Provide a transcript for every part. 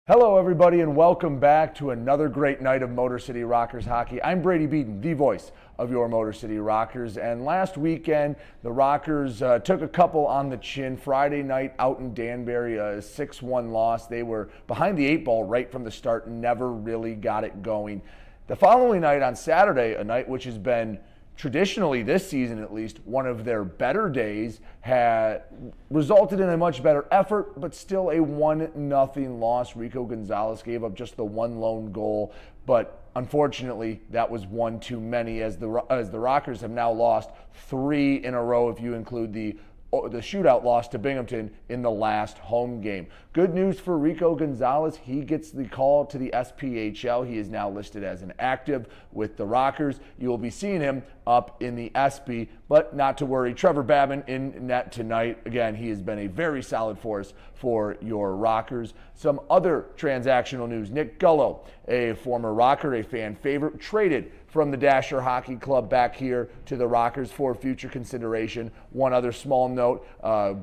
Hello, everybody, and welcome back to another great night of Motor City Rockers hockey. I'm Brady Beaton, the voice of your Motor City Rockers, and last weekend, the Rockers took a couple on the chin. Friday night out in Danbury, a 6-1 loss. They were behind the 8 ball right from the start and never really got it going. The following night on Saturday, a night which has been traditionally this season at least one of their better days, had resulted in a much better effort, but still a 1-0 loss. Rico Gonzalez gave up just the one lone goal, but unfortunately that was one too many, as the Rockers have now lost 3 in a row if you include the shootout loss to Binghamton in the last home game. Good news for Rico Gonzalez. He gets the call to the SPHL. He is now listed as an active with the Rockers. You will be seeing him up in the SB, but not to worry. Trevor Babin in net tonight. Again, he has been a very solid force for your Rockers. Some other transactional news. Nick Gullo, a former Rocker, a fan favorite, traded from the Dasher Hockey Club back here to the Rockers for future consideration. One other small note,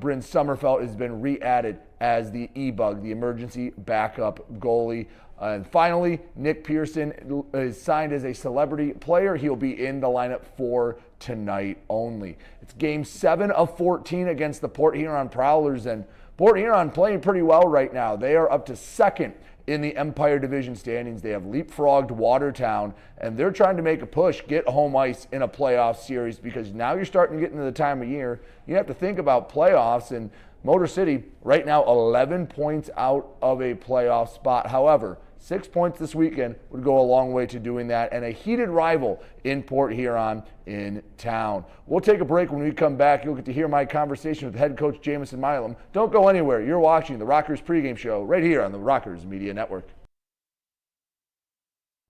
Bryn Sommerfeld has been re-added as the E-Bug, the emergency backup goalie. And finally, Nick Pearson is signed as a celebrity player. He'll be in the lineup for tonight only. It's game 7 of 14 against the Port Huron Prowlers, and Port Huron playing pretty well right now. They are up to second in the Empire Division standings. They have leapfrogged Watertown, and they're trying to make a push, get home ice in a playoff series, because now you're starting to get into the time of year. You have to think about playoffs, and Motor City right now 11 points out of a playoff spot. However, 6 points this weekend would go a long way to doing that, and a heated rival in Port Huron in town. We'll take a break. When we come back, you'll get to hear my conversation with head coach Jamison Milam. Don't go anywhere. You're watching the Rockers pregame show right here on the Rockers Media Network.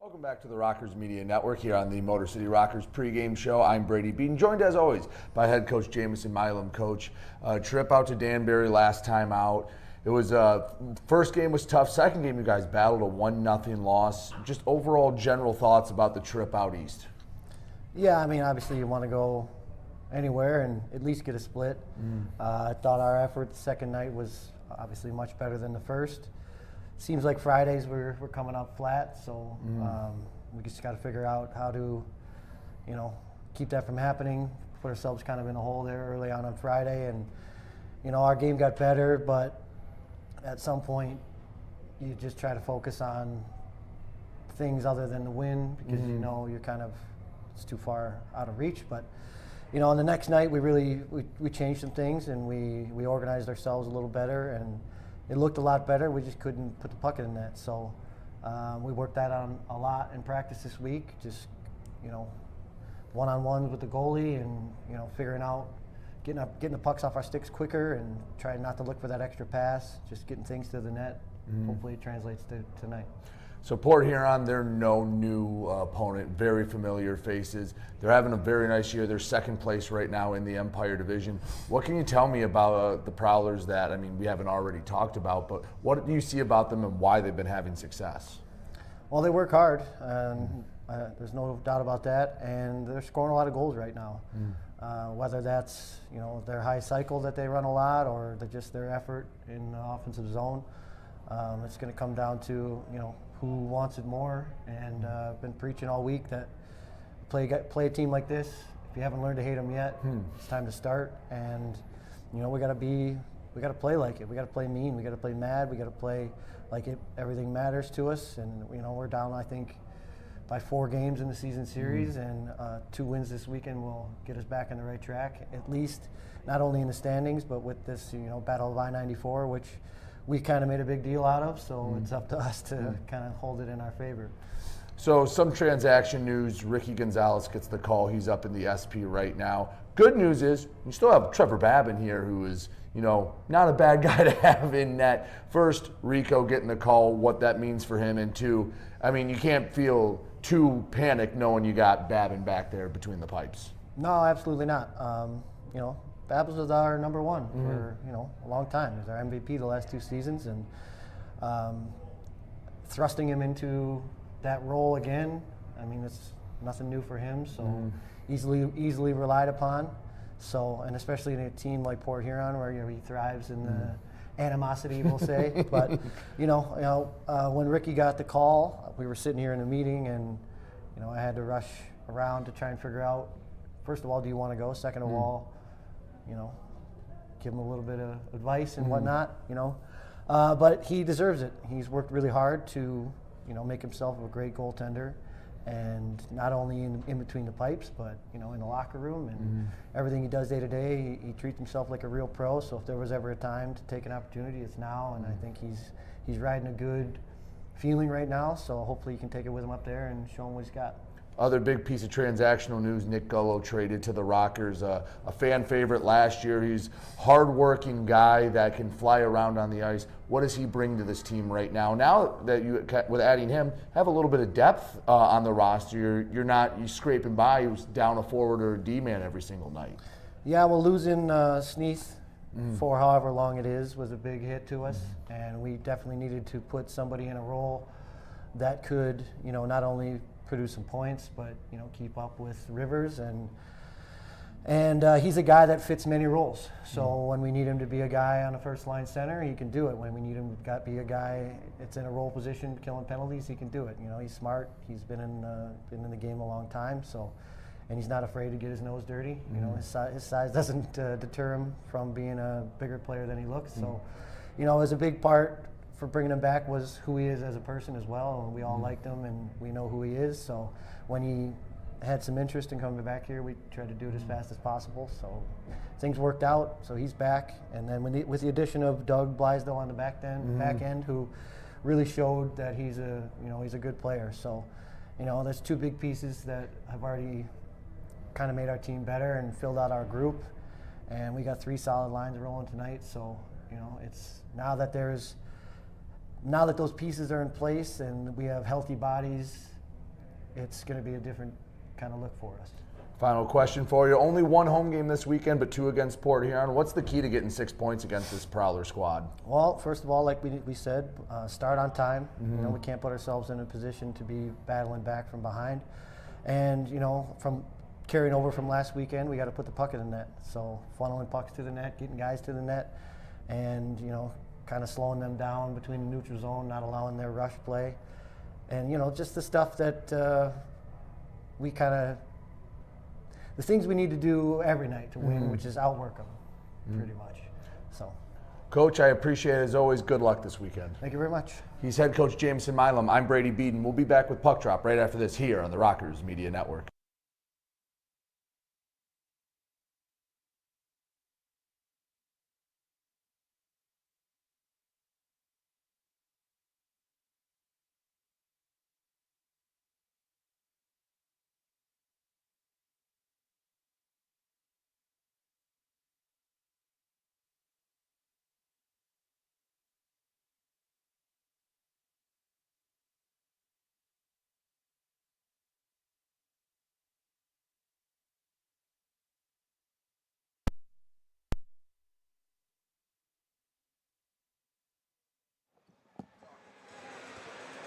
Welcome back to the Rockers Media Network here on the Motor City Rockers pregame show. I'm Brady Beaton, joined as always by head coach Jamison Milam. Coach, trip out to Danbury last time out. It was first game was tough. Second game, you guys battled a 1-0 loss. Just overall general thoughts about the trip out east. Yeah, I mean, obviously you want to go anywhere and at least get a split. I thought our effort the second night was obviously much better than the first. Seems like Fridays we're coming up flat, so we just got to figure out how to, keep that from happening. Put ourselves kind of in a hole there early on Friday, and our game got better, but at some point, you just try to focus on things other than the win, because you're kind of, it's too far out of reach. But on the next night, we changed some things, and we organized ourselves a little better, and it looked a lot better. We just couldn't put the puck in the net. So we worked that on a lot in practice this week. Just one-on-ones with the goalie, and figuring out. Getting the pucks off our sticks quicker and trying not to look for that extra pass, just getting things to the net. Hopefully it translates to tonight. So Port Huron, they're no new opponent, very familiar faces. They're having a very nice year. They're second place right now in the Empire Division. What can you tell me about the Prowlers that, I mean, we haven't already talked about, but what do you see about them and why they've been having success? Well, they work hard, and there's no doubt about that, and they're scoring a lot of goals right now. Whether that's their high cycle that they run a lot, or just their effort in the offensive zone, it's going to come down to who wants it more. And I've been preaching all week that play a team like this. If you haven't learned to hate them yet, it's time to start. And we got to play like it. We got to play mean. We got to play mad. We got to play like everything matters to us. And we're down, I think, by 4 games in the season series, and 2 wins this weekend will get us back on the right track, at least not only in the standings, but with this battle of I-94, which we kind of made a big deal out of. So it's up to us to kind of hold it in our favor. So some transaction news. Ricky Gonzalez gets the call. He's up in the SP right now. Good news is you still have Trevor Babin here, who is not a bad guy to have in net. First, Rico getting the call, what that means for him, and 2, I mean, you can't feel too panicked knowing you got Babin back there between the pipes. No, absolutely not. Babin was our number 1 for a long time. He was our MVP the last 2 seasons, and thrusting him into that role again, I mean, it's nothing new for him. So easily relied upon. So, and especially in a team like Port Huron, where he thrives in the animosity, we'll say. But when Ricky got the call, we were sitting here in a meeting, and I had to rush around to try and figure out, first of all, do you want to go? Second of all, give him a little bit of advice and whatnot. But he deserves it. He's worked really hard to make himself a great goaltender, and not only in between the pipes, but in the locker room and everything he does day to day. He treats himself like a real pro. So if there was ever a time to take an opportunity, it's now. And I think he's riding a good feeling right now. So hopefully he can take it with him up there and show him what he's got. Other big piece of transactional news, Nick Gullo traded to the Rockers, a fan favorite last year. He's a hard-working guy that can fly around on the ice. What does he bring to this team right now? Now that you, with adding him, have a little bit of depth on the roster. You're not scraping by. He was down a forward or a D-man every single night. Yeah, well, losing Sneath for however long it is was a big hit to us, and we definitely needed to put somebody in a role that could, not only produce some points, but keep up with Rivers, and he's a guy that fits many roles. So when we need him to be a guy on a first line center, he can do it. When we need him to be a guy that's in a role position killing penalties, he can do it. He's smart. He's been in the game a long time. So, and he's not afraid to get his nose dirty. His size doesn't deter him from being a bigger player than he looks. So, it was a big part for bringing him back was who he is as a person as well, and we all liked him, and we know who he is. So when he had some interest in coming back here, we tried to do it as fast as possible. So things worked out. So he's back, and then with the addition of Doug Blaisdell on the back end, who really showed that he's a good player. So there's two big pieces that have already kind of made our team better and filled out our group, and we got 3 solid lines rolling tonight. So it's now that those pieces are in place and we have healthy bodies, it's going to be a different kind of look for us. Final question for you. Only one home game this weekend, but 2 against Port Huron. What's the key to getting 6 points against this Prowler squad? Well, first of all, like we said, start on time. We can't put ourselves in a position to be battling back from behind. And, from carrying over from last weekend, we got to put the puck in the net. So funneling pucks to the net, getting guys to the net, and, kind of slowing them down between the neutral zone, not allowing their rush play. And, just the stuff that the things we need to do every night to win, which is outwork them, pretty much. So, Coach, I appreciate it as always. Good luck this weekend. Thank you very much. He's head coach Jameson Milam. I'm Brady Beaton. We'll be back with Puck Drop right after this here on the Rockers Media Network.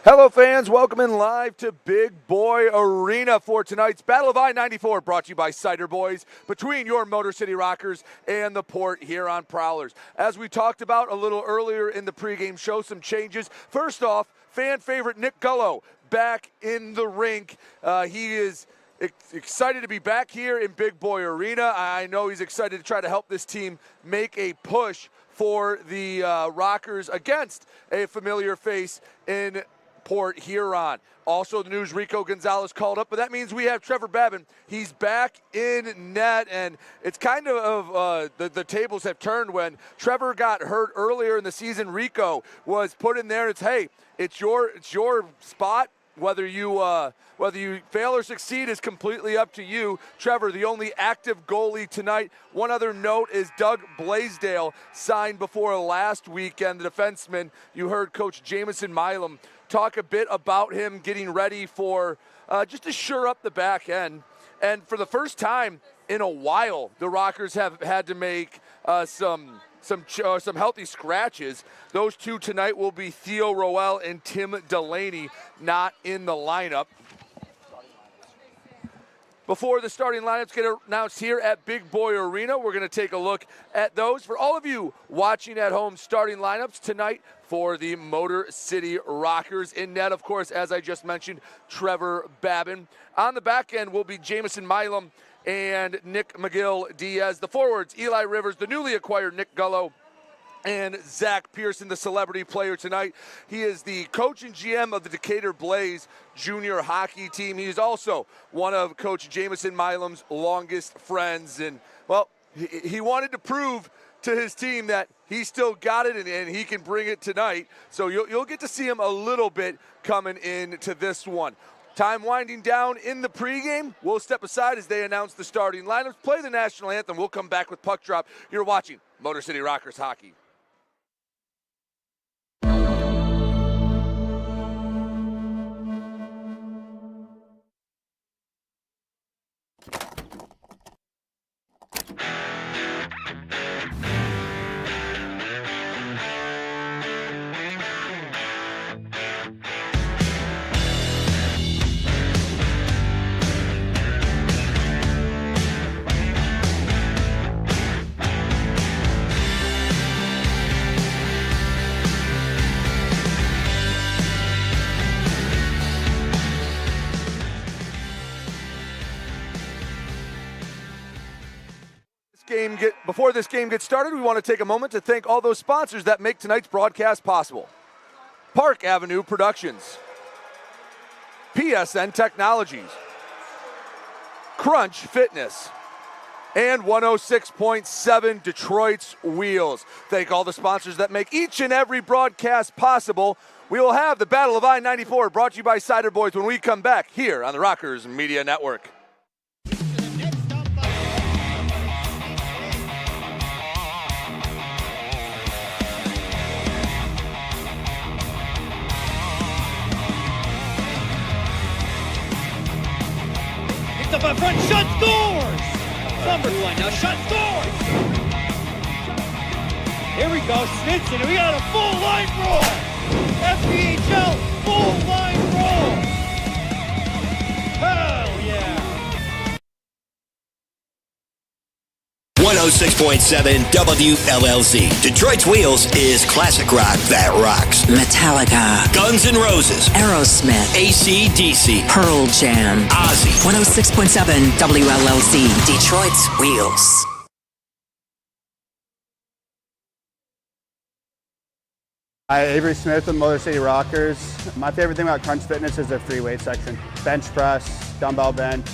Hello fans, welcome in live to Big Boy Arena for tonight's Battle of I-94, brought to you by Cider Boys, between your Motor City Rockers and the Port Huron Prowlers. As we talked about a little earlier in the pregame show, some changes. First off, fan favorite Nick Gullo back in the rink. He is excited to be back here in Big Boy Arena. I know he's excited to try to help this team make a push for the Rockers against a familiar face in Port Huron. Also, the news, Rico Gonzalez called up, but that means we have Trevor Babin. He's back in net, and it's kind of the tables have turned. When Trevor got hurt earlier in the season, Rico was put in there. It's, hey, it's your spot. Whether you fail or succeed is completely up to you. Trevor, the only active goalie tonight. One other note is Doug Blaisdell signed before last weekend, the defenseman. You heard Coach Jameson Milam talk a bit about him getting ready for just to shore up the back end. And for the first time in a while, the Rockers have had to make some healthy scratches. Those two tonight will be Theo Roel and Tim Delaney, not in the lineup. before the starting lineups get announced here at Big Boy Arena. We're going to take a look at those. For all of you watching at home, starting lineups tonight for the Motor City Rockers. In net, of course, as I just mentioned, Trevor Babin. On the back end will be Jamison Milam and Nick McGill-Diaz. The forwards, Eli Rivers, the newly acquired Nick Gullo, and Zach Pearson, the celebrity player tonight. He is the coach and GM of the Decatur Blaze junior hockey team. He is also one of Coach Jamison Milam's longest friends. And, well, he wanted to prove to his team that he still got it and he can bring it tonight. So you'll get to see him a little bit coming into this one. Time winding down in the pregame. We'll step aside as they announce the starting lineups, play the national anthem. We'll come back with Puck Drop. You're watching Motor City Rockers hockey. Before this game gets started, we want to take a moment to thank all those sponsors that make tonight's broadcast possible. Park Avenue Productions, PSN Technologies, Crunch Fitness, and 106.7 Detroit's Wheels. Thank all the sponsors that make each and every broadcast possible. We will have the Battle of I-94 brought to you by Cider Boys when we come back here on the Rockers Media Network. Up in front, shot, scores! Number one, now shot, scores! Here we go, Snitson, we got a full line roll! FPHL, full line roll! Hell yeah! 106.7 WLLZ. Detroit's Wheels is classic rock that rocks. Metallica, Guns N' Roses, Aerosmith, AC/DC, Pearl Jam, Ozzy. 106.7 WLLZ. Detroit's Wheels. Hi, Avery Smith with Motor City Rockers. My favorite thing about Crunch Fitness is their free weight section. Bench press, dumbbell bench,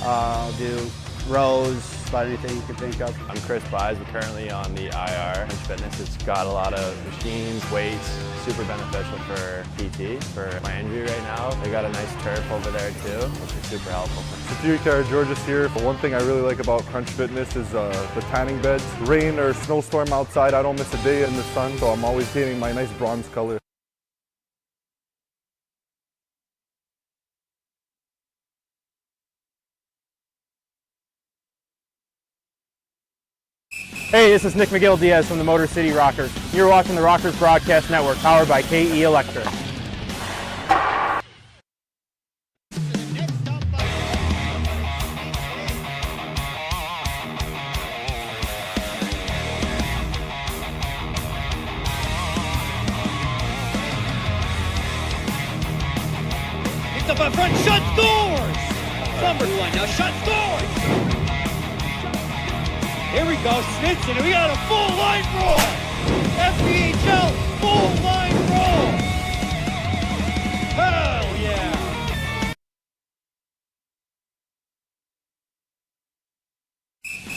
do rows, about anything you can think of. I'm Chris Buys. We're currently on the IR. Crunch Fitness, it's got a lot of machines, weights, super beneficial for PT, for my injury right now. They got a nice turf over there too, which is super helpful. George's here. One thing I really like about Crunch Fitness is the tanning beds. Rain or snowstorm outside, I don't miss a day in the sun, so I'm always getting my nice bronze color. Hey, this is Nick McGill-Diaz from the Motor City Rockers. You're watching the Rockers Broadcast Network, powered by KE Electric. It's up in front, shot, scores! Number one, now shot, scores! Here we go, Snitson, we got a full line roll! FPHL, full line roll! Hell yeah!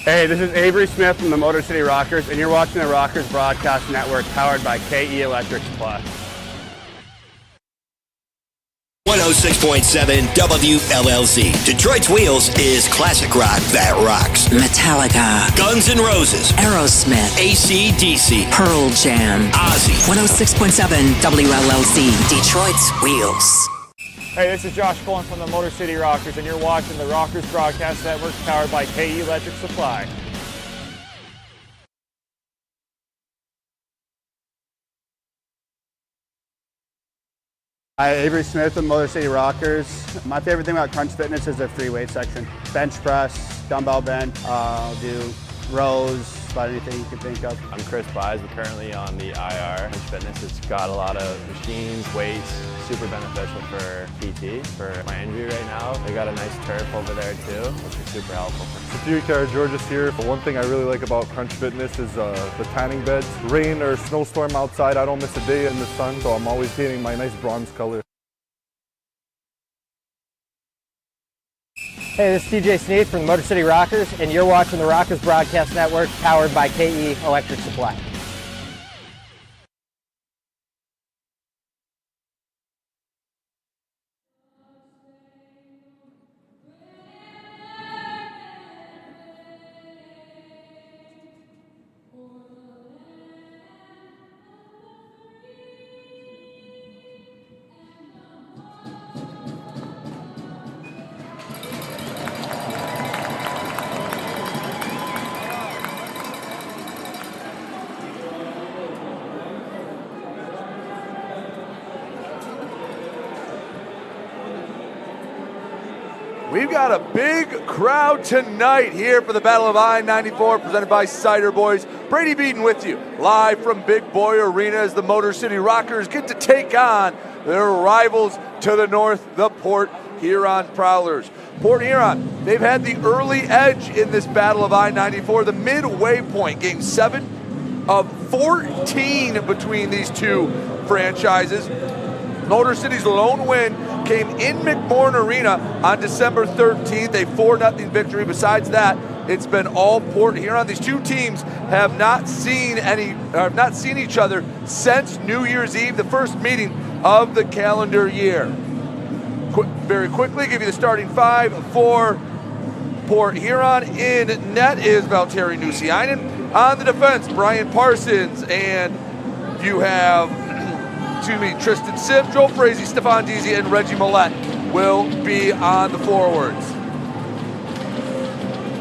Hey, this is Avery Smith from the Motor City Rockers, and you're watching the Rockers Broadcast Network, powered by KE Electric Plus. 106.7 WLLZ. Detroit's Wheels is classic rock that rocks. Metallica, Guns N' Roses, Aerosmith, AC/DC, Pearl Jam, Ozzy. 106.7 WLLZ. Detroit's Wheels. Hey, this is Josh Cullen from the Motor City Rockers, and you're watching the Rockers Broadcast Network, powered by KE Electric Supply. Hi, Avery Smith with Motor City Rockers. My favorite thing about Crunch Fitness is their free weight section. Bench press, dumbbell bench, do rows, about anything you can think of. I'm Chris Buys. We're currently on the IR. Crunch Fitness, it's got a lot of machines, weights, super beneficial for PT, for landry right now. They got a nice turf over there too, which is super helpful. George's here. One thing I really like about Crunch Fitness is the tanning beds. Rain or snowstorm outside, I don't miss a day in the sun, so I'm always getting my nice bronze color. Hey, this is DJ Sneed from the Motor City Rockers, and you're watching the Rockers Broadcast Network, powered by KE Electric Supply. We've got a big crowd tonight here for the Battle of I-94 presented by Cider Boys. Brady Beaton with you, live from Big Boy Arena as the Motor City Rockers get to take on their rivals to the north, the Port Huron Prowlers. Port Huron, they've had the early edge in this Battle of I-94, the midway point, game 7 of 14 between these two franchises. Motor City's lone win came in McMorran Arena on December 13th, a 4-0 victory. Besides that, it's been all Port Huron. These two teams have not seen each other since New Year's Eve, the first meeting of the calendar year. Very quickly, give you the starting five for Port Huron. In net is Valtteri Nusiainen. On the defense, Brian Parsons, and you have Tristan Sims, Joel Frazee, Stefan Deasy, and Reggie Millette will be on the forwards.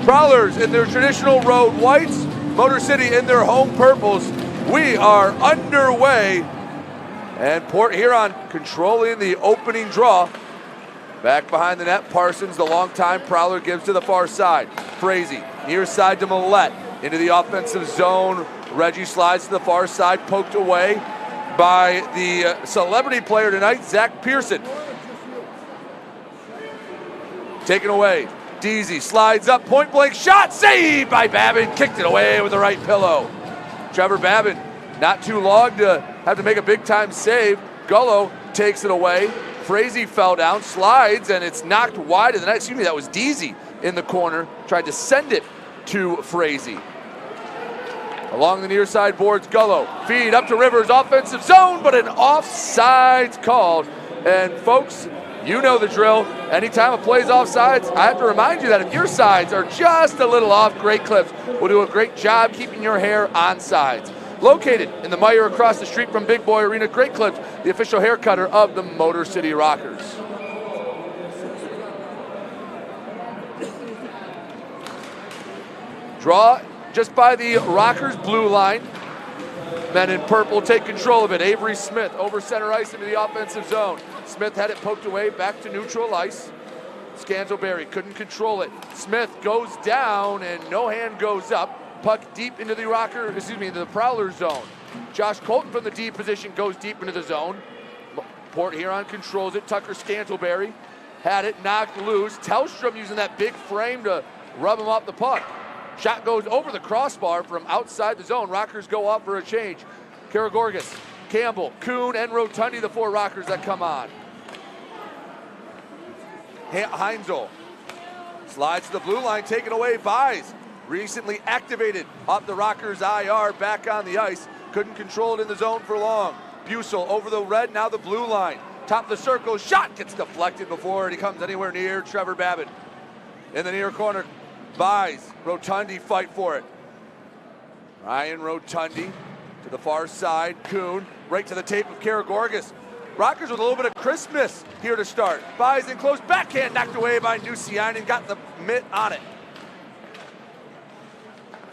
Prowlers in their traditional road whites, Motor City in their home purples. We are underway, and Port Huron controlling the opening draw. Back behind the net, Parsons, the longtime Prowler, gives to the far side. Frazee, near side to Millette, into the offensive zone. Reggie slides to the far side, poked away by the celebrity player tonight, Zach Pearson. Taken away, Deasy slides up, point blank shot, saved by Babin, kicked it away with the right pillow. Trevor Babin, not too long to have to make a big time save. Gullo takes it away. Frazee fell down, slides, and it's knocked wide of the net. Excuse me, that was Deasy in the corner, tried to send it to Frazee. Along the near side boards, Gullo, feed up to Rivers, offensive zone, but an offsides called. And folks, you know the drill. Anytime a play's offsides, I have to remind you that if your sides are just a little off, Great Clips will do a great job keeping your hair on sides. Located in the Meijer across the street from Big Boy Arena, Great Clips, the official hair cutter of the Motor City Rockers. Draw just by the Rockers' blue line. Men in purple take control of it. Avery Smith over center ice into the offensive zone. Smith had it poked away back to neutral ice. Scanzelberry couldn't control it. Smith goes down and no hand goes up. Puck deep into the Prowler zone. Josh Colton from the D position goes deep into the zone. Port Huron controls it. Tucker Scanzelberry had it knocked loose. Tellstrom using that big frame to rub him off the puck. Shot goes over the crossbar from outside the zone. Rockers go off for a change. Karagorgis, Campbell, Kuhn, and Rotundi, the four Rockers that come on. Heinzel slides to the blue line, taken away. Buys, recently activated off the Rockers' IR, back on the ice. Couldn't control it in the zone for long. Bussel over the red, now the blue line. Top of the circle, shot gets deflected before he comes anywhere near Trevor Babin. In the near corner, Buys, Rotundi fight for it. Ryan Rotundi to the far side, Kuhn, right to the tape of Karagorgis. Rockers with a little bit of Christmas here to start. Buys in close, backhand knocked away by Nusiainen, got the mitt on it.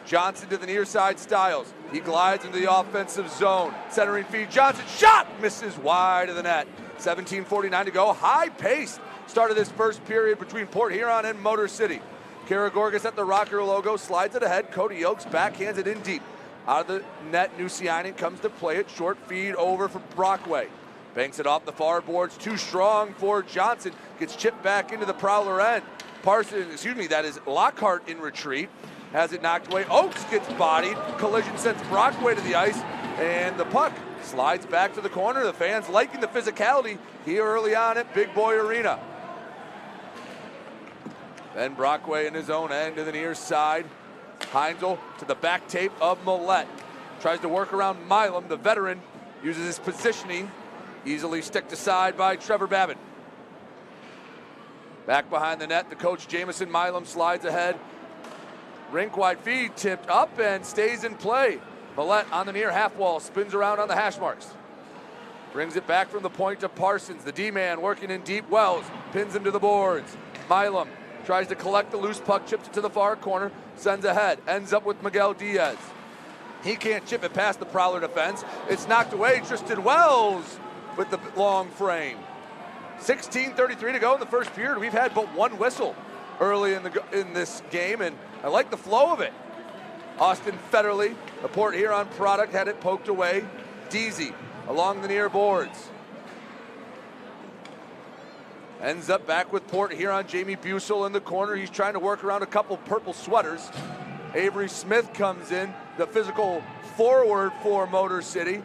Johnson to the near side, Styles. He glides into the offensive zone. Centering feed, Johnson, shot! Misses wide of the net. 17:49 to go. High-paced start of this first period between Port Huron and Motor City. Karagorgas at the Rocker logo, slides it ahead. Cody Oakes backhands it in deep. Out of the net, Nusiainen comes to play it. Short feed over for Brockway. Banks it off the far boards. Too strong for Johnson. Gets chipped back into the Prowler end. That is Lockhart in retreat. Has it knocked away. Oakes gets bodied. Collision sends Brockway to the ice. And the puck slides back to the corner. The fans liking the physicality here early on at Big Boy Arena. Then Brockway in his own end to the near side. Heinzel to the back tape of Millette. Tries to work around Milam. The veteran uses his positioning. Easily sticked aside by Trevor Babin. Back behind the net, the coach Jamison Milam slides ahead. Rink-wide feed tipped up and stays in play. Millette on the near half wall, spins around on the hash marks. Brings it back from the point to Parsons. The D-man working in deep. Wells pins him to the boards. Milam tries to collect the loose puck, chips it to the far corner, sends ahead, ends up with Miguel Diaz. He can't chip it past the Prowler defense. It's knocked away. Tristan Wells with the long frame. 16:33 to go in the first period. We've had but one whistle early in this game, and I like the flow of it. Austin Federley, the Port Huron product, had it poked away. Deasy along the near boards. Ends up back with Port Huron. Jamie Busel in the corner. He's trying to work around a couple purple sweaters. Avery Smith comes in, the physical forward for Motor City.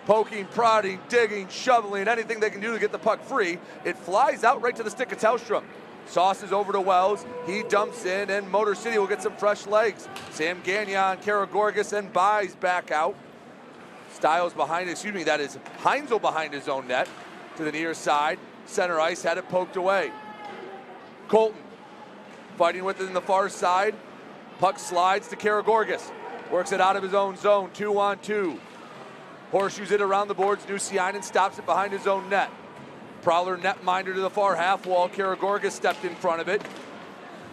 Poking, prodding, digging, shoveling, anything they can do to get the puck free. It flies out right to the stick of Tellstrom. Sauces over to Wells. He dumps in, and Motor City will get some fresh legs. Sam Gagnon, Karagorgas, and Buys back out. Styles behind, that is Heinzel behind his own net to the near side. Center ice had it poked away. Colton fighting with it in the far side. Puck slides to Karagorgas. Works it out of his own zone, 2-on-2. Horseshoes it around the boards. Nusiainen stops it behind his own net. Prowler netminder to the far half wall. Karagorgas stepped in front of it.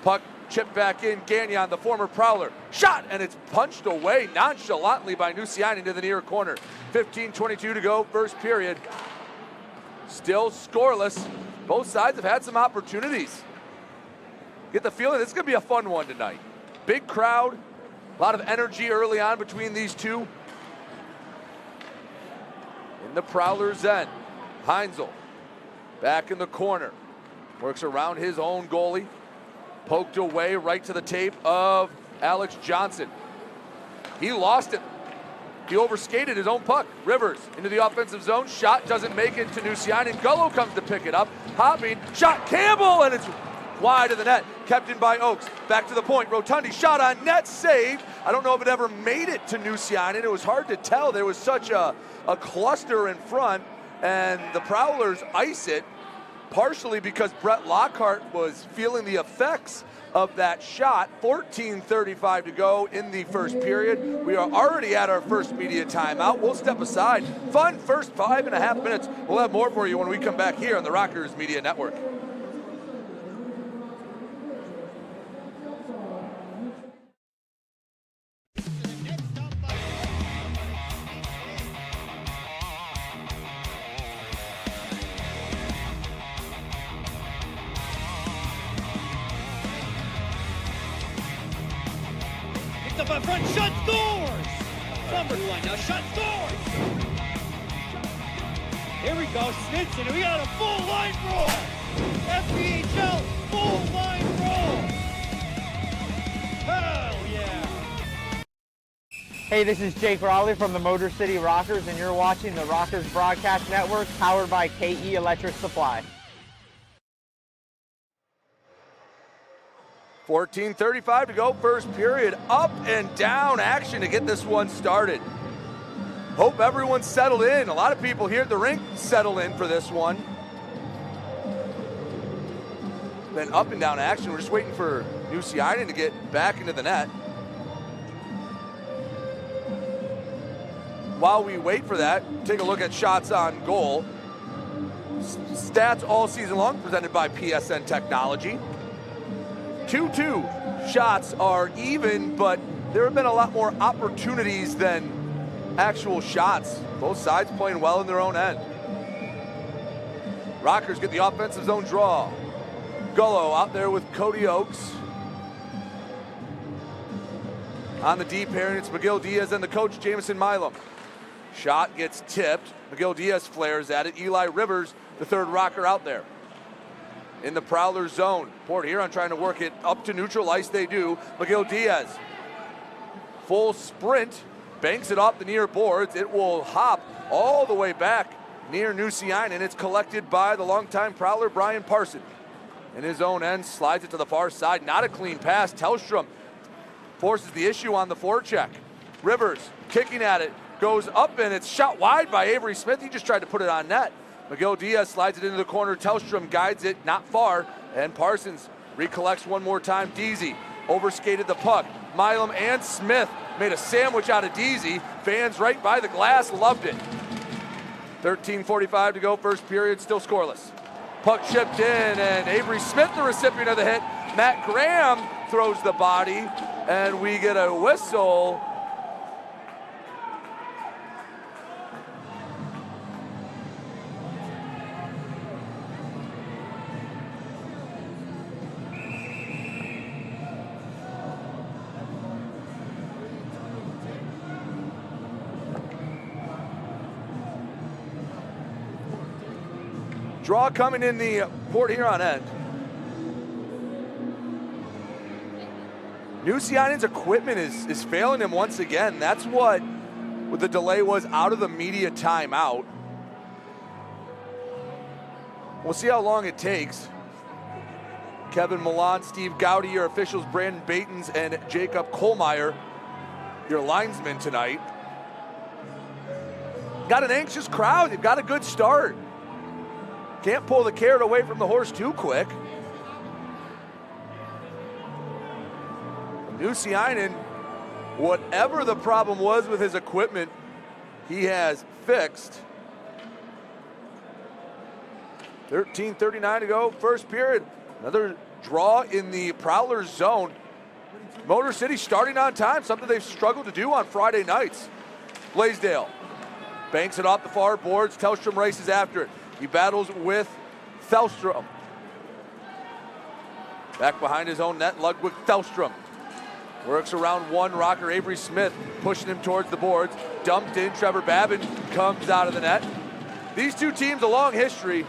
Puck chipped back in. Gagnon, the former Prowler. Shot, and it's punched away nonchalantly by Nusiainen to the near corner. 15:22 to go, first period. Still scoreless. Both sides have had some opportunities. Get the feeling this is going to be a fun one tonight. Big crowd, a lot of energy early on between these two. In the Prowler's end, Heinzel back in the corner. Works around his own goalie. Poked away right to the tape of Alex Johnson. He lost it. He overskated his own puck. Rivers into the offensive zone. Shot doesn't make it to Nusiainen. Gullo comes to pick it up. Hopping. Shot Campbell, and it's wide of the net. Kept in by Oakes. Back to the point. Rotundi shot on net. Saved. I don't know if it ever made it to Nusiainen. It was hard to tell. There was such a cluster in front, and the Prowlers ice it, partially because Brett Lockhart was feeling the effects of that shot. 14:35 to go in the first period. We are already at our first media timeout. We'll step aside. Fun first 5.5 minutes. We'll have more for you when we come back here on the Rockers Media Network. Up in front, shut doors! Number one, now shut doors! Here we go, Snitson, we got a full line roll! FPHL, full line roll! Hell yeah! Hey, this is Jake Rowley from the Motor City Rockers, and you're watching the Rockers Broadcast Network, powered by KE Electric Supply. 14:35 to go, first period. Up and down action to get this one started. Hope everyone's settled in. A lot of people here at the rink settle in for this one. Then up and down action. We're just waiting for Nusiainen to get back into the net. While we wait for that, take a look at shots on goal. Stats all season long presented by PSN Technology. 2-2 shots are even, but there have been a lot more opportunities than actual shots. Both sides playing well in their own end. Rockers get the offensive zone draw. Gullo out there with Cody Oaks. On the deep pairing, it's McGill Diaz and the coach, Jamison Milam. Shot gets tipped. McGill Diaz flares at it. Eli Rivers, the third Rocker out there. In the Prowlers zone. Port Huron trying to work it up to neutral ice. They do. McGill Diaz. Full sprint. Banks it off the near boards. It will hop all the way back near Nusiainen. It's collected by the longtime Prowler, Brian Parson. In his own end, slides it to the far side. Not a clean pass. Tellstrom forces the issue on the forecheck. Rivers kicking at it. Goes up and it's shot wide by Avery Smith. He just tried to put it on net. McGill Diaz slides it into the corner. Tellstrom guides it not far. And Parsons recollects one more time. Deasy overskated the puck. Milam and Smith made a sandwich out of Deasy. Fans right by the glass loved it. 13:45 to go, first period, still scoreless. Puck chipped in, and Avery Smith, the recipient of the hit. Matt Graham throws the body, and we get a whistle. Draw coming in the Port Huron end. Nusianen's equipment is failing him once again. That's what the delay was out of the media timeout. We'll see how long it takes. Kevin Milan, Steve Gowdy, your officials, Brandon Batens, and Jacob Kohlmeyer, your linesmen tonight. Got an anxious crowd. They've got a good start. Can't pull the carrot away from the horse too quick. Nusiainen, whatever the problem was with his equipment, he has fixed. 13:39 to go, first period. Another draw in the Prowlers zone. Motor City starting on time, something they've struggled to do on Friday nights. Blaisdell banks it off the far boards. Tellstrom races after it. He battles with Thelstrom. Back behind his own net, Ludwig Thelstrom. Works around one, Rocker Avery Smith pushing him towards the boards. Dumped in, Trevor Babin comes out of the net. These two teams, a long history.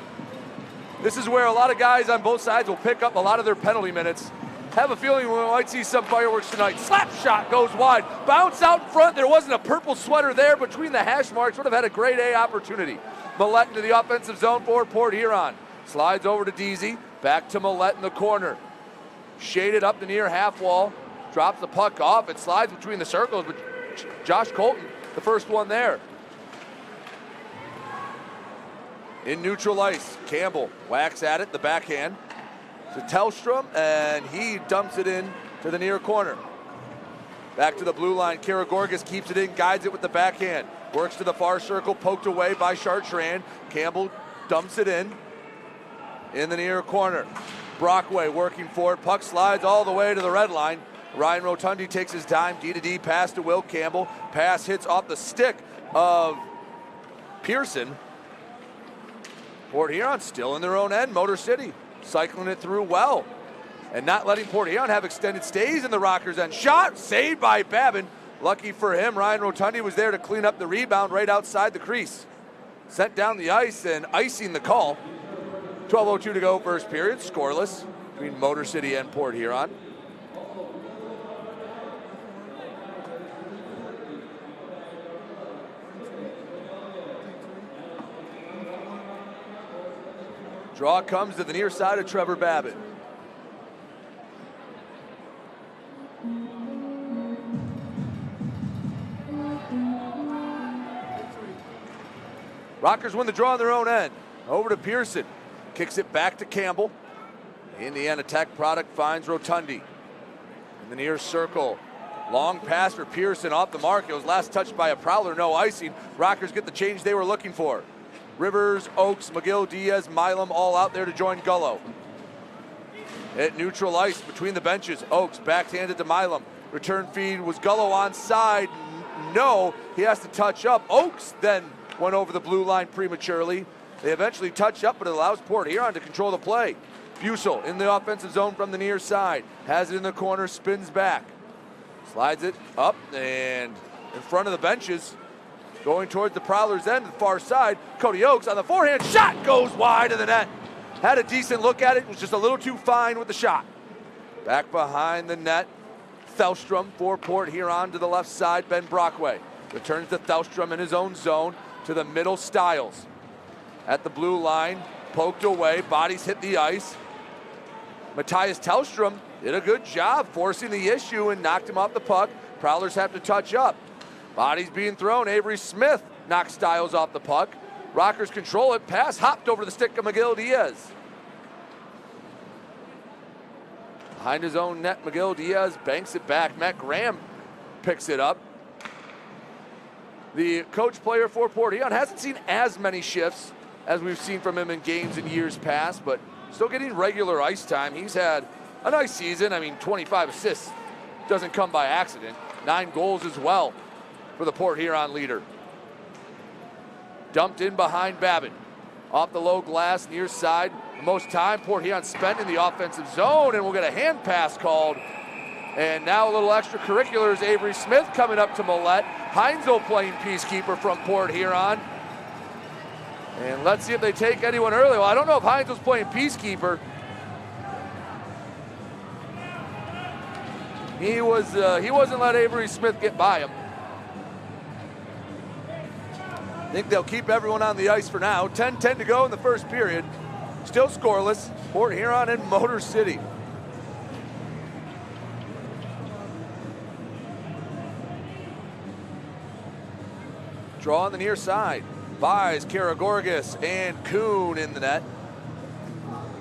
This is where a lot of guys on both sides will pick up a lot of their penalty minutes. Have a feeling we might see some fireworks tonight. Slap shot goes wide. Bounce out in front. There wasn't a purple sweater there between the hash marks. Would have had a grade A opportunity. Millette into the offensive zone for Port Huron. Slides over to Deasy. Back to Millette in the corner. Shaded up the near half wall. Drops the puck off. It slides between the circles, but Josh Colton, the first one there. In neutral ice, Campbell whacks at it, the backhand to Tellstrom, and he dumps it in to the near corner. Back to the blue line, Karagorgas keeps it in, guides it with the backhand. Works to the far circle, poked away by Chartrand. Campbell dumps it in the near corner. Brockway working for it, puck slides all the way to the red line. Ryan Rotundi takes his time, D-to-D, pass to Will Campbell. Pass hits off the stick of Pearson. Port Huron still in their own end, Motor City cycling it through well. And not letting Port Huron have extended stays in the Rockers end. Shot, saved by Babin. Lucky for him, Ryan Rotundi was there to clean up the rebound right outside the crease. Sent down the ice and icing the call. 12:02 to go, first period, scoreless between Motor City and Port Huron. Draw comes to the near side of Trevor Babin. Rockers win the draw on their own end. Over to Pearson. Kicks it back to Campbell. In the end, attack product finds Rotundi. In the near circle. Long pass for Pearson off the mark. It was last touched by a Prowler, no icing. Rockers get the change they were looking for. Rivers, Oaks, McGill, Diaz, Milam all out there to join Gullo. At neutral ice between the benches. Oaks backhanded to Milam. Return feed was Gullo onside. No, he has to touch up. Oaks then went over the blue line prematurely. They eventually touch up, but it allows Port Huron to control the play. Bussel in the offensive zone from the near side. Has it in the corner, spins back. Slides it up and in front of the benches. Going towards the Prowlers end, the far side. Cody Oakes on the forehand. Shot goes wide of the net. Had a decent look at it. Was just a little too fine with the shot. Back behind the net. Thelstrom for Port Huron to the left side. Ben Brockway returns to Thelstrom in his own zone to the middle. Stiles at the blue line. Poked away. Bodies hit the ice. Matthias Thelstrom did a good job forcing the issue and knocked him off the puck. Prowlers have to touch up. Bodies being thrown. Avery Smith knocks Stiles off the puck. Rockers control it. Pass hopped over the stick of McGill Diaz. Behind his own net, McGill Diaz banks it back. Matt Graham picks it up. The coach player for Port Huron hasn't seen as many shifts as we've seen from him in games in years past, but still getting regular ice time. He's had a nice season. I mean, 25 assists doesn't come by accident. 9 goals as well for the Port Huron leader. Dumped in behind Babin. Off the low glass, near side. The most time Port Huron spent in the offensive zone, and we'll get a hand pass called. And now a little extracurriculars. Avery Smith coming up to Millette. Heinzel playing peacekeeper from Port Huron. And let's see if they take anyone early. Well, I don't know if Heinzel's playing peacekeeper. He wasn't let Avery Smith get by him. I think they'll keep everyone on the ice for now. 10-10 to go in the first period. Still scoreless. Port Huron and Motor City. Draw on the near side. Buys Karagorgis and Kuhn in the net.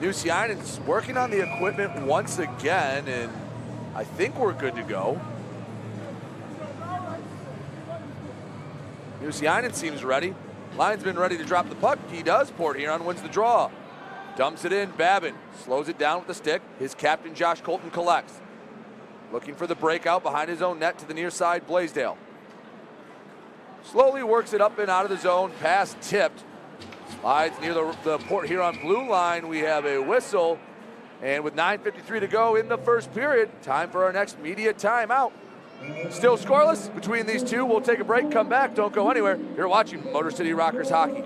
Nusianen's working on the equipment once again, and I think we're good to go. Nusianen seems ready. Linesman ready to drop the puck. He does. Port Huron wins the draw. Dumps it in. Babin slows it down with the stick. His captain, Josh Colton, collects. Looking for the breakout behind his own net to the near side, Blaisdell. Slowly works it up and out of the zone. Pass tipped. Slides near the Port Huron blue line. We have a whistle. And with 9:53 to go in the first period, time for our next media timeout. Still scoreless between these two. We'll take a break, come back. Don't go anywhere. You're watching Motor City Rockers hockey.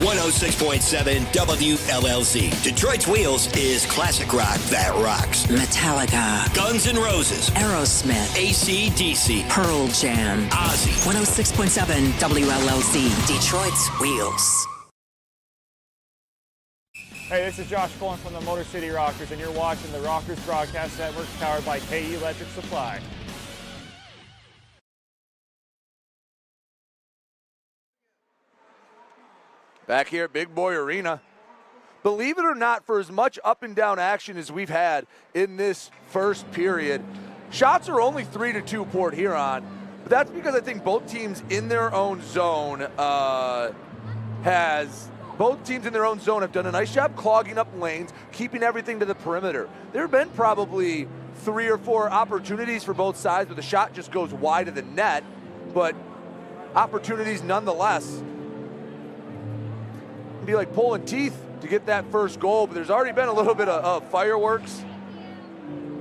106.7 WLLZ. Detroit's Wheels is classic rock that rocks. Metallica, Guns N' Roses, Aerosmith, AC/DC, Pearl Jam, Ozzy. 106.7 WLLZ. Detroit's Wheels. Hey, this is Josh Cullen from the Motor City Rockers, and you're watching the Rockers Broadcast Network, powered by KE Electric Supply. Back here at Big Boy Arena. Believe it or not, for as much up and down action as we've had in this first period, shots are only 3-2 Port Huron. But that's because I think both teams in their own zone have done a nice job clogging up lanes, keeping everything to the perimeter. There have been probably 3 or 4 opportunities for both sides, but the shot just goes wide of the net. But opportunities nonetheless. It'd be like pulling teeth to get that first goal, but there's already been a little bit of fireworks,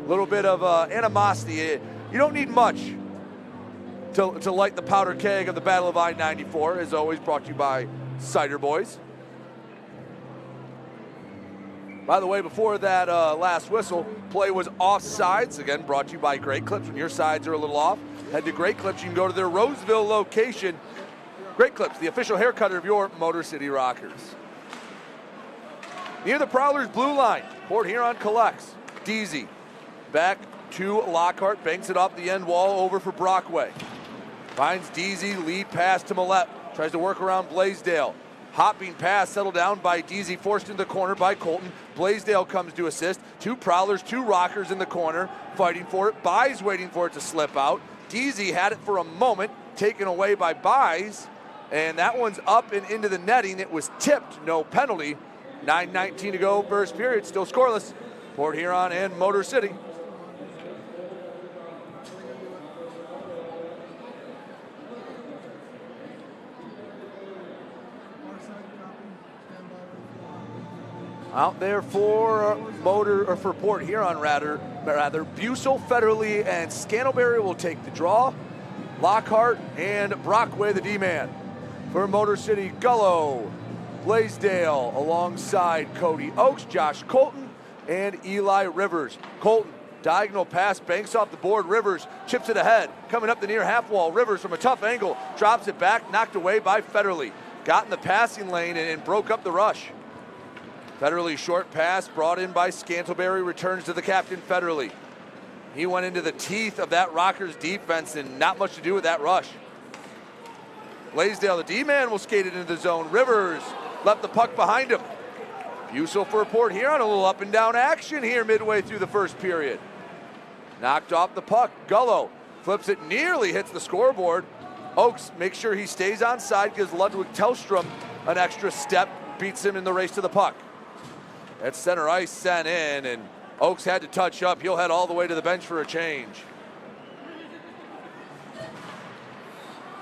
a little bit of animosity. You don't need much to light the powder keg of the Battle of I-94, as always brought to you by Cider Boys. By the way, before that last whistle, play was offsides. Again, brought to you by Great Clips. When your sides are a little off, head to Great Clips. You can go to their Roseville location. Great Clips, the official haircutter of your Motor City Rockers. Near the Prowlers blue line, Port Huron collects. Deasy back to Lockhart, banks it off the end wall, over for Brockway. Finds Deasy, lead pass to Millette. Tries to work around Blaisdell. Hopping pass settled down by Deasy, forced into the corner by Colton. Blaisdell comes to assist. 2 Prowlers, 2 Rockers in the corner, fighting for it. Buys waiting for it to slip out. Deasy had it for a moment, taken away by Buys, and that one's up and into the netting. It was tipped, no penalty. 9:19 to go, first period, still scoreless. Port Huron and Motor City. Out there for for Port Huron, rather, Bussell, Federley, and Scantlebury will take the draw. Lockhart and Brockway, the D-man. For Motor City, Gullo, Blaisdell, alongside Cody Oakes, Josh Colton, and Eli Rivers. Colton, diagonal pass, banks off the board. Rivers chips it ahead. Coming up the near half wall, Rivers from a tough angle, drops it back, knocked away by Federley. Got in the passing lane and broke up the rush. Federley short pass brought in by Scantlebury, returns to the captain Federley. He went into the teeth of that Rockers defense and not much to do with that rush. Blaisdell, the D-man, will skate it into the zone. Rivers left the puck behind him. Bussell for Port Huron, a little up and down action here midway through the first period. Knocked off the puck. Gullo flips it, nearly hits the scoreboard. Oakes makes sure he stays on side, gives Ludwig Tellstrom an extra step, beats him in the race to the puck. At center ice, sent in, and Oakes had to touch up. He'll head all the way to the bench for a change.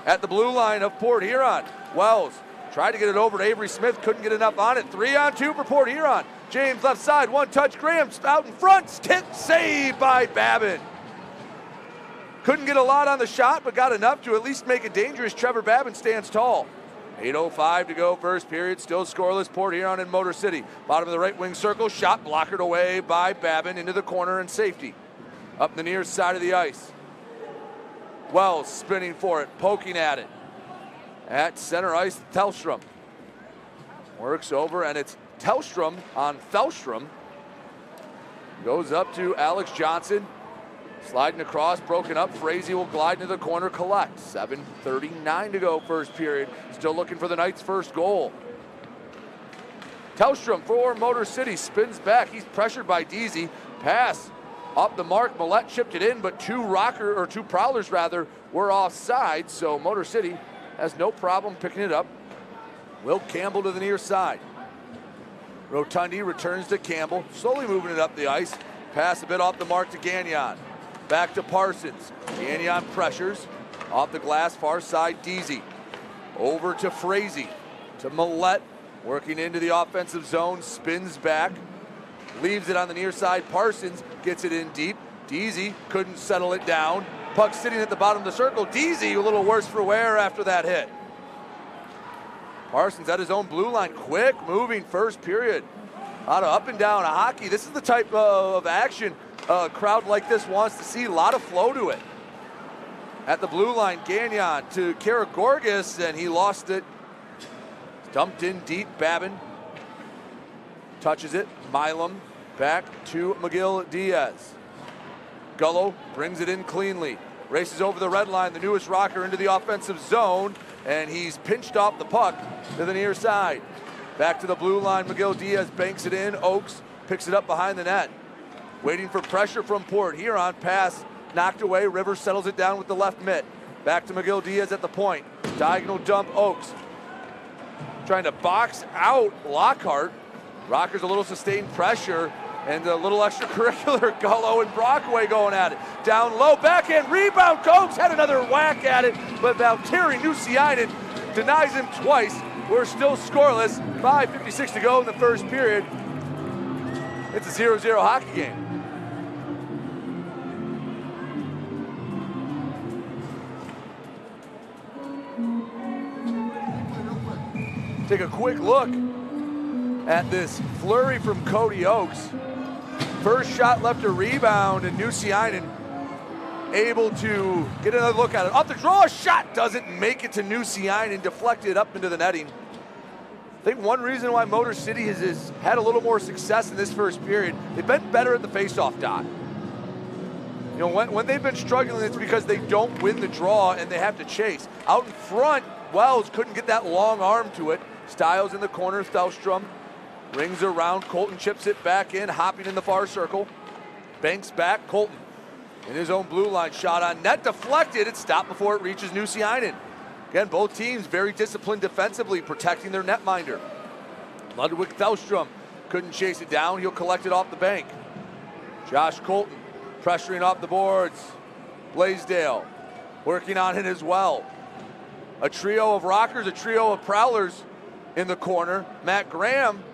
At the blue line of Port Huron, Wells tried to get it over to Avery Smith, couldn't get enough on it. 3-on-2 for Port Huron. James left side, one touch, Graham out in front, stick saved by Babin. Couldn't get a lot on the shot, but got enough to at least make it dangerous. Trevor Babin stands tall. 8:05 to go, first period, still scoreless. Port Huron and Motor City. Bottom of the right wing circle, shot blockered away by Babin into the corner and safety. Up the near side of the ice. Wells spinning for it, poking at it. At center ice, Tellstrom. Works over, and it's Tellstrom on Thelstrom. Goes up to Alex Johnson. Sliding across, broken up. Fraser will glide into the corner, collect. 7:39 to go, first period. Still looking for the Knights' first goal. Tellstrom for Motor City spins back. He's pressured by Deasy. Pass off the mark. Millette chipped it in, but two Prowlers were offside. So Motor City has no problem picking it up. Will Campbell to the near side. Rotundi returns to Campbell, slowly moving it up the ice. Pass a bit off the mark to Gagnon. Back to Parsons. Gagnon pressures. Off the glass, far side, Deasy. Over to Fraser. To Millette. Working into the offensive zone. Spins back. Leaves it on the near side. Parsons gets it in deep. Deasy couldn't settle it down. Puck sitting at the bottom of the circle. Deasy a little worse for wear after that hit. Parsons at his own blue line. Quick moving first period. Out of up and down hockey. This is the type of action a crowd like this wants to see. A lot of flow to it. At the blue line, Gagnon to Karagorgis, and he lost it. Dumped in deep, Babin. Touches it, Milam back to McGill Diaz. Gullo brings it in cleanly. Races over the red line, the newest Rocker into the offensive zone, and he's pinched off the puck to the near side. Back to the blue line, McGill Diaz banks it in. Oakes picks it up behind the net. Waiting for pressure from Port Huron. Pass knocked away. Rivers settles it down with the left mitt. Back to McGill Diaz at the point. Diagonal dump, Oakes. Trying to box out Lockhart. Rockers a little sustained pressure and a little extracurricular. Gullo and Brockway going at it. Down low, backhand rebound. Oakes had another whack at it, but Valtteri Nusiainen denies him twice. We're still scoreless. 5:56 to go in the first period. It's a 0-0 hockey game. Take a quick look at this flurry from Cody Oakes. First shot left a rebound, and Nusiainen able to get another look at it. Off the draw, shot doesn't make it to Nusiainen, deflected up into the netting. I think one reason why Motor City has had a little more success in this first period, they've been better at the faceoff dot. You know, when they've been struggling, it's because they don't win the draw and they have to chase. Out in front, Wells couldn't get that long arm to it. Stiles in the corner, Thelstrom rings around, Colton chips it back in, hopping in the far circle. Banks back, Colton in his own blue line, shot on net, deflected, it stopped before it reaches Nusiainen. Again, both teams very disciplined defensively, protecting their netminder. Ludwig Thelstrom couldn't chase it down, he'll collect it off the bank. Josh Colton pressuring off the boards. Blaisdell working on it as well. A trio of Rockers, a trio of Prowlers in the corner. Matt Graham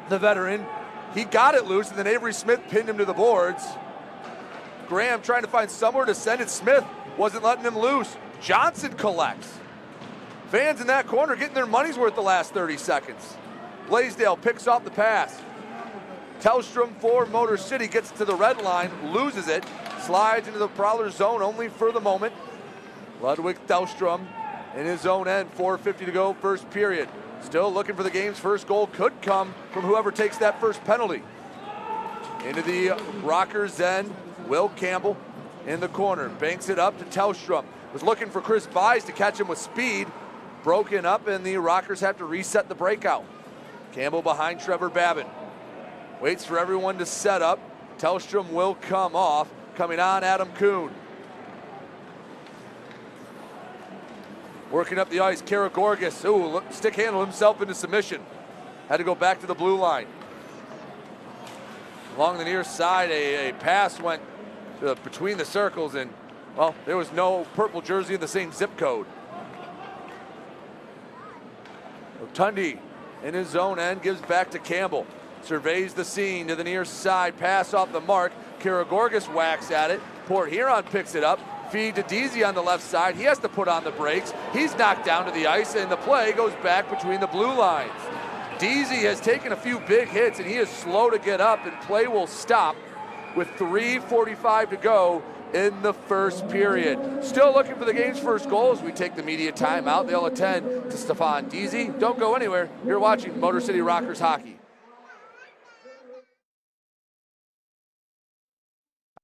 the veteran. He got it loose, and then Avery Smith pinned him to the boards. Graham trying to find somewhere to send it. Smith wasn't letting him loose. Johnson collects. Fans in that corner getting their money's worth the last 30 seconds. Blaisdell picks off the pass. Tellstrom for Motor City gets to the red line, loses it, slides into the Prowlers zone only for the moment. Ludwig Tellstrom in his own end, 4:50 to go, first period. Still looking for the game's first goal, could come from whoever takes that first penalty. Into the Rockers' end, Will Campbell in the corner, banks it up to Tellstrom. Was looking for Chris Buys to catch him with speed. Broken up, and the Rockers have to reset the breakout. Campbell behind Trevor Babin. Waits for everyone to set up. Tellstrom will come off. Coming on, Adam Kuhn. Working up the ice, Karagorgis. Ooh, look, stick handled himself into submission. Had to go back to the blue line. Along the near side, a pass went between the circles, and, well, there was no purple jersey in the same zip code. Rotundi in his own end gives back to Campbell. Surveys the scene to the near side, pass off the mark. Karagorgis whacks at it. Port Huron picks it up. Feed to Deasy on the left side. He has to put on the brakes. He's knocked down to the ice, and the play goes back between the blue lines. Deasy has taken a few big hits, and he is slow to get up, and play will stop with 3:45 to go in the first period. Still looking for the game's first goal as we take the media timeout. They'll attend to Stefan Deasy. Don't go anywhere. You're watching Motor City Rockers hockey.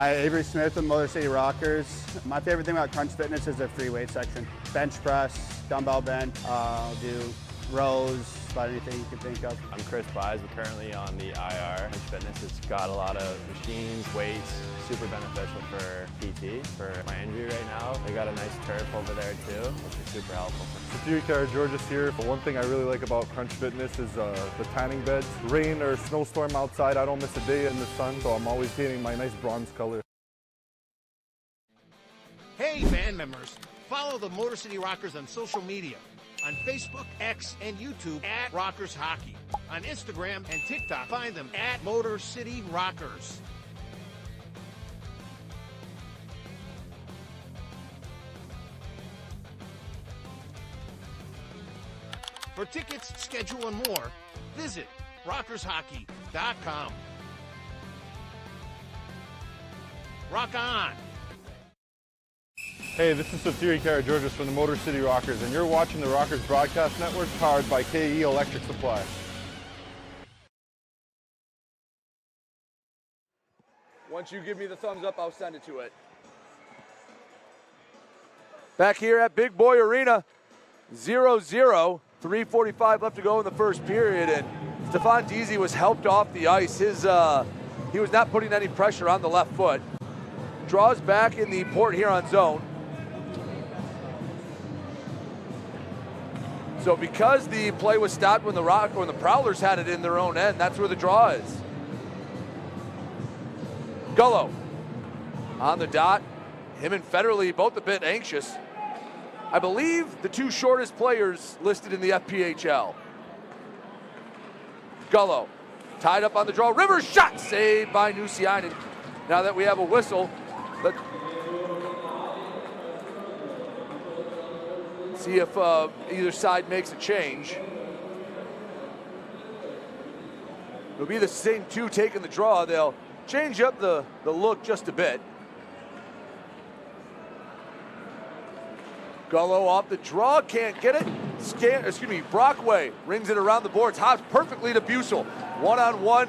Hi, Avery Smith with Motor City Rockers. My favorite thing about Crunch Fitness is their free weight section. Bench press, dumbbell bench, do rows, about anything you can think of. I'm Chris Buys. I'm currently on the IR. Crunch Fitness, it's got a lot of machines, weights, super beneficial for PT, for my injury right now. They got a nice turf over there too, which is super helpful. Georgia here. But one thing I really like about Crunch Fitness is the tanning beds. Rain or snowstorm outside, I don't miss a day in the sun, so I'm always getting my nice bronze color. Hey, band members, follow the Motor City Rockers on social media. On Facebook, X, and YouTube at Rockers Hockey. On Instagram and TikTok, find them at Motor City Rockers. For tickets, schedule, and more, visit rockershockey.com. Rock on! Hey, this is Satiri Karageorgis from the Motor City Rockers, and you're watching the Rockers Broadcast Network, powered by KE Electric Supply. Once you give me the thumbs up, I'll send it to it. Back here at Big Boy Arena, 0-0, 3:45 left to go in the first period, and Stefan Deasy was helped off the ice. He was not putting any pressure on the left foot. Draws back in the Port Huron zone. So because the play was stopped when the Prowlers had it in their own end, that's where the draw is. Gullo on the dot. Him and Federley both a bit anxious. I believe the two shortest players listed in the FPHL. Gullo tied up on the draw. Rivers shot saved by Nusiainen. Now that we have a whistle, let's see if either side makes a change. It'll be the same two taking the draw. They'll change up the look just a bit. Gullo off the draw, can't get it. Brockway rings it around the boards. Hobbs perfectly to Bussel. One-on-one,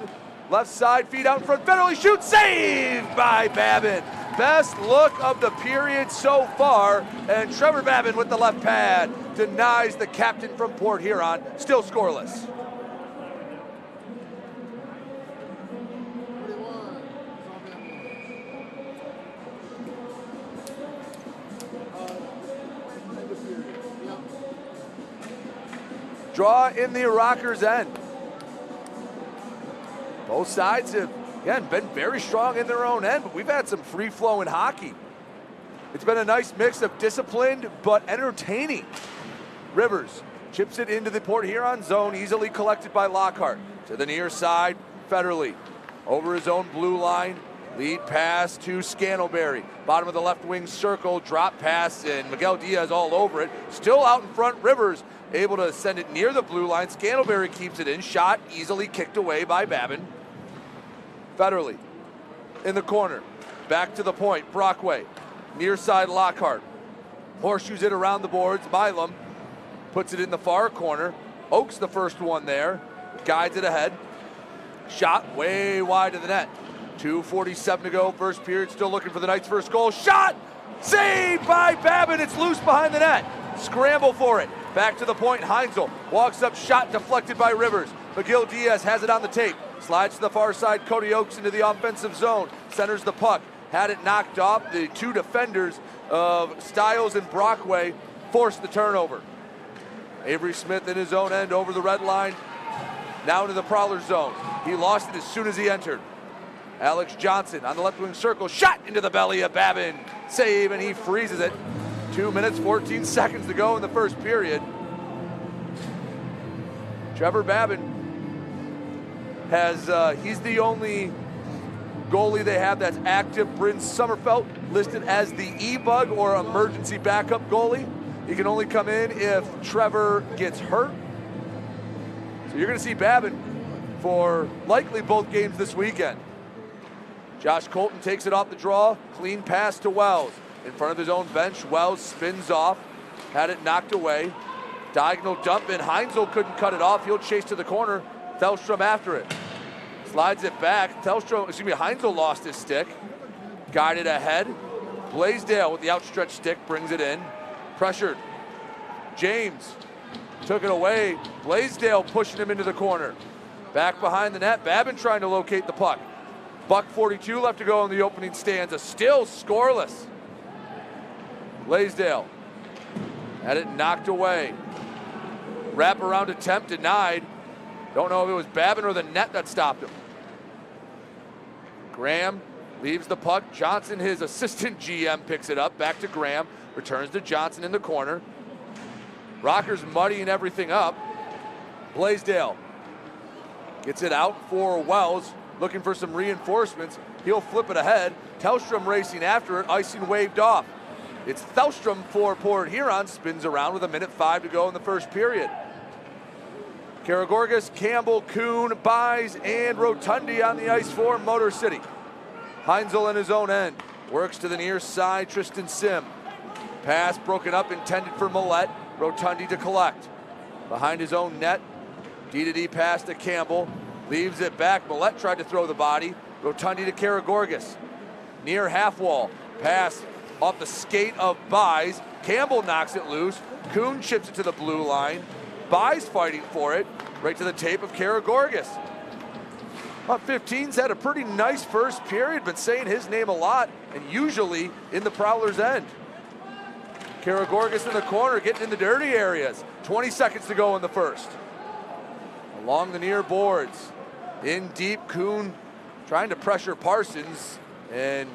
left side, feed out in front. Federley shoots, saved by Babin. Best look of the period so far, and Trevor Babin with the left pad denies the captain from Port Huron, still scoreless. Draw in the Rockers' end. Both sides have, again, been very strong in their own end, but we've had some free-flowing hockey. It's been a nice mix of disciplined but entertaining. Rivers chips it into the Port Huron zone, easily collected by Lockhart. To the near side, Federle. Over his own blue line. Lead pass to Scantlebury. Bottom of the left wing circle, drop pass, and Miguel Diaz all over it. Still out in front, Rivers able to send it near the blue line. Scantlebury keeps it in. Shot easily kicked away by Babin. Federle in the corner. Back to the point, Brockway. Near side, Lockhart. Horseshoes it around the boards. Milam puts it in the far corner. Oaks the first one there. Guides it ahead. Shot way wide of the net. 2:47 to go, first period. Still looking for the Knights' first goal. Shot! Saved by Babin. It's loose behind the net. Scramble for it. Back to the point. Heinzel walks up. Shot deflected by Rivers. McGill Diaz has it on the tape. Slides to the far side. Cody Oaks into the offensive zone. Centers the puck. Had it knocked off. The two defenders of Stiles and Brockway forced the turnover. Avery Smith in his own end over the red line. Now into the Prowlers zone. He lost it as soon as he entered. Alex Johnson on the left wing circle, shot into the belly of Babin. Save, and he freezes it. 2 minutes, 14 seconds to go in the first period. Trevor Babin has, he's the only goalie they have that's active. Bryn Sommerfeld listed as the E-Bug or emergency backup goalie. He can only come in if Trevor gets hurt. So you're gonna see Babin for likely both games this weekend. Josh Colton takes it off the draw, clean pass to Wells. In front of his own bench, Wells spins off, had it knocked away. Diagonal dump in, Heinzel couldn't cut it off. He'll chase to the corner, Thelstrom after it. Slides it back, Heinzel lost his stick. Guided ahead, Blaisdell with the outstretched stick brings it in. Pressured, James took it away. Blaisdell pushing him into the corner. Back behind the net, Babin trying to locate the puck. $1:42 left to go in the opening stanza. Still scoreless. Blaisdell had it knocked away. Wraparound attempt denied. Don't know if it was Babin or the net that stopped him. Graham leaves the puck. Johnson, his assistant GM, picks it up. Back to Graham. Returns to Johnson in the corner. Rockers muddying everything up. Blaisdell gets it out for Wells. Looking for some reinforcements. He'll flip it ahead. Thelstrom racing after it. Icing waved off. It's Thelstrom for Port Huron. Spins around with 1:05 to go in the first period. Karagorgas, Campbell, Kuhn, Buys, and Rotundi on the ice for Motor City. Heinzel in his own end. Works to the near side. Tristan Sim. Pass broken up, intended for Millette. Rotundi to collect. Behind his own net. D-to-D pass to Campbell. Leaves it back. Millette tried to throw the body. Rotundi to Karagorgas. Near half wall. Pass off the skate of Buys. Campbell knocks it loose. Kuhn chips it to the blue line. Buys fighting for it. Right to the tape of Karagorgas. 15's had a pretty nice first period. Been saying his name a lot, and usually in the Prowlers' end. Karagorgas in the corner, getting in the dirty areas. 20 seconds to go in the first. Along the near boards. In deep, Kuhn trying to pressure Parsons. And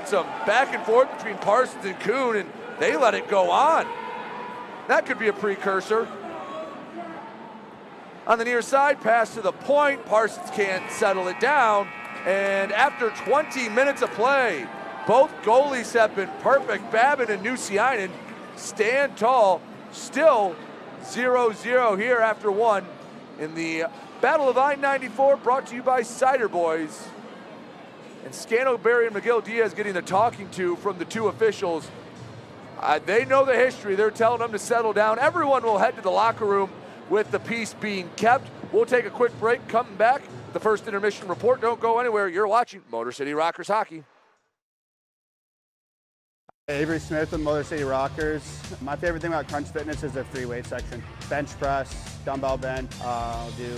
some back and forth between Parsons and Kuhn, and they let it go on. That could be a precursor. On the near side, pass to the point. Parsons can't settle it down. And after 20 minutes of play, both goalies have been perfect. Babin and Nusiainen stand tall. Still 0-0 here after one in the Battle of I-94, brought to you by Cider Boys. And Scantlebury and McGill Diaz getting the talking to from the two officials. They know the history. They're telling them to settle down. Everyone will head to the locker room with the peace being kept. We'll take a quick break, coming back with the first intermission report. Don't go anywhere. You're watching Motor City Rockers Hockey. Avery Smith with Motor City Rockers. My favorite thing about Crunch Fitness is their free weight section. Bench press, dumbbell bench, I'll do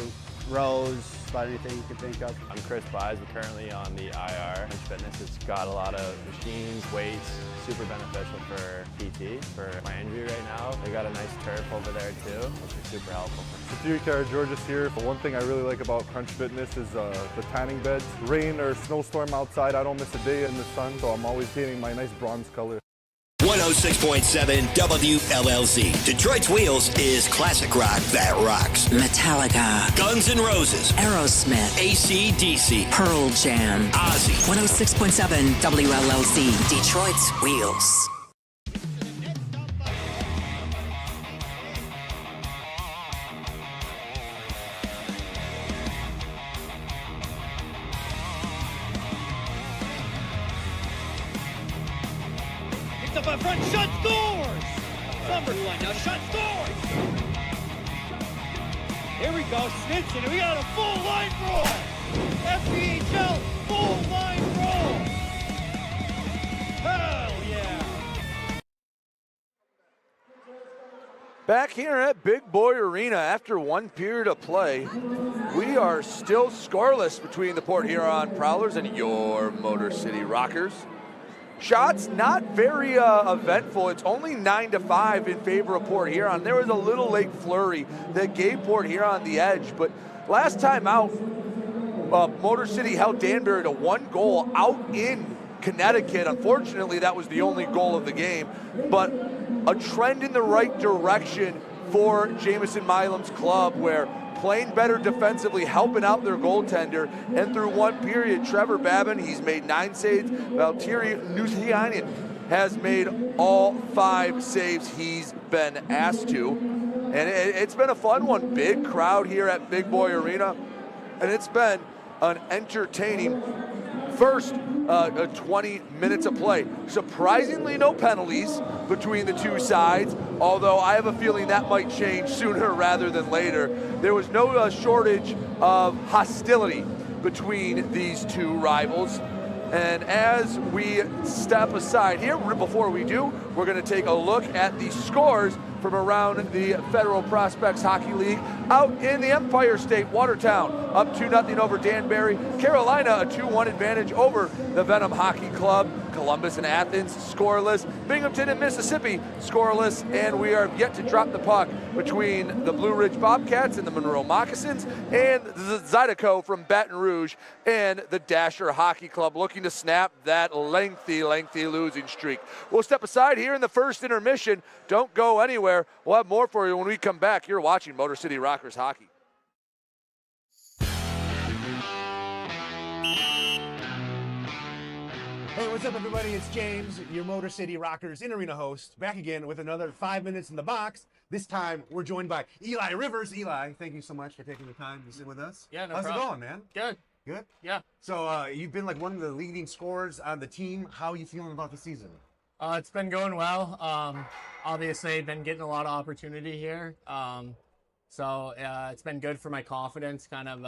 rows, about anything you can think of. I'm Chris Buys. I'm currently on the IR. Crunch Fitness, it's got a lot of machines, weights, super beneficial for PT, for my injury right now. They got a nice turf over there too, which is super helpful. Superior Georges here. One thing I really like about Crunch Fitness is the tanning beds. Rain or snowstorm outside, I don't miss a day in the sun, so I'm always getting my nice bronze color. 106.7 WLLZ. Detroit's Wheels is classic rock that rocks. Metallica, Guns N' Roses, Aerosmith, AC/DC, Pearl Jam, Ozzy. 106.7 WLLZ, Detroit's Wheels. Up in front, shot, scores! Summerfly now, shot, scores! Here we go, Snitson, we got a full line roll! FPHL, full line roll! Hell yeah! Back here at Big Boy Arena after one period of play, we are still scoreless between the Port Huron Prowlers and your Motor City Rockers. Shots not very eventful. It's only 9-5 in favor of Port Huron. There was a little late flurry that gave Port Huron the edge, but last time out, Motor City held Danbury to 1 goal out in Connecticut. Unfortunately, that was the only goal of the game, but a trend in the right direction for Jamison Milam's club, where playing better defensively, helping out their goaltender, and through one period, Trevor Babin, he's made 9 saves. Valtteri Nuutiainen has made all 5 saves he's been asked to. And it's been a fun one. Big crowd here at Big Boy Arena, and it's been an entertaining first 20 minutes of play. Surprisingly, no penalties between the two sides, although I have a feeling that might change sooner rather than later. There was no shortage of hostility between these two rivals. And as we step aside here, before we do, we're going to take a look at the scores from around the Federal Prospects Hockey League. Out in the Empire State, Watertown up 2-0 over Danbury. Carolina a 2-1 advantage over the Venom Hockey Club. Columbus and Athens scoreless. Binghamton and Mississippi scoreless. And we are yet to drop the puck between the Blue Ridge Bobcats and the Monroe Moccasins, and the Zydeco from Baton Rouge and the Dasher Hockey Club looking to snap that lengthy losing streak. We'll step aside here in the first intermission. Don't go anywhere. We'll have more for you when we come back. You're watching Motor City Rockers Hockey. Hey, what's up, everybody? It's James, your Motor City Rockers in-arena host, back again with another 5 minutes in the box. This time, we're joined by Eli Rivers. Eli, thank you so much for taking the time to sit with us. Yeah, no How's problem. it going, man? Good. Good? Yeah. So, you've been like one of the leading scorers on the team. How are you feeling about the season? It's been going well. Obviously, been getting a lot of opportunity here. So it's been good for my confidence, kind of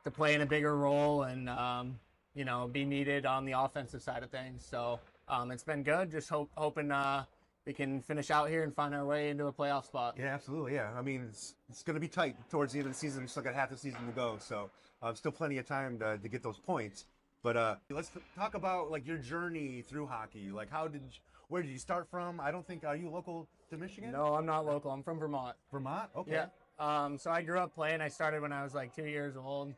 to play in a bigger role and you know, be needed on the offensive side of things. So it's been good. Just hoping we can finish out here and find our way into a playoff spot. Yeah, absolutely. Yeah, I mean, it's going to be tight towards the end of the season. We still got half the season to go, so still plenty of time to get those points. But let's talk about like your journey through hockey. Like, where did you start from? I don't think, are you local to Michigan? No, I'm not local. I'm from Vermont. Vermont? Okay. Yeah. So I grew up playing. I started when I was like 2 years old.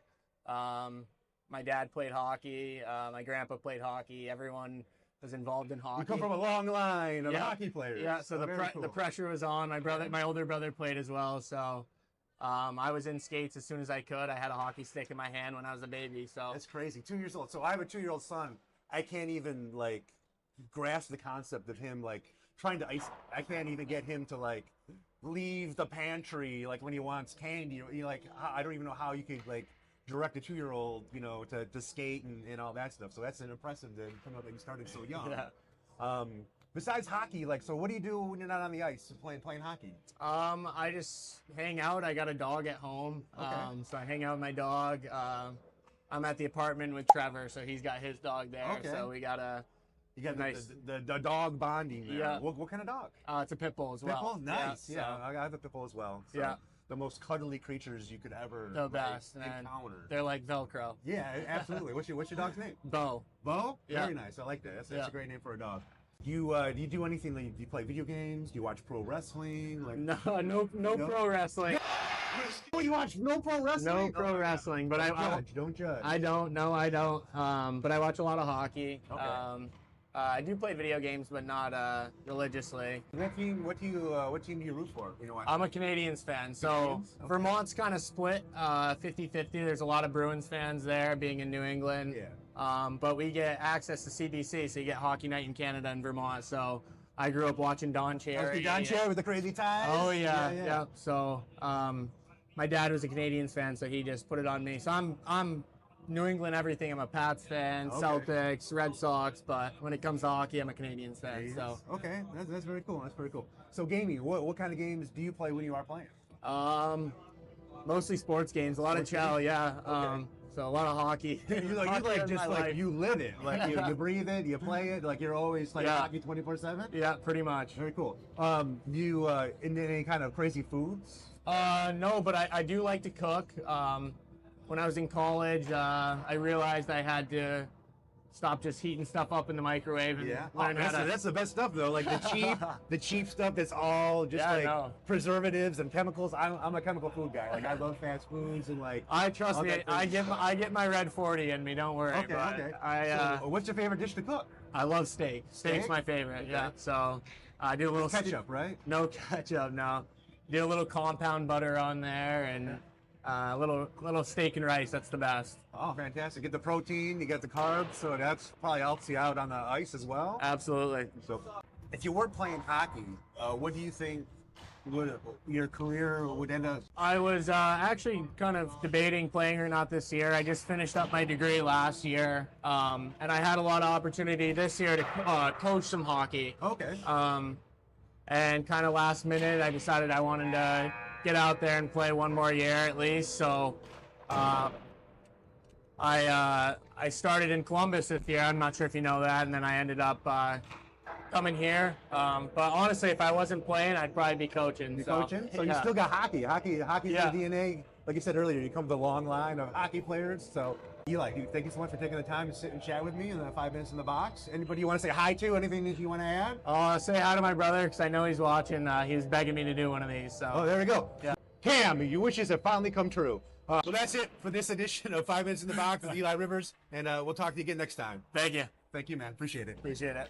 My dad played hockey. My grandpa played hocky. Everyone was involved in hockey. We come from a long line of hockey players. Yeah, so the pressure was on. My older brother played as well. So I was in skates as soon as I could. I had a hockey stick in my hand when I was a baby. So that's crazy. 2 years old. So I have a 2-year-old son. I can't even like grasp the concept of him like trying to ice. I can't even get him to like leave the pantry like when he wants candy. You like, I don't even know how you could like direct a 2-year-old, you know, to skate and all that stuff. So that's an impressive to come up that you started so young. Yeah. Besides hockey, like, so what do you do when you're not on the ice playing hockey? I just hang out. I got a dog at home. Okay. So I hang out with my dog. I'm at the apartment with Trevor, so he's got his dog there. Okay. So we got You got the dog bonding there. Yeah. What kind of dog? It's a pit bull as well. Pit bull? Nice. Yeah. I have a pit bull as well. So yeah. The most cuddly creatures you could ever encounter. They're like Velcro. Yeah, absolutely. What's your dog's name? Bo. Bo? Yeah. Very nice. I like that. That's a great name for a dog. Do you do anything? Like, do you play video games? Do you watch pro wrestling? Like no pro wrestling. You watch no pro wrestling? No pro wrestling, but don't judge. I don't. No, I don't. But I watch a lot of hockey. Okay. I do play video games, but not religiously. What team do you root for? You know what? I'm a Canadiens fan, so Okay. Vermont's kind of split 50-50. There's a lot of Bruins fans there, being in New England. Yeah. But we get access to CBC, so you get Hockey Night in Canada and Vermont. So I grew up watching Don Cherry. Don Cherry with the crazy ties? Oh, yeah. So my dad was a Canadiens fan, so he just put it on me. So I'm New England everything. I'm a Pats fan, Celtics, Red Sox, but when it comes to hockey, I'm a Canadiens fan. So okay, that's very cool. That's very cool. So gaming, what kind of games do you play when you are playing? Mostly sports games, a lot of chow, yeah. So a lot of hockey. You live it, like you breathe it, you play it, like you're always like hockey 24/7. Yeah, pretty much. Very cool. You into any kind of crazy foods? No, but I do like to cook. When I was in college, I realized I had to stop just heating stuff up in the microwave and learn how to. That's the best stuff though. Like the cheap stuff that's all just preservatives and chemicals. I'm a chemical food guy. Like I love fast foods and like. I trust me. I get my red 40 in me. Don't worry. Okay. So what's your favorite dish to cook? I love steak. Steak's my favorite. Okay. Yeah. So I do a little ketchup, right? No ketchup. No. Do a little compound butter on there and. Little steak and rice, that's the best. Oh, fantastic. Get the protein, you get the carbs, so that's probably helps you out on the ice as well. Absolutely. So if you weren't playing hockey, what do you think your career would end up? I was actually kind of debating playing or not this year. I just finished up my degree last year, and I had a lot of opportunity this year to coach some hockey. Okay. And kind of last minute, I decided I wanted to get out there and play one more year at least. So I started in Columbus this year. I'm not sure if you know that. And then I ended up coming here. But honestly, if I wasn't playing, I'd probably be coaching. So you still got hockey. Hockey's your DNA. Like you said earlier, you come to the long line of hockey players. So Eli, thank you so much for taking the time to sit and chat with me in the 5 minutes in the box. Anybody you want to say hi to? Anything that you want to add? Say hi to my brother because I know he's watching. He was begging me to do one of these. So. Oh, there we go. Yeah. Cam, your wishes have finally come true. So that's it for this edition of 5 minutes in the box with Eli Rivers, and we'll talk to you again next time. Thank you. Thank you, man. Appreciate it. Appreciate it.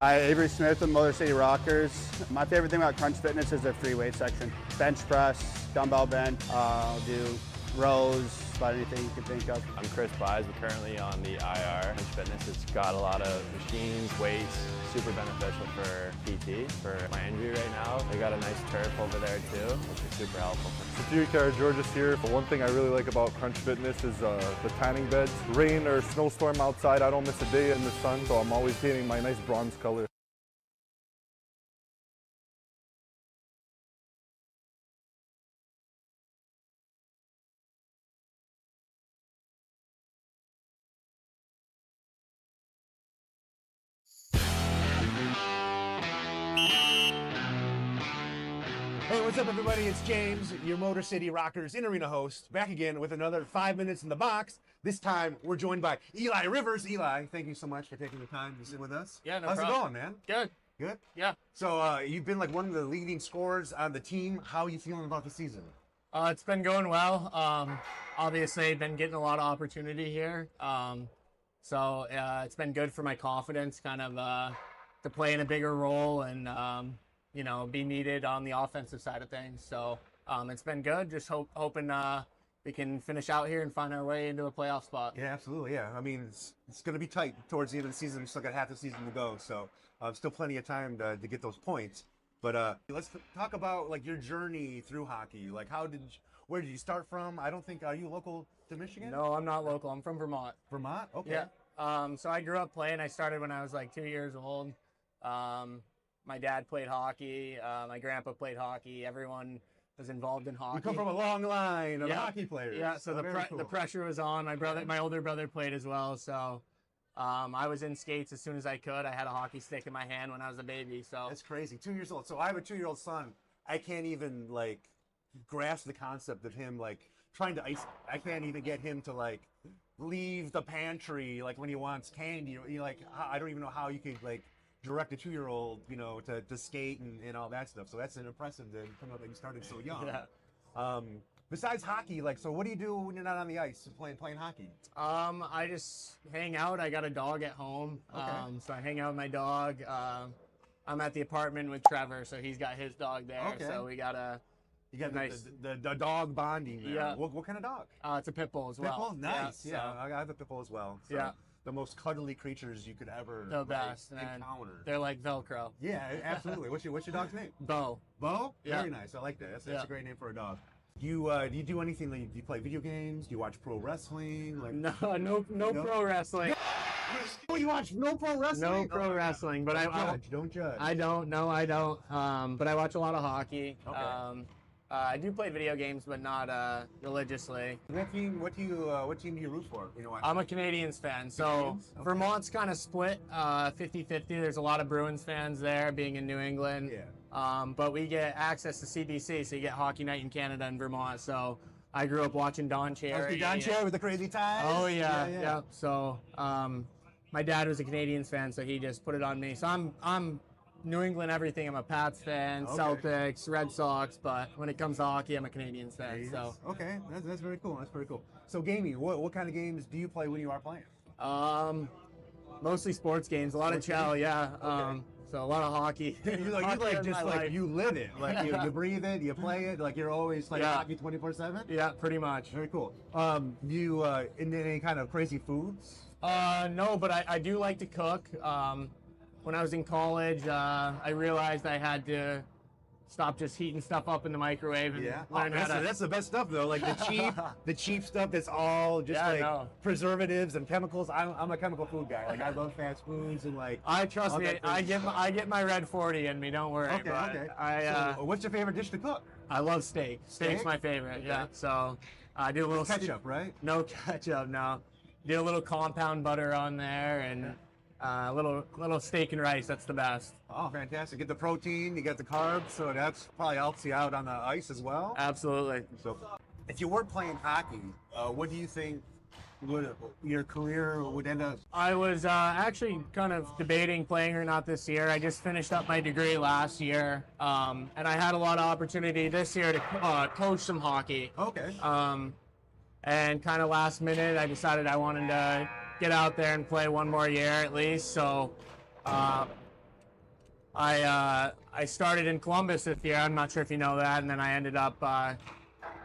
Hi, Avery Smith with Motor City Rockers. My favorite thing about Crunch Fitness is their free weight section. Bench press, dumbbell bench, do rows, about anything you can think of. I'm Chris Buys. We're currently on the IR. Crunch Fitness, it's got a lot of machines, weights, super beneficial for PT, for landry right now. They got a nice turf over there too, which is super helpful. George's here. One thing I really like about Crunch Fitness is the tanning beds. Rain or snowstorm outside, I don't miss a day in the sun, so I'm always getting my nice bronze color. Hey, what's up, everybody? It's James, your Motor City Rockers in-arena host, back again with another 5 minutes in the box. This time, we're joined by Eli Rivers. Eli, thank you so much for taking the time to sit with us. Yeah, no How's problem. it going, man? Good. Good? Yeah. So, you've been like one of the leading scorers on the team. How are you feeling about the season? It's been going well. Obviously, been getting a lot of opportunity here. So it's been good for my confidence, kind of to play in a bigger role and be needed on the offensive side of things. So it's been good. Just hoping we can finish out here and find our way into a playoff spot. Yeah, absolutely. Yeah, I mean it's going to be tight towards the end of the season. We still got half the season to go, so still plenty of time to get those points. But let's talk about like your journey through hockey. Like, where did you start from? I don't think are you local to Michigan? No, I'm not local. I'm from Vermont. Vermont? Okay. Yeah. So I grew up playing. I started when I was like 2 years old. My dad played hockey. My grandpa played hockey. Everyone was involved in hockey. You come from a long line of hockey players. Yeah, so the pressure was on. My older brother played as well. So I was in skates as soon as I could. I had a hockey stick in my hand when I was a baby. So that's crazy. 2 years old. So I have a 2-year-old son. I can't even like grasp the concept of him like trying to ice. I can't even get him to like leave the pantry like when he wants candy. You like, I don't even know how you could like direct a 2-year-old, you know, to skate and all that stuff. So that's an impressive to come up that you started so young. Yeah. Besides hockey, like, so what do you do when you're not on the ice playing hockey? I just hang out. I got a dog at home. Okay. So I hang out with my dog. I'm at the apartment with Trevor, so he's got his dog there. Okay. So we got a nice the dog bonding there. Yeah. What kind of dog? It's a pit bull as well. Pit bull, nice. Yeah, I have a pit bull as well. So yeah. The most cuddly creatures you could ever The best. encounter. They're like Velcro. Yeah, absolutely. What's your dog's name? Bo. Bo? Yeah. Very nice. I like that. That's Yeah. a great name for a dog. Do you do anything? Like, do you play video games? Do you watch pro wrestling? Like No pro wrestling. Oh, you watch no pro wrestling? No pro wrestling, but Don't judge. I don't. No, I don't. But I watch a lot of hockey. Okay. I do play video games, but not religiously. What team do you root for? You know, I'm a Canadiens fan, so Canadiens? Okay. Vermont's kind of split 50-50. There's a lot of Bruins fans there, being in New England. Yeah. But we get access to CBC, so you get Hockey Night in Canada and Vermont. So I grew up watching Don Cherry. Don Cherry with the crazy ties? Oh, yeah. So my dad was a Canadiens fan, so he just put it on me. So I'm New England everything. I'm a Pats fan, Okay. Celtics, Red Sox, but when it comes to hockey, I'm a Canadiens fan. So okay, that's very cool. That's very cool. So gaming, what kind of games do you play when you are playing? Mostly sports games, a lot of chow, yeah. Okay. So a lot of hockey. You live it, like you breathe it, you play it, like you're always like hockey 24/7. Yeah, pretty much. Very cool. You into any kind of crazy foods? No, but I do like to cook. When I was in college, I realized I had to stop just heating stuff up in the microwave and learn how to. That's the best stuff though. Like the cheap stuff that's all just preservatives and chemicals. I'm a chemical food guy. Like I love fast foods and like. Trust me. I get my red 40 in me. Don't worry. Okay. So what's your favorite dish to cook? I love steak. Steak's my favorite. Okay. Yeah. So I do a little ketchup, right? No ketchup. No. Do a little compound butter on there and. Little steak and rice, that's the best. Oh, fantastic. Get the protein, you get the carbs, so that's probably helps you out on the ice as well. Absolutely. So if you weren't playing hockey, what do you think your career would end up? I was actually kind of debating playing or not this year. I just finished up my degree last year, and I had a lot of opportunity this year to coach some hockey. Okay. And kind of last minute, I decided I wanted to get out there and play one more year at least. So I started in Columbus this year. I'm not sure if you know that, and then I ended up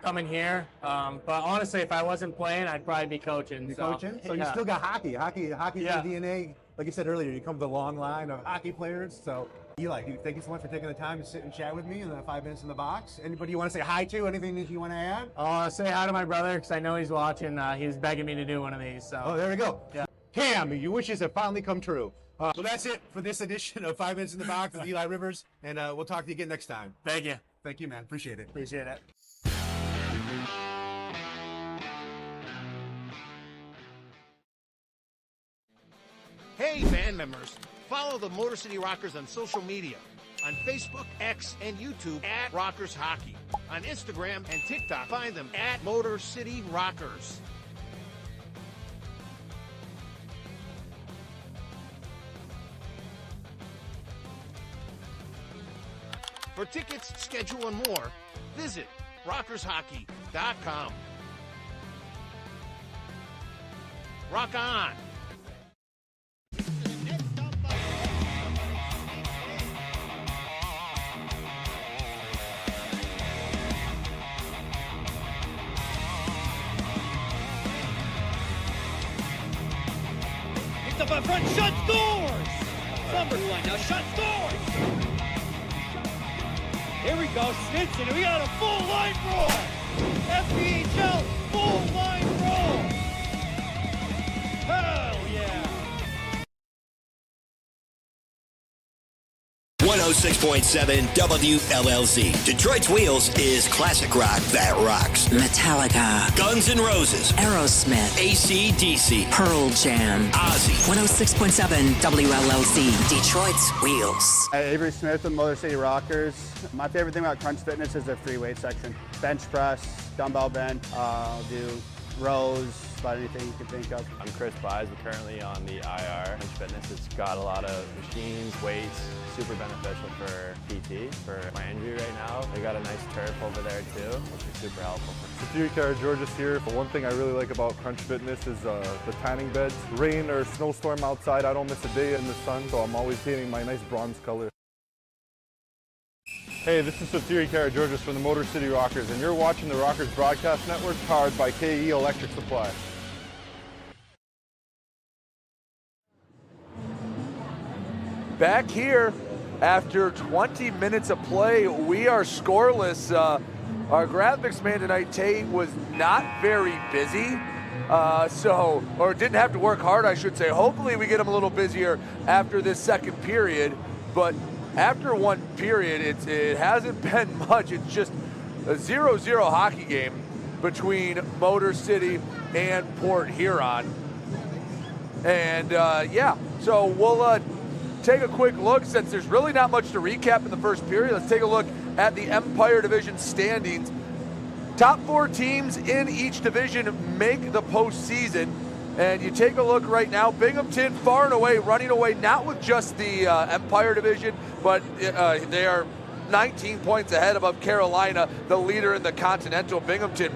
coming here. But honestly, if I wasn't playing, I'd probably be coaching. So you still got hockey. Hockey's your DNA. Like you said earlier, you come from the long line of hockey players. So thank you so much for taking the time to sit and chat with me in the 5 minutes in the box. Anybody you want to say hi to? Anything that you want to add? Say hi to my brother because I know he's watching. He was begging me to do one of these. So. Oh, there we go. Yeah. Cam, your wishes have finally come true. So that's it for this edition of 5 Minutes in the Box with Eli Rivers, and we'll talk to you again next time. Thank you. Thank you, man. Appreciate it. Appreciate it. Hey, band members, follow the Motor City Rockers on social media. On Facebook, X, and YouTube at Rockers Hockey. On Instagram and TikTok, find them at Motor City Rockers. For tickets, schedule, and more, visit rockershockey.com. Rock on! Picked up in front, shut doors! Somerset now shut doors! Here we go, Snitson, we got a full line roll! FPHL, full line roll! Hell yeah! 106.7 WLLZ. Detroit's Wheels is classic rock that rocks. Metallica, Guns N' Roses, Aerosmith, AC/DC, Pearl Jam, Ozzy. 106.7 WLLZ, Detroit's Wheels. Hey, Avery Smith with Motor City Rockers. My favorite thing about Crunch Fitness is their free weight section. Bench press, dumbbell bench, do rows, about anything you can think of. I'm Chris Buys, we're currently on the IR. Crunch Fitness, it's got a lot of machines, weights, super beneficial for PT, for my injury right now. They got a nice turf over there too, which is super helpful. Security Car George's here. One thing I really like about Crunch Fitness is the tanning beds. Rain or snowstorm outside, I don't miss a day in the sun, so I'm always painting my nice bronze color. Hey, this is Security Car George's from the Motor City Rockers, and you're watching the Rockers Broadcast Network, powered by KE Electric Supply. Back here after 20 minutes of play, we are scoreless. Our graphics man tonight, Tate, was not very busy, or didn't have to work hard, I should say. Hopefully we get him a little busier after this second period, but after one period, it hasn't been much. It's just a 0-0 hockey game between Motor City and Port Huron. And so we'll take a quick look, since there's really not much to recap in the first period. Let's take a look at the Empire Division standings. Top 4 teams in each division make the postseason. And you take a look right now, Binghamton far and away, running away, not with just the Empire Division, but they are 19 points ahead above Carolina, the leader in the Continental. Binghamton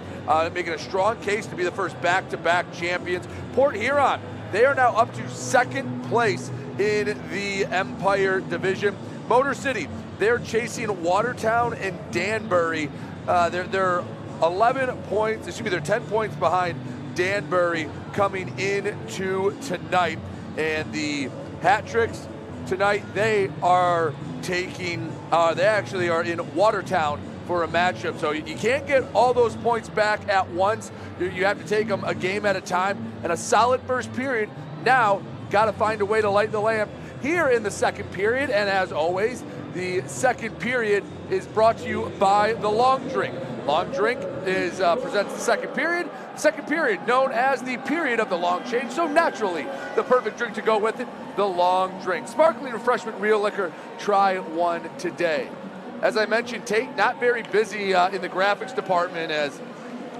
making a strong case to be the first back-to-back champions. Port Huron, they are now up to second place in the Empire Division. Motor City, they're chasing Watertown and Danbury. They're 11 points, excuse me, they're 10 points behind Danbury coming into tonight. And the Hat Tricks tonight, they are taking, they actually are in Watertown for a matchup. So you can't get all those points back at once. You have to take them a game at a time. And a solid first period. Now, got to find a way to light the lamp here in the second period. And as always, the second period is brought to you by the Long Drink. Long Drink is presents the second period. Second period known as the period of the long change. So naturally, the perfect drink to go with it, the Long Drink. Sparkling refreshment, real liquor. Try one today. As I mentioned, Tate not very busy in the graphics department, as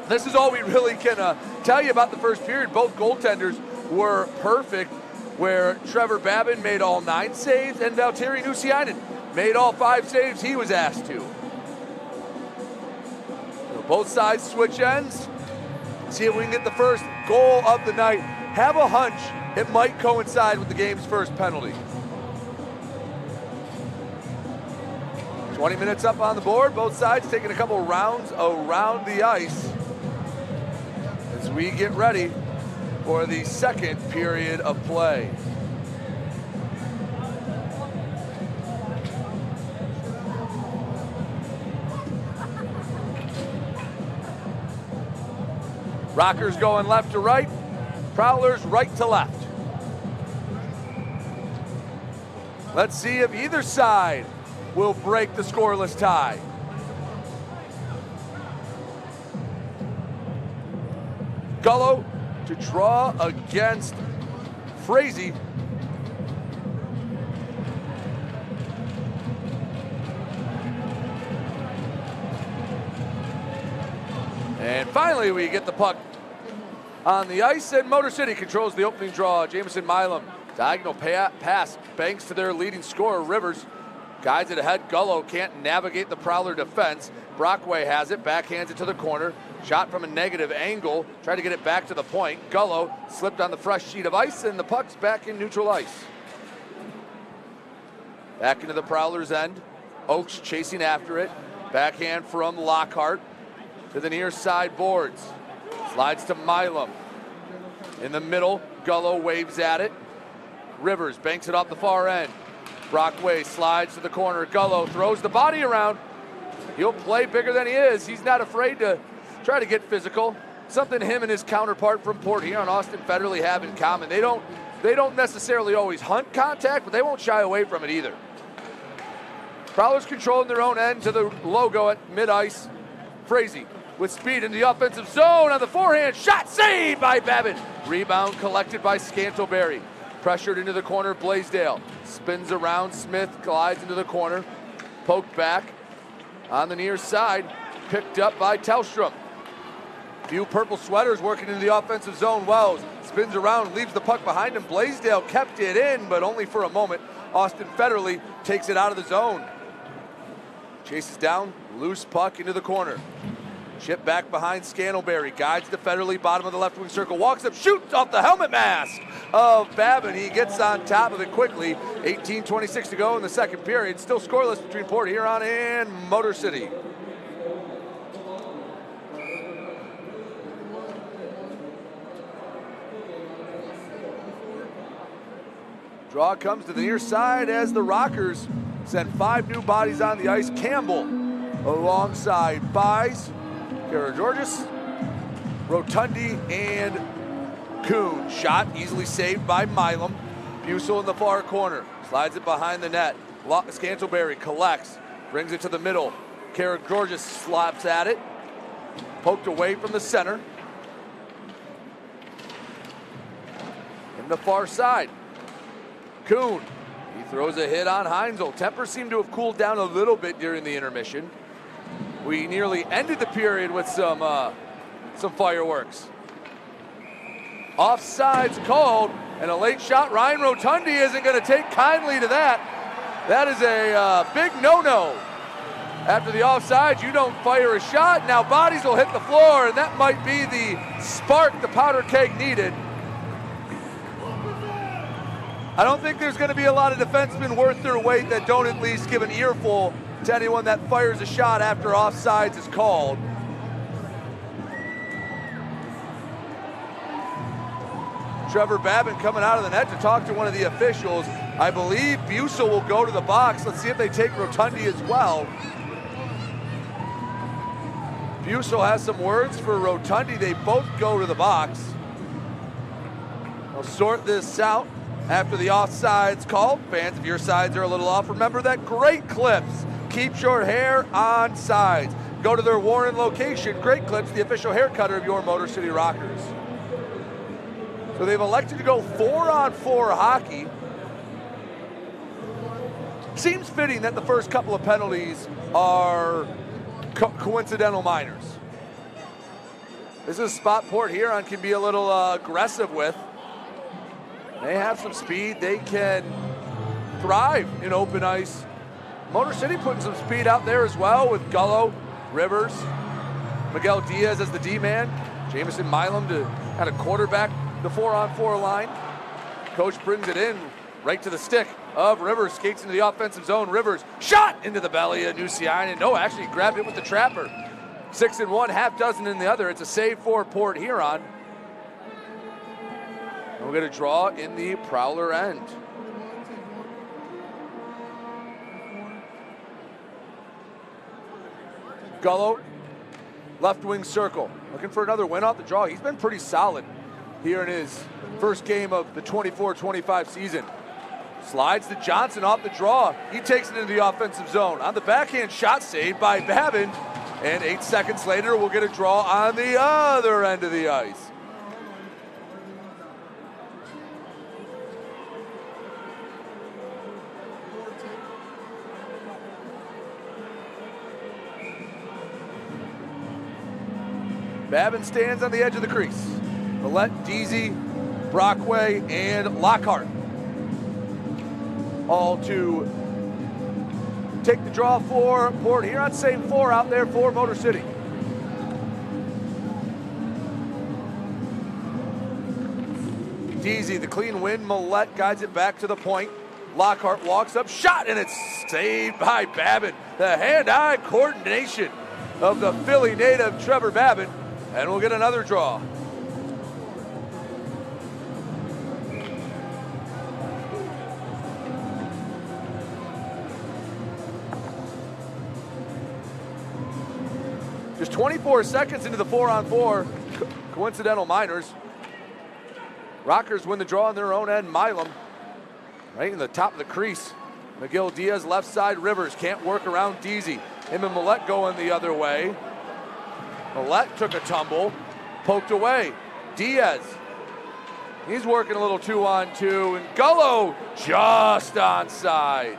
this is all we really can tell you about the first period. Both goaltenders were perfect, where Trevor Babin made all 9 saves and Valtteri Nusiainen made all 5 saves he was asked to. So both sides switch ends. See if we can get the first goal of the night. Have a hunch it might coincide with the game's first penalty. 20 minutes up on the board. Both sides taking a couple rounds around the ice as we get ready for the second period of play. Rockers going left to right, Prowlers right to left. Let's see if either side will break the scoreless tie. Gullo to draw against Fraser. And finally, we get the puck on the ice, and Motor City controls the opening draw. Jamison Milam, diagonal pass, banks to their leading scorer, Rivers. Guides it ahead. Gullo can't navigate the Prowler defense. Brockway has it, backhands it to the corner. Shot from a negative angle, tried to get it back to the point. Gullo slipped on the fresh sheet of ice, and the puck's back in neutral ice. Back into the Prowler's end. Oakes chasing after it. Backhand from Lockhart to the near side boards. Slides to Milam. In the middle, Gullo waves at it. Rivers banks it off the far end. Brockway slides to the corner. Gullo throws the body around. He'll play bigger than he is. He's not afraid to try to get physical. Something him and his counterpart from Port Huron, Austin Federley, have in common. They don't necessarily always hunt contact, but they won't shy away from it either. Prowlers controlling their own end to the logo at mid-ice. Fraser with speed in the offensive zone on the forehand. Shot saved by Babin. Rebound collected by Scantlebury. Pressured into the corner, Blaisdell. Spins around, Smith glides into the corner. Poked back on the near side. Picked up by Tellstrom. Few purple sweaters working into the offensive zone. Wells spins around, leaves the puck behind him. Blaisdell kept it in, but only for a moment. Austin Federley takes it out of the zone. Chases down, loose puck into the corner. Chip back behind Scantlebury, guides to Federley, bottom of the left wing circle, walks up, shoots off the helmet mask of Babin. He gets on top of it quickly. 18:26 to go in the second period. Still scoreless between Port Huron and Motor City. Draw comes to the near side as the Rockers send 5 new bodies on the ice. Campbell alongside Buys, Georgis, Rotundi, and Kuhn. Shot easily saved by Milam. Bussel in the far corner. Slides it behind the net. Scantlebury collects. Brings it to the middle. Georgis slaps at it. Poked away from the center. In the far side. Kuhn. He throws a hit on Heinzel. Tempers seem to have cooled down a little bit during the intermission. We nearly ended the period with some fireworks. Offsides called, and a late shot. Ryan Rotundi isn't going to take kindly to that. That is a big no-no. After the offsides, you don't fire a shot. Now bodies will hit the floor, and that might be the spark the powder keg needed. I don't think there's going to be a lot of defensemen worth their weight that don't at least give an earful to anyone that fires a shot after offsides is called. Trevor Babin coming out of the net to talk to one of the officials. I believe Bussel will go to the box. Let's see if they take Rotundi as well. Bussel has some words for Rotundi. They both go to the box. We'll sort this out after the offsides call. Fans, if your sides are a little off, remember that Great Clips keeps your hair on sides. Go to their Warren location. Great Clips, the official hair cutter of your Motor City Rockers. So they've elected to go 4-on-4 hockey. Seems fitting that the first couple of penalties are coincidental minors. This is a spot Port Huron can be a little aggressive with. They have some speed. They can thrive in open ice. Motor City putting some speed out there as well with Gullo, Rivers, Miguel Diaz as the D-man, Jamison Milam to kind of quarterback the 4-on-4 line. Coach brings it in right to the stick of Rivers, skates into the offensive zone. Rivers shot into the belly of Nusiainen. No, actually grabbed it with the trapper. 6 in one, half dozen in the other. It's a save for Port Huron. And we're going to draw in the Prowler end. Gullo, left wing circle, looking for another win off the draw. He's been pretty solid here in his first game of the 24-25 season. Slides to Johnson off the draw. He takes it into the offensive zone. On the backhand, shot saved by Babin. And 8 seconds later, we'll get a draw on the other end of the ice. Babin stands on the edge of the crease. Millette, Deasy, Brockway, and Lockhart. All to take the draw for Port Huron. Same 4 out there for Motor City. Deasy, the clean win. Millette guides it back to the point. Lockhart walks up, shot, and it's saved by Babin. The hand-eye coordination of the Philly native Trevor Babin. And we'll get another draw. Just 24 seconds into the 4-on-4 coincidental minors. Rockers win the draw on their own end. Milam right in the top of the crease. McGill Diaz left side, Rivers can't work around Deasy. Him and Millette going the other way. Millette took a tumble, poked away. Diaz, he's working a little 2-on-2, and Gullo just onside.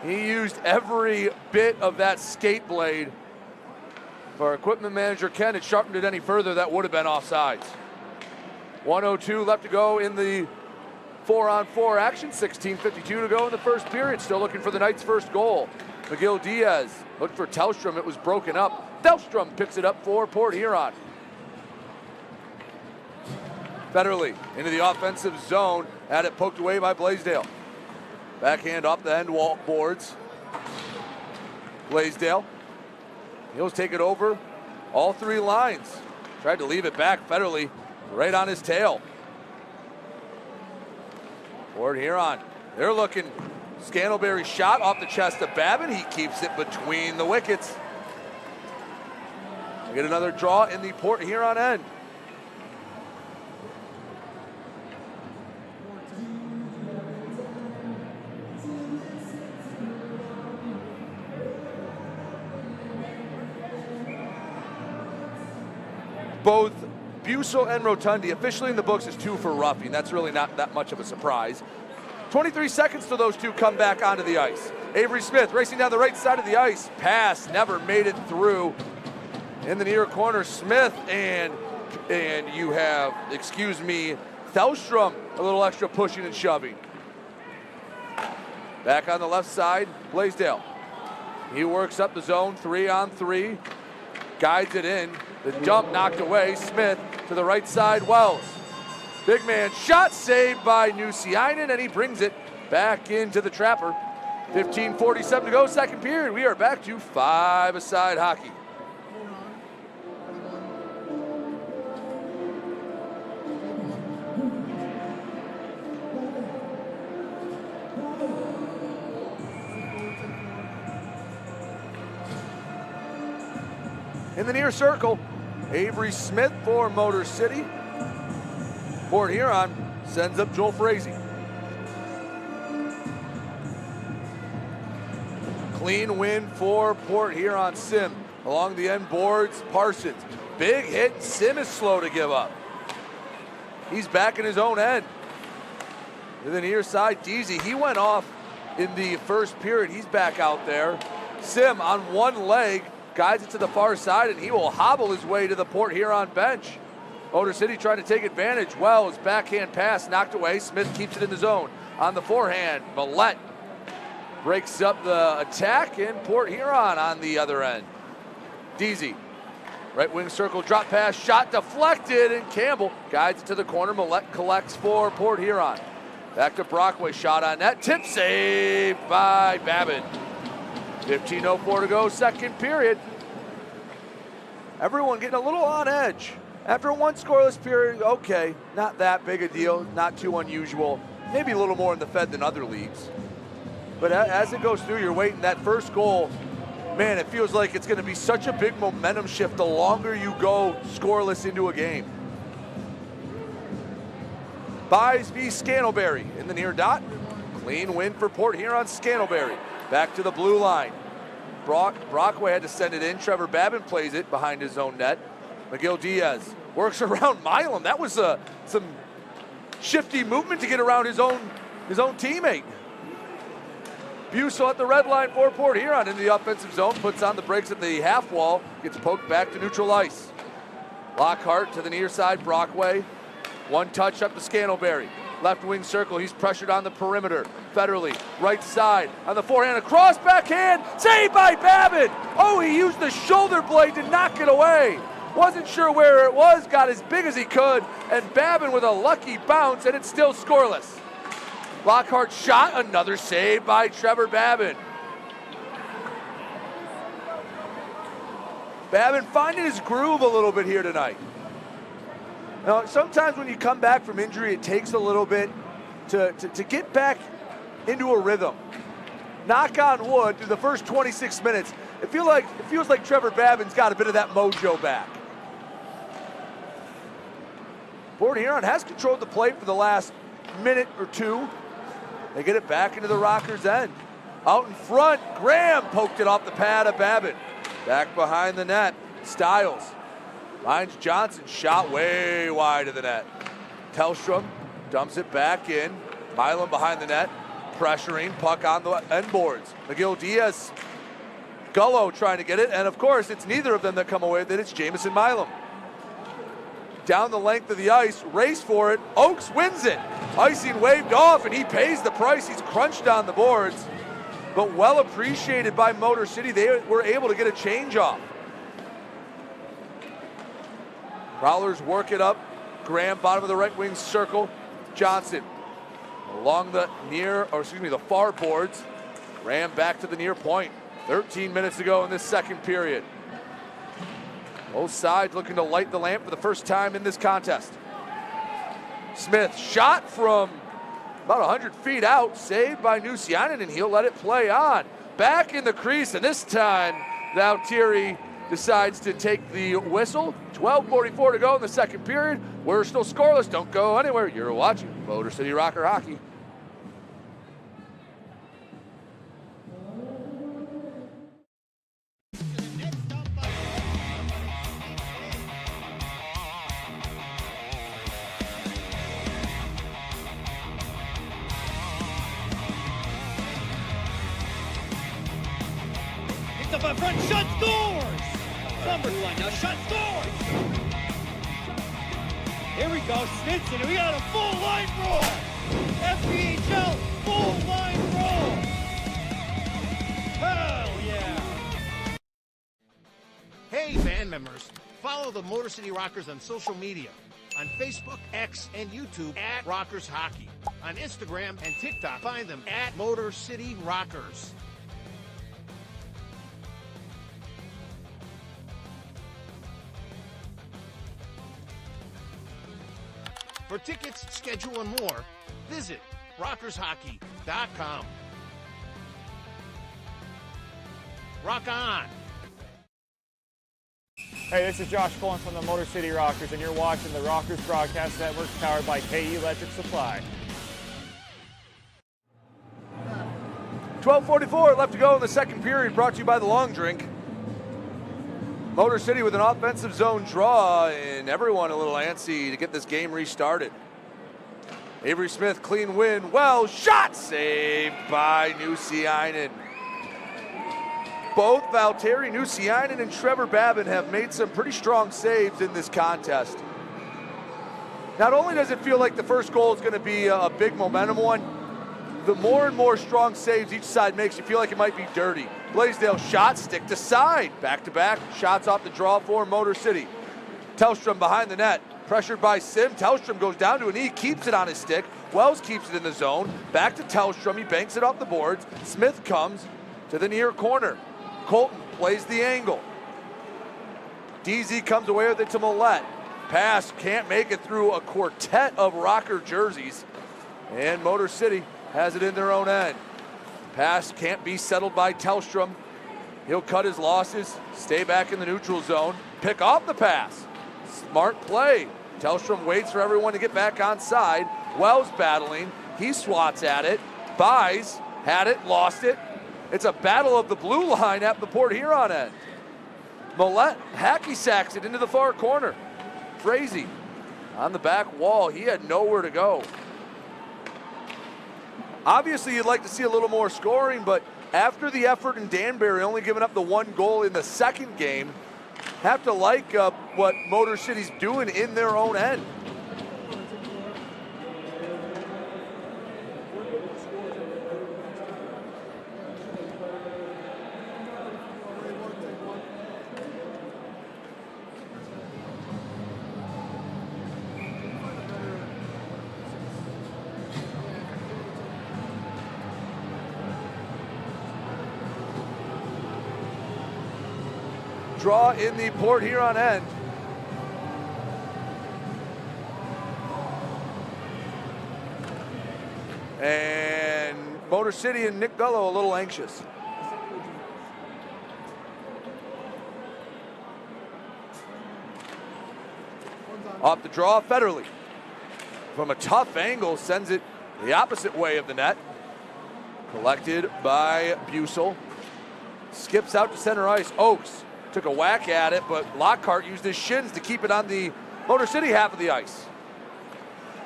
He used every bit of that skate blade. For equipment manager Ken, it sharpened it any further, that would have been offsides. 1:02 left to go in the 4-on-4 action. 16:52 to go in the first period. Still looking for the Knights' first goal. McGill Diaz looked for Tellstrom. It was broken up. Tellstrom picks it up for Port Huron. Federley into the offensive zone. Had it poked away by Blaisdell. Backhand off the end wall boards. Blaisdell. He'll take it over all three lines. Tried to leave it back. Federley right on his tail. Port Huron. They're looking. Scantlebury shot off the chest of Babin. He keeps it between the wickets. We get another draw in the Port Huron end. Both Bussel and Rotundi officially in the books is 2 for roughing. That's really not that much of a surprise. 23 seconds till those two come back onto the ice. Avery Smith racing down the right side of the ice. Pass never made it through. In the near corner, Smith and you have, excuse me, Thelstrom, a little extra pushing and shoving. Back on the left side, Blaisdell. He works up the zone, 3-on-3, guides it in. The dump knocked away. Smith to the right side, Wells. Big man shot, saved by Nusiainen, and he brings it back into the trapper. 15:47 to go, second period. We are back to 5-a-side hockey. In the near circle, Avery Smith for Motor City. Port Huron sends up Joel Frazee. Clean win for Port Huron. Sim along the end boards, Parsons. Big hit, Sim is slow to give up. He's back in his own end. To the near side, Deasy, he went off in the first period. He's back out there. Sim on one leg, guides it to the far side, and he will hobble his way to the Port Huron bench. Motor City trying to take advantage. Wells, backhand pass, knocked away. Smith keeps it in the zone. On the forehand, Millette breaks up the attack, and Port Huron on the other end. Deasy, right wing circle, drop pass, shot deflected, and Campbell guides it to the corner. Millette collects for Port Huron. Back to Brockway, shot on net, tip saved by Babin. 15:04 to go, second period. Everyone getting a little on edge. After one scoreless period, okay, not that big a deal, not too unusual. Maybe a little more in the Fed than other leagues. But as it goes through, you're waiting. That first goal, man, it feels like it's going to be such a big momentum shift the longer you go scoreless into a game. Buys v. Scantlebury in the near dot. Clean win for Port Huron. Scantlebury back to the blue line. Brockway had to send it in. Trevor Babin plays it behind his own net. McGill Diaz works around Milam. That was some shifty movement to get around his own teammate. Bussel at the red line for Port Huron in the offensive zone. Puts on the brakes at the half wall. Gets poked back to neutral ice. Lockhart to the near side. Brockway. One touch up to Scantlebury. Left wing circle, he's pressured on the perimeter. Federley, right side, on the forehand, across backhand, saved by Babin. Oh, he used the shoulder blade to knock it away. Wasn't sure where it was, got as big as he could, and Babin with a lucky bounce, and it's still scoreless. Lockhart shot, another save by Trevor Babin. Babin finding his groove a little bit here tonight. Now, sometimes when you come back from injury, it takes a little bit to get back into a rhythm. Knock on wood, through the first 26 minutes, it feels like Trevor Babin's got a bit of that mojo back. Port Huron has controlled the play for the last minute or two. They get it back into the Rockers' end. Out in front, Graham poked it off the pad of Babin. Back behind the net, Stiles finds Johnson, shot way wide of the net. Tellstrom dumps it back in. Milam behind the net, pressuring, puck on the end boards. McGill Diaz, Gullo trying to get it, and of course, it's neither of them that come away with it, it's Jamison Milam. Down the length of the ice, race for it, Oakes wins it. Icing waved off, and he pays the price. He's crunched on the boards, but well appreciated by Motor City. They were able to get a change off. Prowlers work it up. Graham, bottom of the right wing circle. Johnson along the the far boards. Graham back to the near point. 13 minutes to go in this second period. Both sides looking to light the lamp for the first time in this contest. Smith shot from about 100 feet out, saved by Nusiainen, and he'll let it play on. Back in the crease, and this time Valtieri decides to take the whistle. 12:44 to go in the second period. We're still scoreless. Don't go anywhere. You're watching Motor City Rocker Hockey. Picked up up front, shot, scores! Summerline now, shot, scores! Here we go, Snitson, and we got a full line roll! FPHL, full line roll! Hell yeah! Hey, band members, follow the Motor City Rockers on social media. On Facebook, X, and YouTube at Rockers Hockey. On Instagram and TikTok, find them at Motor City Rockers. For tickets, schedule, and more, visit rockershockey.com. Rock on! Hey, this is Josh Cullen from the Motor City Rockers, and you're watching the Rockers Broadcast Network powered by KE Electric Supply. 12:44 left to go in the second period, brought to you by the Long Drink. Motor City with an offensive zone draw, and everyone a little antsy to get this game restarted. Avery Smith, clean win. Well, shot saved by Nusiainen. Both Valtteri Nusiainen and Trevor Babin have made some pretty strong saves in this contest. Not only does it feel like the first goal is going to be a big momentum one, the more and more strong saves each side makes, you feel like it might be dirty. Blaisdell shot, stick to side. Back-to-back shots off the draw for Motor City. Tellstrom behind the net, pressured by Sim. Tellstrom goes down to a knee, keeps it on his stick. Wells keeps it in the zone. Back to Tellstrom, he banks it off the boards. Smith comes to the near corner. Colton plays the angle. DZ comes away with it to Millette. Pass, can't make it through a quartet of Rocker jerseys. And Motor City has it in their own end. Pass can't be settled by Tellstrom. He'll cut his losses, stay back in the neutral zone, pick off the pass. Smart play. Tellstrom waits for everyone to get back on side. Wells battling. He swats at it. Buys. Had it. Lost it. It's a battle of the blue line at the Port Huron end. Millette hacky sacks it into the far corner. Fraser on the back wall. He had nowhere to go. Obviously, you'd like to see a little more scoring, but after the effort in Danbury only giving up the one goal in the second game, have to like what Motor City's doing in their own end. Draw in the Port Huron end. And Motor City and Nick Gullo a little anxious. Off the draw, Federley. From a tough angle, sends it the opposite way of the net. Collected by Bussell. Skips out to center ice. Oakes took a whack at it, but Lockhart used his shins to keep it on the Motor City half of the ice.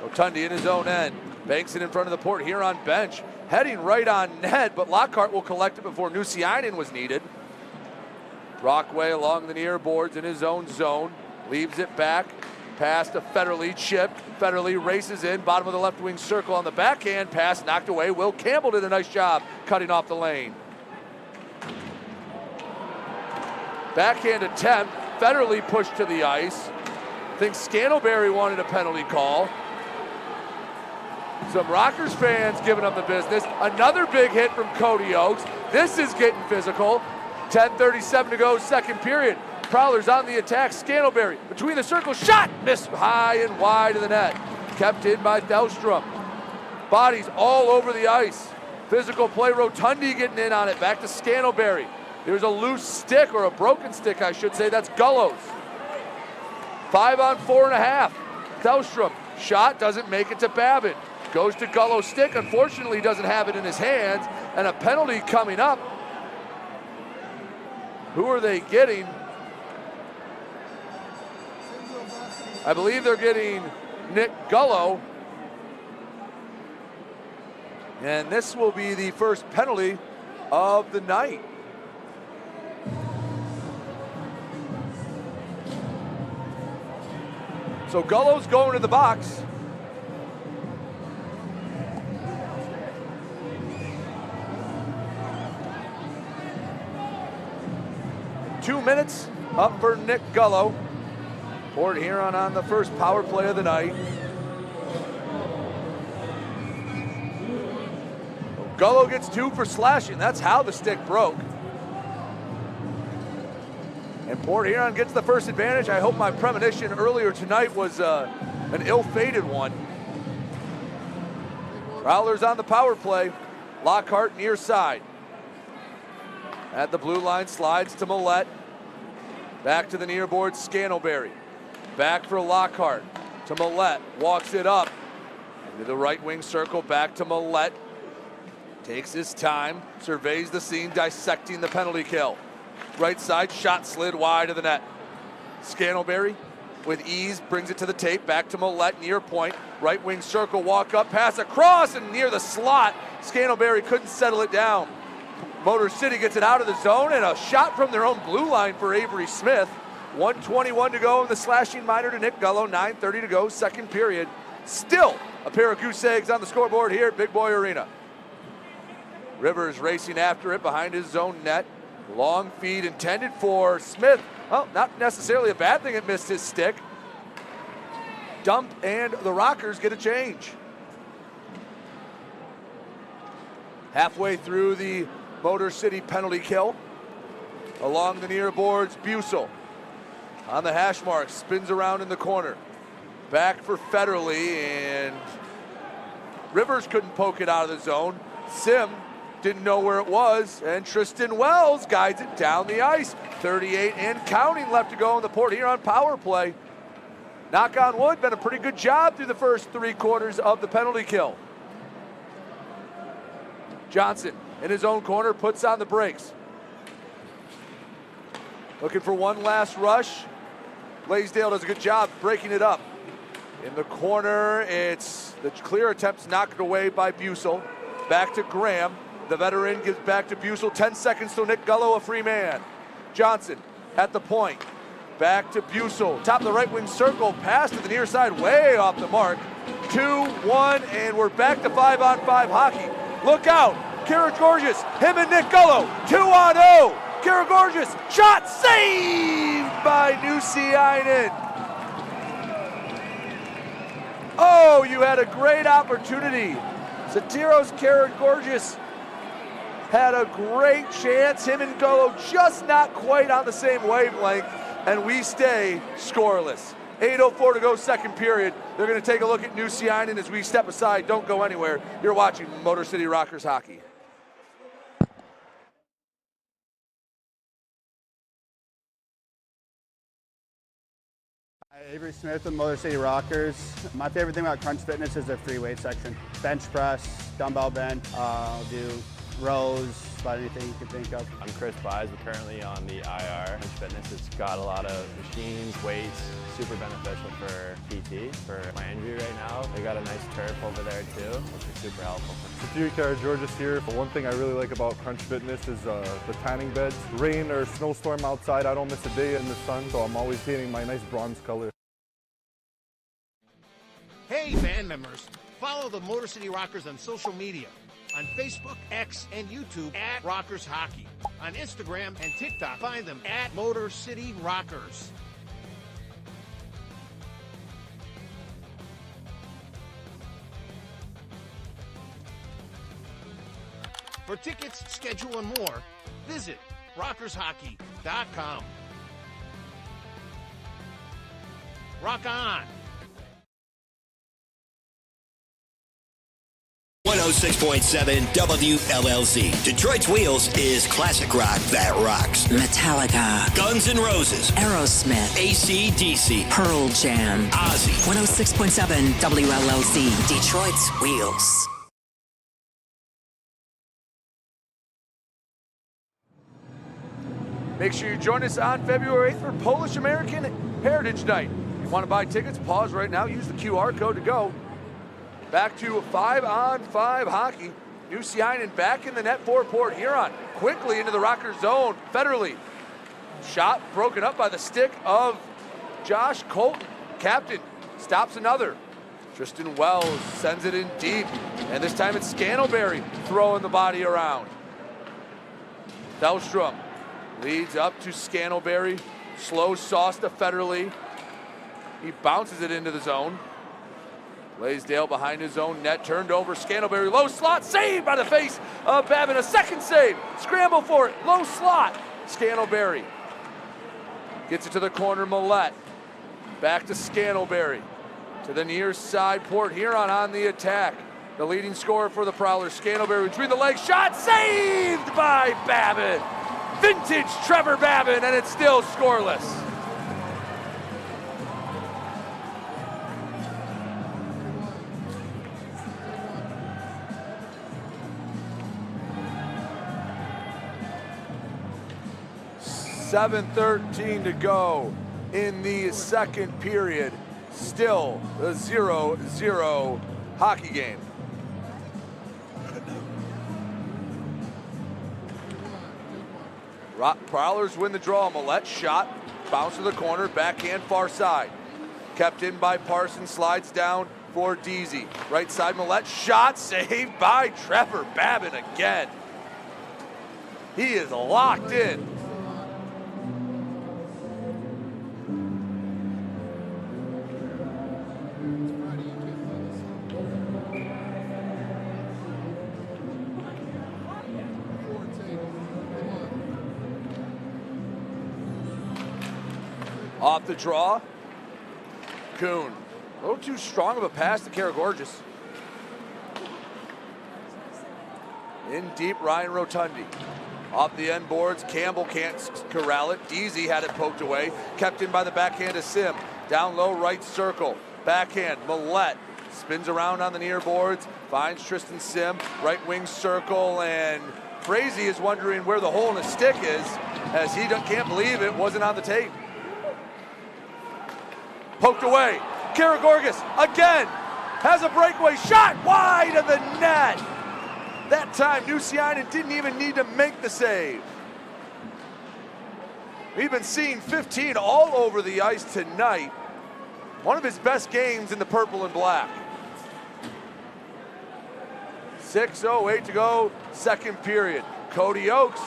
Rotundi in his own end. Banks it in front of the Port Huron bench. Heading right on net, but Lockhart will collect it before Nusiainen was needed. Brockway along the near boards in his own zone. Leaves it back. Pass to Federley, chipped. Federley races in, bottom of the left wing circle on the backhand. Pass knocked away. Will Campbell did a nice job cutting off the lane. Backhand attempt. Federley pushed to the ice. I think Scantlebury wanted a penalty call. Some Rockers fans giving them the business. Another big hit from Cody Oakes. This is getting physical. 10:37 to go, second period. Prowlers on the attack. Scantlebury between the circles. Shot! Missed high and wide of the net. Kept in by Thellstrom. Bodies all over the ice. Physical play. Rotundi getting in on it. Back to Scantlebury. There's a loose stick, or a broken stick, I should say. That's Gullo's. 5 on 4.5. Thellstrom. Shot doesn't make it to Babin. Goes to Gullo's stick. Unfortunately, doesn't have it in his hands. And a penalty coming up. Who are they getting? I believe they're getting Nick Gullo. And this will be the first penalty of the night. So Gullo's going to the box. Two minutes up for Nick Gullo. Port Huron on the first power play of the night. Gullo gets 2 for slashing. That's how the stick broke. And Port Huron gets the first advantage. I hope my premonition earlier tonight was an ill-fated one. Prowlers on the power play. Lockhart near side. At the blue line, slides to Millette. Back to the near board, Scantlebury. Back for Lockhart to Millette. Walks it up into the right wing circle. Back to Millette. Takes his time. Surveys the scene, dissecting the penalty kill. Right side, shot slid wide of the net. Scantlebury with ease brings it to the tape. Back to Millette, near point. Right wing circle, walk up, pass across, and near the slot. Scantlebury couldn't settle it down. Motor City gets it out of the zone, and a shot from their own blue line for Avery Smith. 1:21 to go in the slashing minor to Nick Gullo. 9:30 to go, second period. Still a pair of goose eggs on the scoreboard here at Big Boy Arena. Rivers racing after it behind his own net. Long feed intended for Smith. Well, not necessarily a bad thing, it missed his stick. Dump, and the Rockers get a change. Halfway through the Motor City penalty kill. Along the near boards, Bussell on the hash mark, spins around in the corner. Back for Federley, and Rivers couldn't poke it out of the zone. Sim didn't know where it was, and Tristan Wells guides it down the ice. 38 and counting left to go in the Port Huron power play. Knock on wood, been a pretty good job through the first 3 quarters of the penalty kill. Johnson in his own corner puts on the brakes. Looking for one last rush. Blaisdell does a good job breaking it up. In the corner, it's the clear attempt's knocked away by Bussell. Back to Graham. The veteran gives back to Bussell. 10 seconds till Nick Gullo, a free man. Johnson at the point. Back to Bussell. Top of the right wing circle. Pass to the near side, way off the mark. 2-1, and we're back to 5-on-5 hockey. Look out. Karagorgias, him and Nick Gullo. 2-on-0. Karagorgias, shot saved by Nusiainen. Oh, you had a great opportunity. Satiros Karagorgias had a great chance. Him and Gullo just not quite on the same wavelength, and we stay scoreless. 8:04 to go, second period. They're going to take a look at Nusiainen as we step aside. Don't go anywhere. You're watching Motor City Rockers hockey. Avery Smith with Motor City Rockers. My favorite thing about Crunch Fitness is their free weight section. Bench press, dumbbell bench, do rows, about anything you can think of. I'm Chris Buys. We're currently on the IR. Crunch Fitness, it's got a lot of machines, weights, super beneficial for PT, for my injury right now. They got a nice turf over there too, which is super helpful. George's here. One thing I really like about Crunch Fitness is the tanning beds. Rain or snowstorm outside, I don't miss a day in the sun, so I'm always painting my nice bronze color. Hey, band members, follow the Motor City Rockers on social media. On Facebook, X, and YouTube at Rockers Hockey. On Instagram and TikTok, find them at Motor City Rockers. For tickets, schedule, and more, visit rockershockey.com. Rock on! 106.7 WLLZ. Detroit's Wheels is classic rock that rocks. Metallica, Guns N' Roses, Aerosmith, AC/DC, Pearl Jam, Ozzy. 106.7 WLLZ, Detroit's Wheels. Make sure you join us on February 8th for Polish American Heritage Night. If you want to buy tickets, pause right now. Use the QR code to go. Back to 5-on-5 hockey. Nucianen back in the net for Port Huron. Quickly into the Rocker zone. Federally. Shot broken up by the stick of Josh Colton. Captain stops another. Tristan Wells sends it in deep. And this time it's Scantlebury throwing the body around. Thelstrom leads up to Scantlebury. Slow sauce to Federally. He bounces it into the zone. Blaisdell behind his own net, turned over, Scantlebury, low slot, saved by the face of Babin, a second save, scramble for it, low slot, Scantlebury. Gets it to the corner, Millette, back to Scantlebury, to the near side, Port Huron on the attack. The leading scorer for the Prowlers, Scantlebury between the legs, shot saved by Babin. Vintage Trevor Babin, and it's still scoreless. .7:13 to go in the second period. Still a 0-0 hockey game. Prowlers win the draw. Millette shot, bounce to the corner, backhand far side. Kept in by Parsons, slides down for Deasy. Right side, Millette shot, saved by Trevor Babin again. He is locked in. Off the draw, Kuhn. A little too strong of a pass to Karagorgis. In deep, Ryan Rotundi. Off the end boards, Campbell can't corral it. Deasy had it poked away. Kept in by the backhand of Sim. Down low, right circle. Backhand, Millette. Spins around on the near boards. Finds Tristan Sim. Right wing circle, and Fraser is wondering where the hole in his stick is, as he can't believe it wasn't on the tape. Poked away. Karagorgis again has a breakaway shot wide of the net. That time, Nucianen didn't even need to make the save. We've been seeing 15 all over the ice tonight. One of his best games in the purple and black. 6:08 to go, second period. Cody Oakes.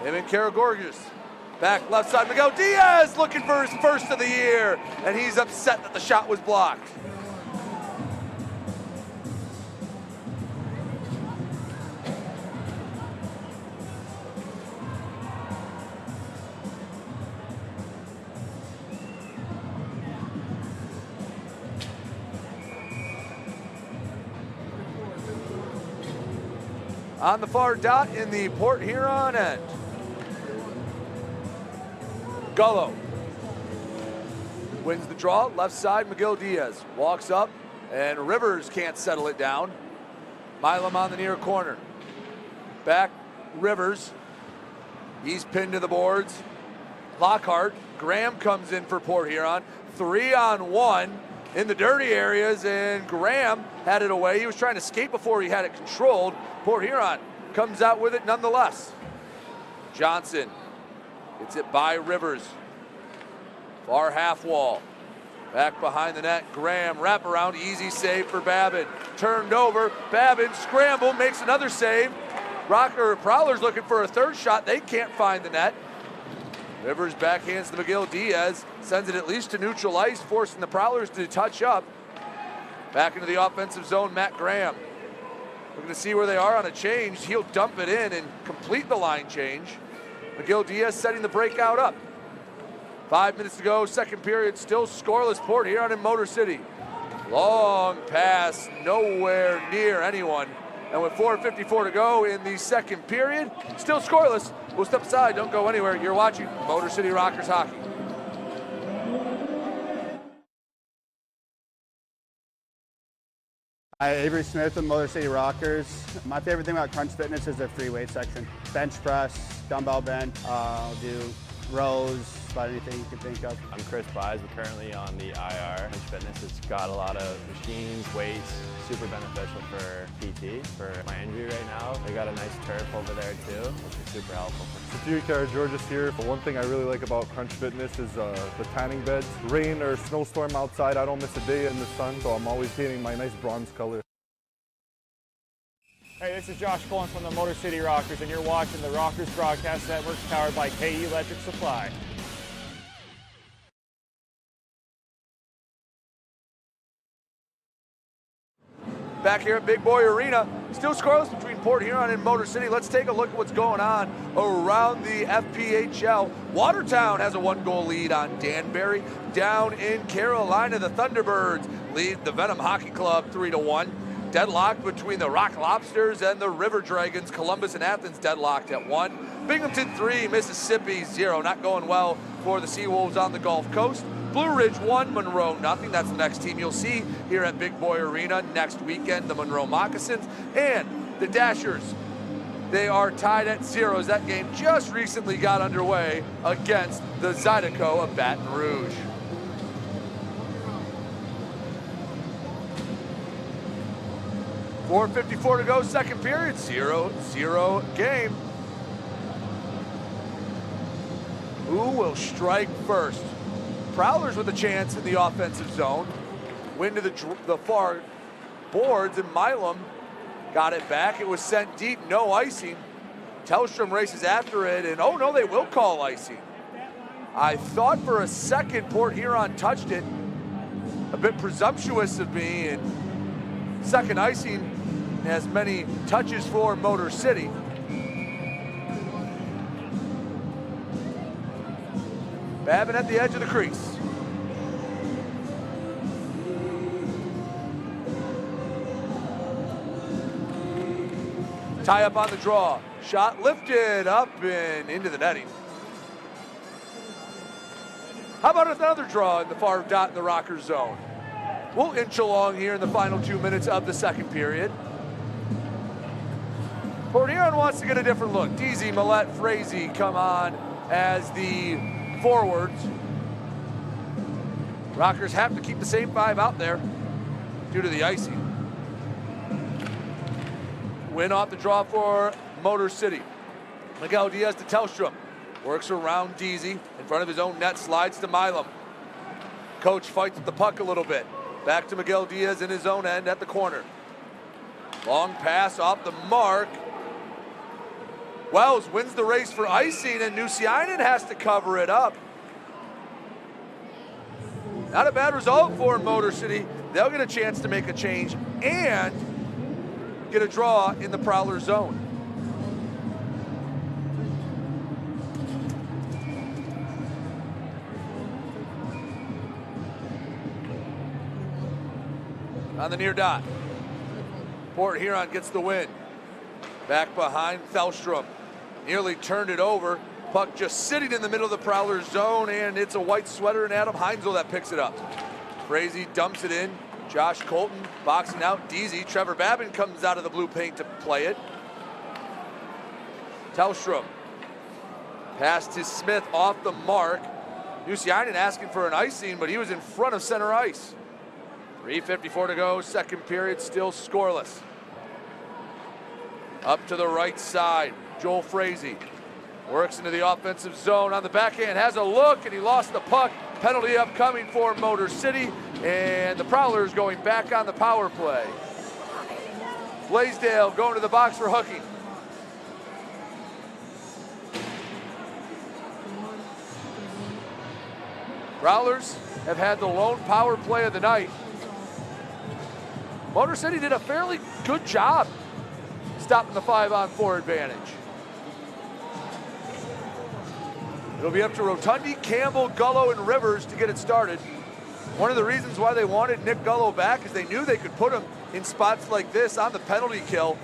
Him and Karagorgis. Back left side, Miguel Diaz looking for his first of the year, and he's upset that the shot was blocked. On the far dot in the Port Huron end. Gullo wins the draw. Left side, McGill Diaz walks up, and Rivers can't settle it down. Milam on the near corner. Back, Rivers. He's pinned to the boards. Lockhart. Graham comes in for Port Huron. 3-on-1 in the dirty areas, and Graham had it away. He was trying to skate before he had it controlled. Port Huron comes out with it nonetheless. Johnson gets it by Rivers. Far half wall. Back behind the net, Graham, wraparound, easy save for Babin. Turned over, Babin scramble, makes another save. Prowlers looking for a third shot, they can't find the net. Rivers backhands to McGill Diaz, sends it at least to neutral ice, forcing the Prowlers to touch up. Back into the offensive zone, Matt Graham. Looking to see where they are on a change. He'll dump it in and complete the line change. McGill Diaz setting the breakout up. 5 minutes to go, second period, still scoreless. Port Huron in Motor City. Long pass, nowhere near anyone. And with 4:54 to go in the second period, still scoreless. We'll step aside, don't go anywhere. You're watching Motor City Rockers hockey. Hi, Avery Smith with Motor City Rockers. My favorite thing about Crunch Fitness is their free weight section. Bench press, dumbbell bench, do rows, about anything you can think of. I'm Chris Buys. We're currently on the IR. Crunch Fitness, it's got a lot of machines, weights, super beneficial for PT, for my injury right now. They got a nice turf over there too, which is super helpful. George's here. One thing I really like about Crunch Fitness is the tanning beds. Rain or snowstorm outside, I don't miss a day in the sun, so I'm always getting my nice bronze color. Hey, this is Josh Cullen from the Motor City Rockers, and you're watching the Rockers Broadcast Network, powered by KE Electric Supply. Back here at Big Boy Arena, still scoreless between Port Huron and Motor City. Let's take a look at what's going on around the FPHL. Watertown has a 1-goal lead on Danbury. Down in Carolina, the Thunderbirds lead the Venom Hockey Club 3-1. Deadlocked between the Rock Lobsters and the River Dragons. Columbus and Athens deadlocked at 1. Binghamton 3, Mississippi 0. Not going well for the Seawolves on the Gulf Coast. Blue Ridge 1, Monroe 0. That's the next team you'll see here at Big Boy Arena next weekend, the Monroe Moccasins. And the Dashers, they are tied at 0 as that game just recently got underway against the Zydeco of Baton Rouge. .454 to go, second period, 0-0 game. Who will strike first? Prowlers with a chance in the offensive zone. Win to the far boards, and Milam got it back. It was sent deep, no icing. Tellstrom races after it, and oh no, they will call icing. I thought for a second Port Huron touched it. A bit presumptuous of me, and second icing has many touches for Motor City. Babin at the edge of the crease. Tie up on the draw. Shot lifted up and into the netting. How about another draw in the far dot in the Rockers zone? We'll inch along here in the final 2 minutes of the second period. Port Huron wants to get a different look. DZ, Millette, Fraser come on as the forwards. Rockers have to keep the same 5 out there due to the icing. Win off the draw for Motor City. Miguel Diaz to Tellstrom. Works around DZ in front of his own net, slides to Milam. Coach fights with the puck a little bit. Back to Miguel Diaz in his own end at the corner. Long pass off the mark. Wells wins the race for icing, and Nusiainen has to cover it up. Not a bad result for Motor City. They'll get a chance to make a change and get a draw in the Prowler zone. On the near dot, Port Huron gets the win. Back behind Thelstrom. Nearly turned it over. Puck just sitting in the middle of the Prowlers zone, and it's a white sweater and Adam Heinzel that picks it up. Fraser dumps it in. Josh Colton boxing out Deasy. Trevor Babin comes out of the blue paint to play it. Tellstrom. Pass to Smith off the mark. Nusiainen asking for an icing, but he was in front of center ice. 3:54 to go, second period, still scoreless. Up to the right side, Joel Fraser works into the offensive zone on the backhand, has a look, and he lost the puck. Penalty upcoming for Motor City, and the Prowlers going back on the power play. Blaisdell going to the box for hooking. Prowlers have had the lone power play of the night. Motor City did a fairly good job stopping the 5-on-4 advantage. It'll be up to Rotundi, Campbell, Gullo, and Rivers to get it started. One of the reasons why they wanted Nick Gullo back is they knew they could put him in spots like this on the penalty kill.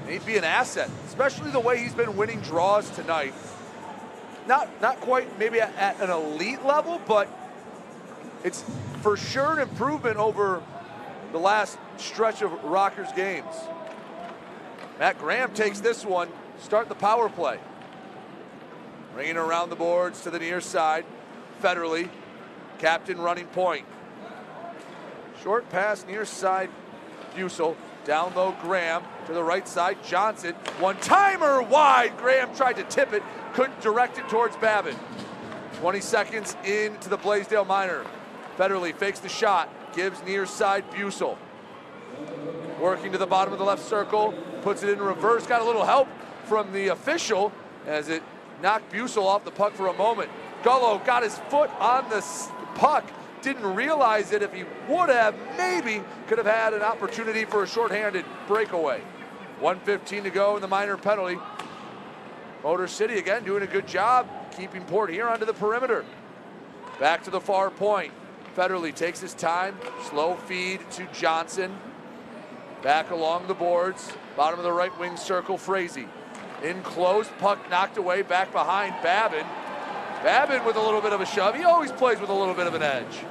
He'd be an asset, especially the way he's been winning draws tonight. Not quite maybe at an elite level, but it's for sure an improvement over the last stretch of Rockers games. Matt Graham takes this one, start the power play. Bringing around the boards to the near side. Federally, captain running point. Short pass near side, Bussel. Down low, Graham. To the right side, Johnson. One-timer wide. Graham tried to tip it, couldn't direct it towards Babin. 20 seconds into the Blaisdell minor. Federally fakes the shot, gives near side Bussel. Working to the bottom of the left circle, puts it in reverse. Got a little help from the official as it knocked Bussel off the puck for a moment. Gullo got his foot on the puck. Didn't realize it. If he would have, maybe could have had an opportunity for a shorthanded breakaway. 1:15 to go in the minor penalty. Motor City again doing a good job keeping Port Huron to the perimeter. Back to the far point. Federally takes his time. Slow feed to Johnson. Back along the boards. Bottom of the right wing circle, Fraser. In close, puck knocked away, back behind Babin. Babin with a little bit of a shove. He always plays with a little bit of an edge.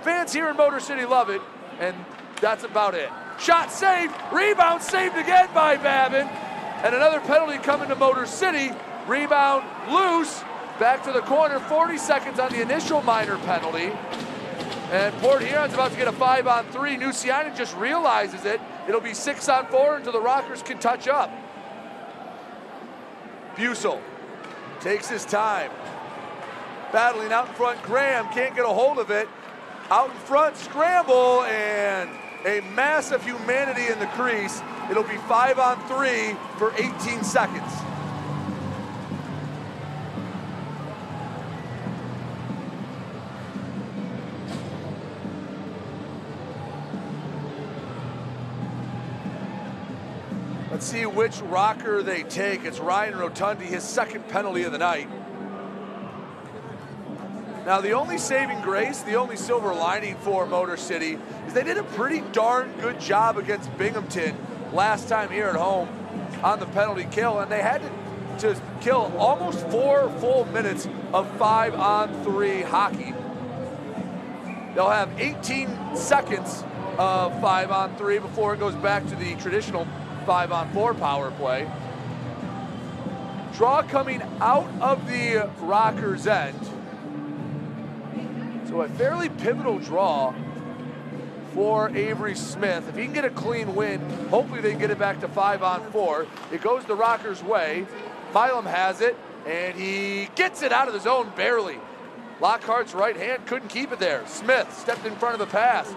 Fans here in Motor City love it, and that's about it. Shot saved, rebound saved again by Babin, and another penalty coming to Motor City. Rebound loose, back to the corner, 40 seconds on the initial minor penalty. And Port Huron's about to get a 5-on-3. Nusiainen just realizes it. It'll be 6-on-4 until the Rockers can touch up. Bussel takes his time. Battling out in front, Graham can't get a hold of it. Out in front, scramble, and a massive humanity in the crease. It'll be 5-on-3 for 18 seconds. Let's see which Rocker they take. It's Ryan Rotundi, his second penalty of the night. Now, the only saving grace, the only silver lining for Motor City is they did a pretty darn good job against Binghamton last time here at home on the penalty kill, and they had to kill almost 4 full minutes of 5-on-3 hockey. They'll have 18 seconds of 5-on-3 before it goes back to the traditional 5-on-4 power play. Draw coming out of the Rockers' end. So a fairly pivotal draw for Avery Smith. If he can get a clean win, hopefully they can get it back to 5-on-4. It goes the Rockers' way. Milam has it, and he gets it out of the zone barely. Lockhart's right hand couldn't keep it there. Smith stepped in front of the pass,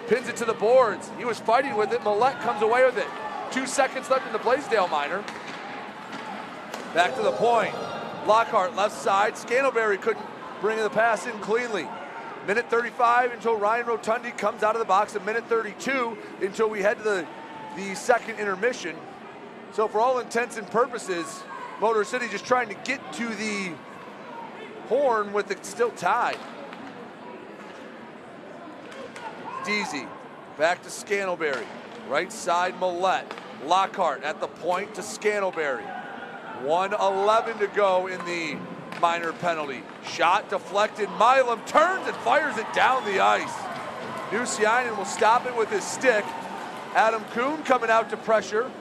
pins it to the boards. He was fighting with it. Millette comes away with it. 2 seconds left in the Blaisdell minor. Back to the point. Lockhart left side. Scantlebury couldn't bring the pass in cleanly. Minute 35 until Ryan Rotundi comes out of the box. A minute 32 until we head to the second intermission. So for all intents and purposes, Motor City just trying to get to the horn with it still tied. Deasy back to Scantlebury. Right side, Millette. Lockhart at the point to Scantlebury. 1:11 to go in the minor penalty. Shot deflected. Milam turns and fires it down the ice. Nusiainen will stop it with his stick. Adam Kuhn coming out to pressure.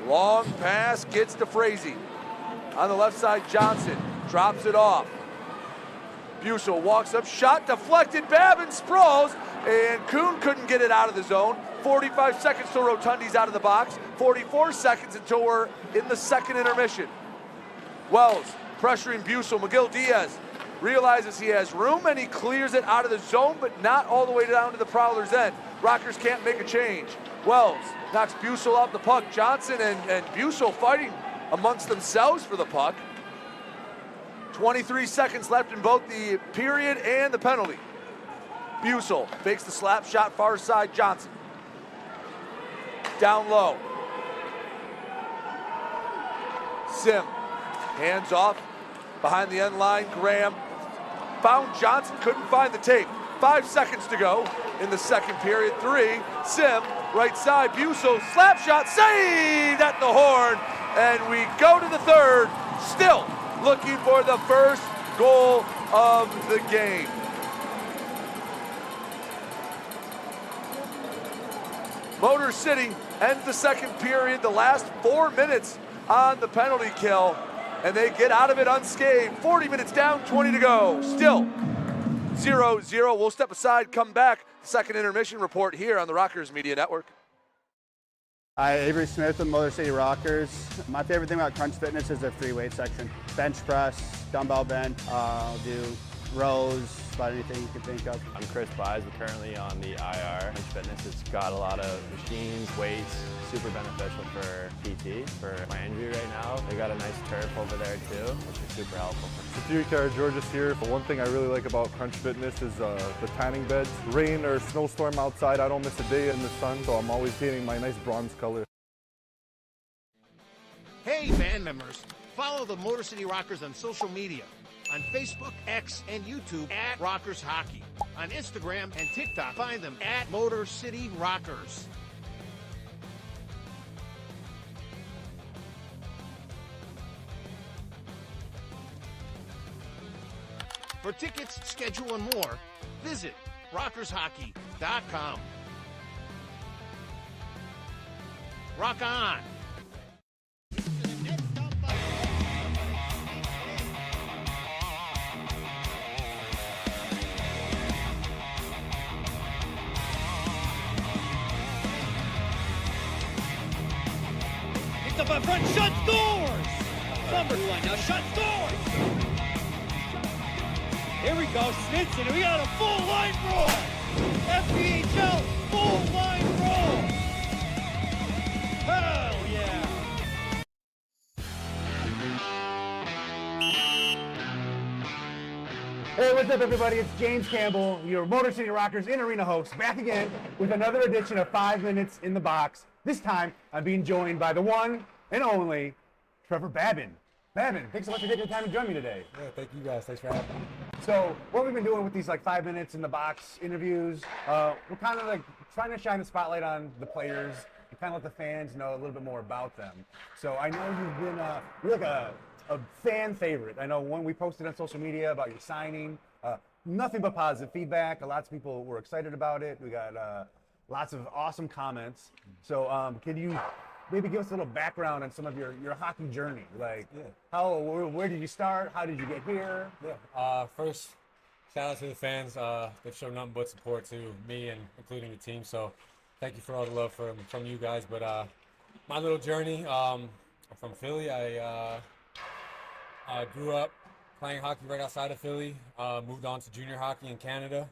Long pass gets to Fraser. On the left side, Johnson drops it off. Bussel walks up, shot deflected. Babin sprawls, and Kuhn couldn't get it out of the zone. 45 seconds till Rotundi's out of the box. 44 seconds until we're in the second intermission. Wells pressuring Bussel. McGill Diaz realizes he has room and he clears it out of the zone, but not all the way down to the Prowlers' end. Rockers can't make a change. Wells knocks Bussel off the puck. Johnson and Bussel fighting amongst themselves for the puck. 23 seconds left in both the period and the penalty. Bussel fakes the slap shot, far side, Johnson. Down low. Sim, hands off, behind the end line, Graham. Found Johnson, couldn't find the tape. 5 seconds to go in the second period. 3, Sim, right side, Bussel, slap shot, saved at the horn. And we go to the third, still looking for the first goal of the game. Motor City ends the second period, the last 4 minutes on the penalty kill, and they get out of it unscathed. 40 minutes down, 20 to go. Still 0-0. We'll step aside, come back. Second intermission report here on the Rockers Media Network. Hi, Avery Smith with Motor City Rockers. My favorite thing about Crunch Fitness is their free weight section. Bench press, dumbbell bench, do rows, about anything you can think of. I'm Chris Buys, we're currently on the IR. Crunch Fitness, it's got a lot of machines, weights, super beneficial for PT, for my injury right now. They got a nice turf over there too, which is super helpful. Superior Georges here. One thing I really like about Crunch Fitness is the tanning beds. Rain or snowstorm outside, I don't miss a day in the sun, so I'm always getting my nice bronze color. Hey, band members, follow the Motor City Rockers on social media. On Facebook, X, and YouTube at Rockers Hockey. On Instagram and TikTok, find them at Motor City Rockers. For tickets, schedule, and more, visit rockershockey.com. Rock on! Up in front, shut doors! Cumberland now shut doors! Here we go, Snitson, and we got a full line roll! FPHL, full line roll! Hell yeah! Hey, what's up everybody? It's James Campbell, your Motor City Rockers in-arena host, back again with another edition of 5 Minutes in the Box. This time, I'm being joined by the one and only Trevor Babin. Babin, thanks so much for taking the time to join me today. Yeah, thank you guys. Thanks for having me. So, what we've been doing with these 5 minutes in the box interviews, we're kind of trying to shine the spotlight on the players and kind of let the fans know a little bit more about them. So, I know you've been you're a fan favorite. I know when we posted on social media about your signing, nothing but positive feedback. Lots of people were excited about it. We got lots of awesome comments. So can you maybe give us a little background on some of your hockey journey? Where did you start? How did you get here? Yeah. First, shout out to the fans. They've shown nothing but support to me and including the team. So thank you for all the love from you guys. But my little journey, I'm from Philly. I grew up playing hockey right outside of Philly. Moved on to junior hockey in Canada.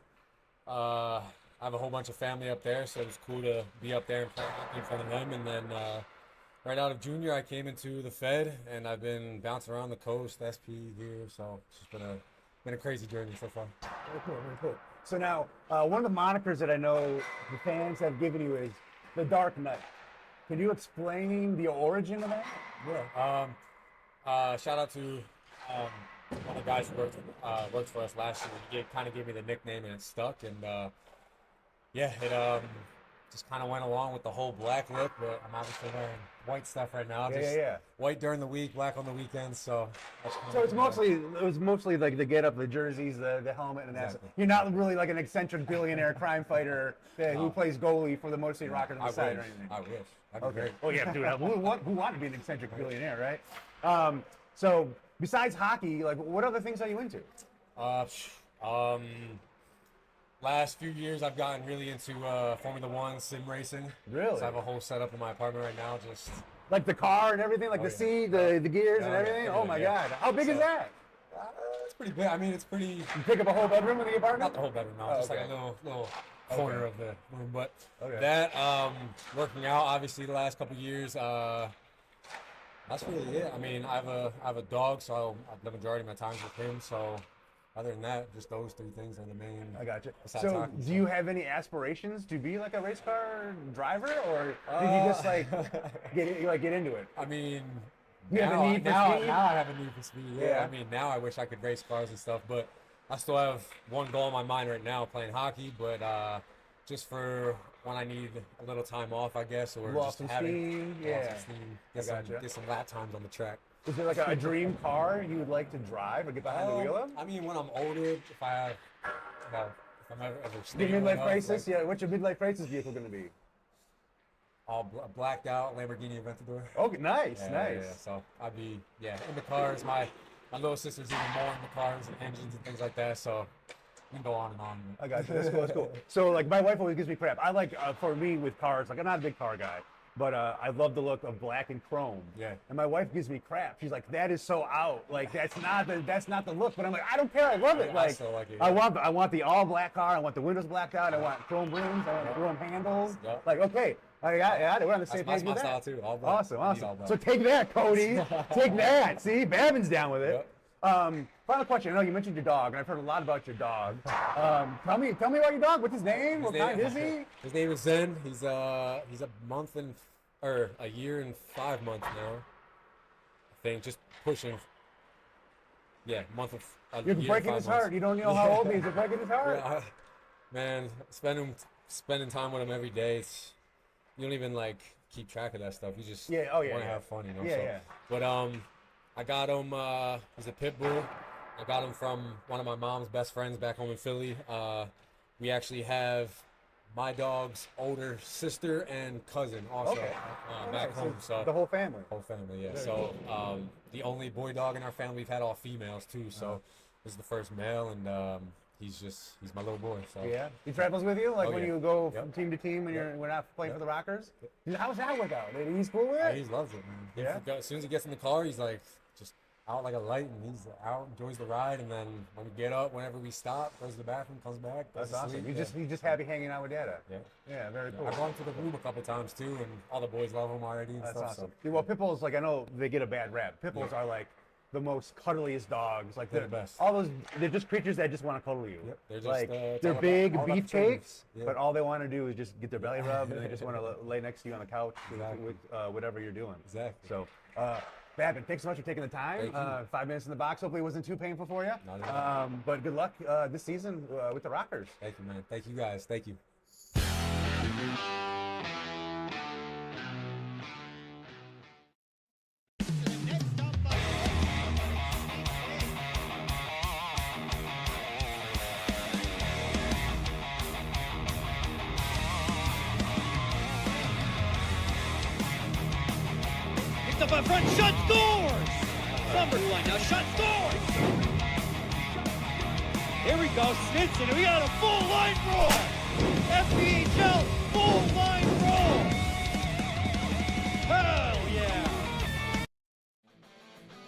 I have a whole bunch of family up there, so it was cool to be up there and play hockey in front of them. And then right out of junior, I came into the Fed, and I've been bouncing around the coast, SP here. So it's just been a crazy journey so far. Very cool, very cool. So now, one of the monikers that I know the fans have given you is the Dark Knight. Can you explain the origin of that? Yeah. Shout out to one of the guys who worked for us last year. He kind of gave me the nickname, and it stuck. And just kind of went along with the whole black look, but I'm obviously wearing white stuff right now. Yeah. White during the week, black on the weekends. So it was mostly like the get up, the jerseys, the helmet, and that's. You're not really like an eccentric billionaire crime fighter who plays goalie for the Motor City Rockers on the side or anything. I wish. That'd be great. Oh yeah, dude. Who wanted to be an eccentric billionaire, right? So besides hockey, like what other things are you into? Last few years, I've gotten really into Formula One sim racing. Really? So I have a whole setup in my apartment right now. Just like the car and everything, like the seat, the gears and everything. Oh my God! How big is that? It's pretty big. I mean, it's pretty. You pick up a whole bedroom in the apartment? Not the whole bedroom, no. Just like a little corner of the room. But that working out, obviously, the last couple years. That's really it. I mean, I have a dog, so the majority of my time's with him. So. Other than that, just those three things are the main. I got you. So, do you have any aspirations to be like a race car driver, or did you just like get into it? I mean, now I have a need for speed. Yeah. I mean, now I wish I could race cars and stuff, but I still have one goal in my mind right now, playing hockey. But just for when I need a little time off, I guess, or lost just some steam. Get some lap times on the track. Is there like a dream car you would like to drive or get behind the wheel of? I mean, when I'm older, if I'm ever your midlife crisis, what's your midlife crisis vehicle going to be? All blacked out Lamborghini Aventador. Oh, nice. Yeah. So I'd be into cars. My little sister's even more into cars and engines and things like that. So we can go on and on. I got you. That's cool. So like my wife always gives me crap. I like for me with cars, like I'm not a big car guy. But I love the look of black and chrome. Yeah. And my wife gives me crap. She's like, "That is so out. Like that's not the look." But I'm like, I don't care. I love it. I still like it. I want the all black car. I want the windows blacked out. I want chrome rims. I want chrome handles. Yep. Like okay, we're on the same page with that. That's my style too. All black. Awesome. So take that, Cody. Take that. See, Babin's down with it. Yep. Final question. I know you mentioned your dog, and I've heard a lot about your dog. Tell me about your dog. What's his name? What kind is he? His name is Zen. He's a year and 5 months now. I think just pushing. Yeah, month of. You're breaking his heart. You don't know how old he is. You're breaking his heart. Yeah, man, spending time with him every day. You don't even like keep track of that stuff. You just want to have fun, you know. But I got him. He's a pit bull. I got him from one of my mom's best friends back home in Philly. We actually have my dog's older sister and cousin also back home. So the whole family. Yeah. So the only boy dog in our family, we've had all females too. So this is the first male, and he's my little boy. So yeah, he travels with you, like when you go from team to team when we're not playing for the Rockers. How's that work out? He's cool with it. He loves it, man. As soon as he gets in the car, he's like just out like a light, and he's out, enjoys the ride, and then when we get up, whenever we stop, goes to the bathroom, comes back. That's awesome. He's just happy hanging out with Dada. Yeah, very cool. I've gone to the room a couple times too, and all the boys love him already. And That's stuff, awesome. So. Well, pit bulls, like I know they get a bad rap. Pit bulls are like the most cuddliest dogs. Like they're the best. All those, they're just creatures that just want to cuddle you. Yep. They're just like they're big beefcakes, but all they want to do is just get their belly rubbed, and they just want to lay next to you on the couch with whatever you're doing. Exactly. So. Babin, thanks so much for taking the time. 5 minutes in the box. Hopefully it wasn't too painful for you. But good luck this season with the Rockers. Thank you, man. Thank you, guys. Thank you. Up in front, shut doors! SummerSlam now, shut doors! Here we go, Snitson, and we got a full line roll! FBHL, full line roll! Hell yeah!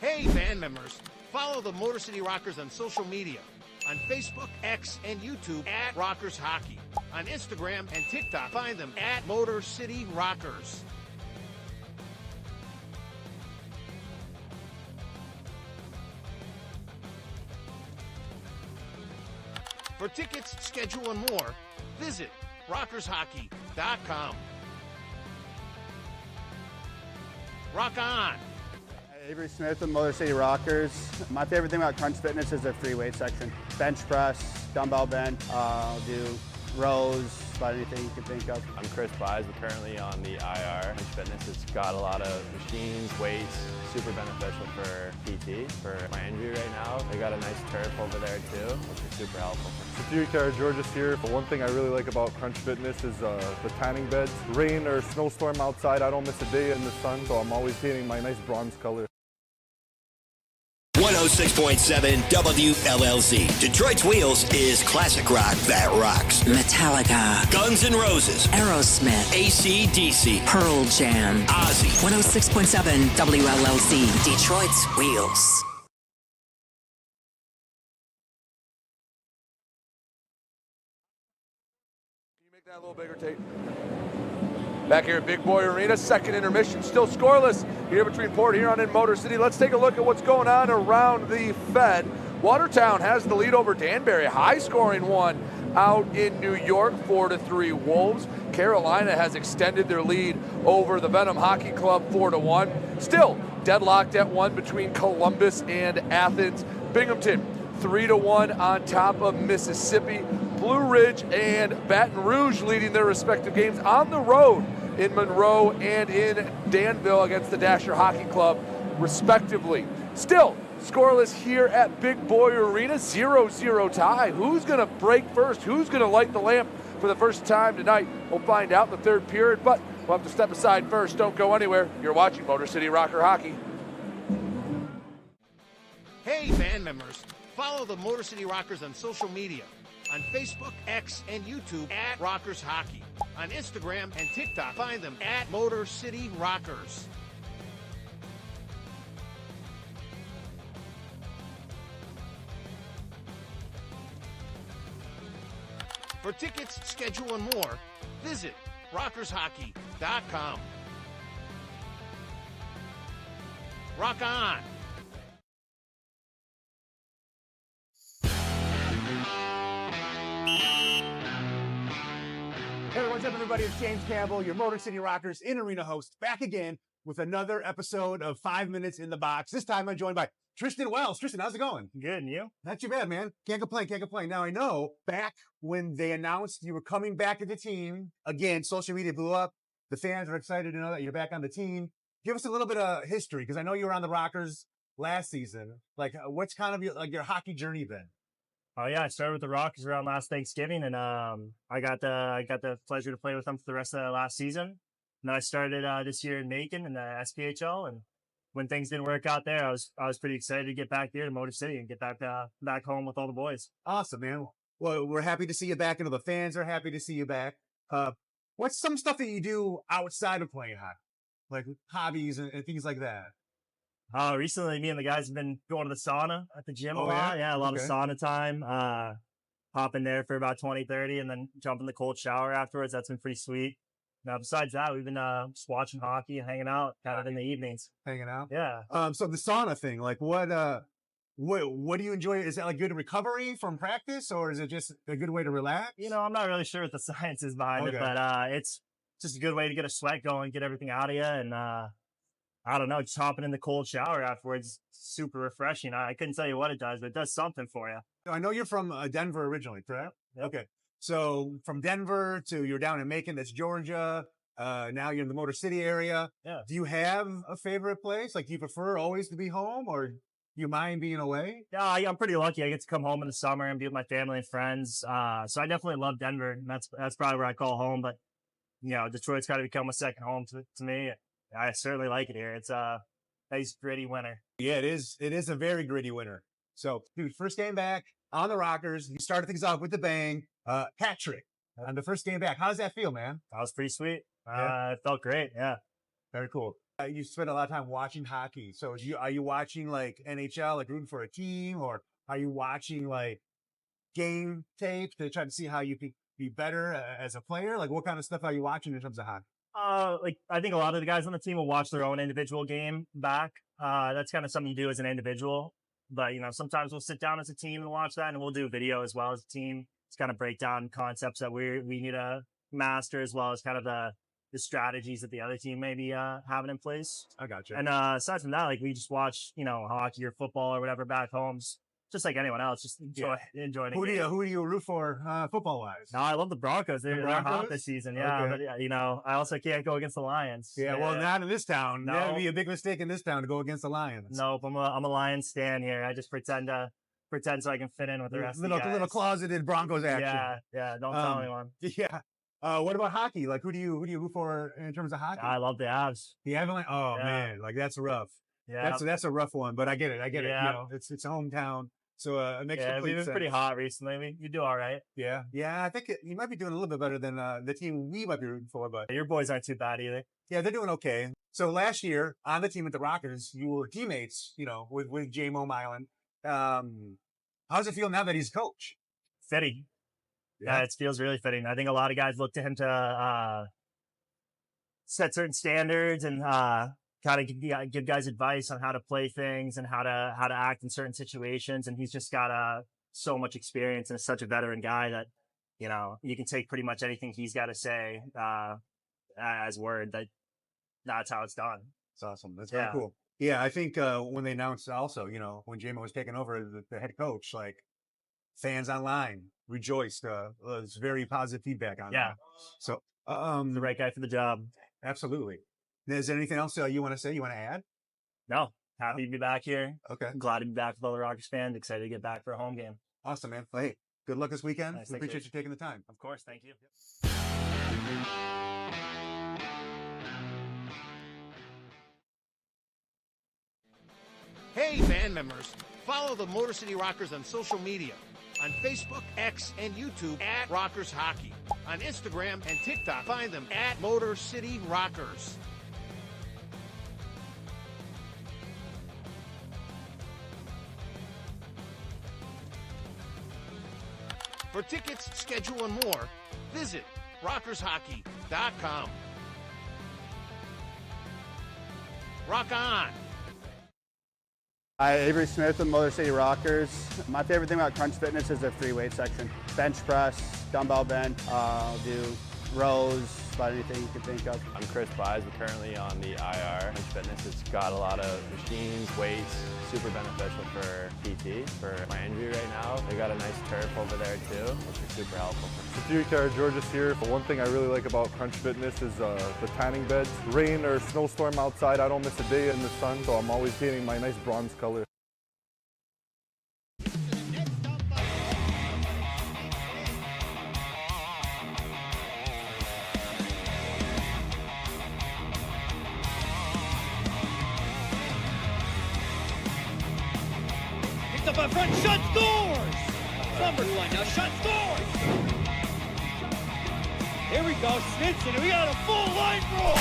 Hey, band members, follow the Motor City Rockers on social media. On Facebook, X, and YouTube at Rockers Hockey. On Instagram and TikTok, find them at Motor City Rockers. For tickets, schedule, and more, visit rockershockey.com. Rock on! Avery Smith with Motor City Rockers. My favorite thing about Crunch Fitness is their free weight section. Bench press, dumbbell bench, I'll do rows, about anything you can think of. I'm Chris Buys. We're currently on the IR. Crunch Fitness, it's got a lot of machines, weights, super beneficial for PT, for my injury right now. They got a nice turf over there too, which is super helpful. George's here. One thing I really like about Crunch Fitness is the tanning beds. Rain or snowstorm outside, I don't miss a day in the sun, so I'm always getting my nice bronze color. 106.7 WLLZ. Detroit's Wheels is classic rock that rocks. Metallica, Guns N' Roses, Aerosmith, AC/DC, Pearl Jam, Ozzy. 106.7 WLLC, Detroit's Wheels. Can you make that a little bigger, Tate? Back here at Big Boy Arena, second intermission, still scoreless here between Port Huron and Motor City. Let's take a look at what's going on around the Fed. Watertown has the lead over Danbury, high-scoring one out in New York, 4-3 Wolves. Carolina has extended their lead over the Venom Hockey Club, 4-1. Still deadlocked at 1 between Columbus and Athens. Binghamton, 3-1 on top of Mississippi. Blue Ridge and Baton Rouge leading their respective games on the road in Monroe and in Danville against the Dasher Hockey Club, respectively. Still scoreless here at Big Boy Arena, 0-0 tie. Who's going to break first? Who's going to light the lamp for the first time tonight? We'll find out in the third period, but we'll have to step aside first. Don't go anywhere. You're watching Motor City Rocker Hockey. Hey, band members, follow the Motor City Rockers on social media. On Facebook, X, and YouTube at Rockers Hockey. On Instagram and TikTok, find them at Motor City Rockers. For tickets, schedule, and more, visit rockershockey.com. Rock on! Hey, what's up, everybody? It's James Campbell, your Motor City Rockers in-arena host, back again with another episode of 5 Minutes in the Box. This time I'm joined by Tristan Wells. Tristan, how's it going? Good, and you? Not too bad, man. Can't complain, can't complain. Now, I know back when they announced you were coming back to the team, again, social media blew up. The fans are excited to know that you're back on the team. Give us a little bit of history, because I know you were on the Rockers last season. Like, what's kind of your hockey journey been? Oh yeah, I started with the Rockers around last Thanksgiving, and I got the pleasure to play with them for the rest of the last season. And then I started this year in Macon in the SPHL, and when things didn't work out there, I was pretty excited to get back here to Motor City and get back home with all the boys. Awesome, man. Well, we're happy to see you back, and the fans are happy to see you back. What's some stuff that you do outside of playing hockey, like hobbies and things like that? Recently, me and the guys have been going to the sauna at the gym a Oh, lot. yeah? Yeah, a lot Okay. of sauna time. Hop in there for about 20, 30, and then jump in the cold shower afterwards. That's been pretty sweet. Now, besides that, we've been just watching hockey and hanging out kind of in the evenings. Hanging out? Yeah. So the sauna thing, like what do you enjoy? Is that like good recovery from practice, or is it just a good way to relax? You know, I'm not really sure what the science is behind it, Okay. but it's just a good way to get a sweat going, get everything out of you, and I don't know, just hopping in the cold shower afterwards, super refreshing. I couldn't tell you what it does, but it does something for you. I know you're from Denver originally, correct? Yep. Okay. So from Denver to you're down in Macon, that's Georgia. Now you're in the Motor City area. Yeah. Do you have a favorite place? Like, do you prefer always to be home, or do you mind being away? Yeah, I'm pretty lucky. I get to come home in the summer and be with my family and friends. So I definitely love Denver, and that's probably where I call home. But you know, Detroit's kind of become a second home to me. I certainly like it here. It's a nice gritty winter. Yeah, it is. It is a very gritty winter. So, dude, first game back on the Rockers. You started things off with the bang, hat trick on the first game back. How does that feel, man? That was pretty sweet. Yeah. It felt great. Yeah. Very cool. You spend a lot of time watching hockey. So are you watching like NHL, like rooting for a team, or are you watching like game tape to try to see how you can be better as a player? Like, what kind of stuff are you watching in terms of hockey? Like I think a lot of the guys on the team will watch their own individual game back. That's kind of something you do as an individual. But, you know, sometimes we'll sit down as a team and watch that, and we'll do video as well as a team. It's kind of break down concepts that we need to master, as well as kind of the strategies that the other team may be having in place. I gotcha. And aside from that, like we just watch, you know, hockey or football or whatever back home. Just just like anyone else, just enjoy the Who game. do you root for football wise? No, I love the Broncos. They're hot this season. Yeah, Okay. but you know, I also can't go against the Lions. Yeah, well, not in this town. No. That would be a big mistake in this town to go against the Lions. Nope, I'm a Lions stan here. I just pretend so I can fit in with the rest of the guys. Little closeted Broncos action. Yeah. Don't tell anyone. Yeah. What about hockey? Like, who do you root for in terms of hockey? I love the Avs. The Avalanche. Oh man, like that's rough. Yeah, that's a rough one, but I get it. Yeah. You know, it's hometown, so it makes complete we've been sense. pretty hot recently. You do all right. Yeah. I think you might be doing a little bit better than the team we might be rooting for, but your boys aren't too bad either. Yeah, they're doing okay. So last year on the team with the Rockers, you were teammates, you know, with J-Mo Milan. How does it feel now that he's coach? Fitting. Yeah, it feels really fitting. I think a lot of guys look to him to set certain standards and kind of give guys advice on how to play things and how to act in certain situations. And he's just got so much experience and is such a veteran guy that, you know, you can take pretty much anything he's got to say as word. That's how it's done. It's awesome. That's very cool. Yeah, I think when they announced also, you know, when J-Mo was taking over the head coach, like fans online rejoiced. It was very positive feedback on that. So the right guy for the job. Absolutely. Is there anything else you want to say? You want to add? No. Happy to be back here. Okay. Glad to be back with all the Rockers fans. Excited to get back for a home game. Awesome, man. Well, hey, good luck this weekend. Nice, we appreciate you taking the time. Of course. Thank you. Hey, band members, follow the Motor City Rockers on social media. On Facebook, X, and YouTube at Rockers Hockey. On Instagram and TikTok, find them at Motor City Rockers. For tickets, schedule, and more, visit rockershockey.com. Rock on! Hi, Avery Smith with Motor City Rockers. My favorite thing about Crunch Fitness is their free weight section. Bench press, dumbbell bench, do rows, about anything you can think of. I'm Chris Buys. We're currently on the IR. Crunch Fitness, it's got a lot of machines, weights, super beneficial for PT, for my injury right now. They got a nice turf over there too, which is super helpful. Security Car George's here. One thing I really like about Crunch Fitness is the tanning beds. Rain or snowstorm outside, I don't miss a day in the sun, so I'm always getting my nice bronze color. Picked up in front, shot, scores! SummerSlam now, shot, scores! Here we go, Snitson, we got a full line roll!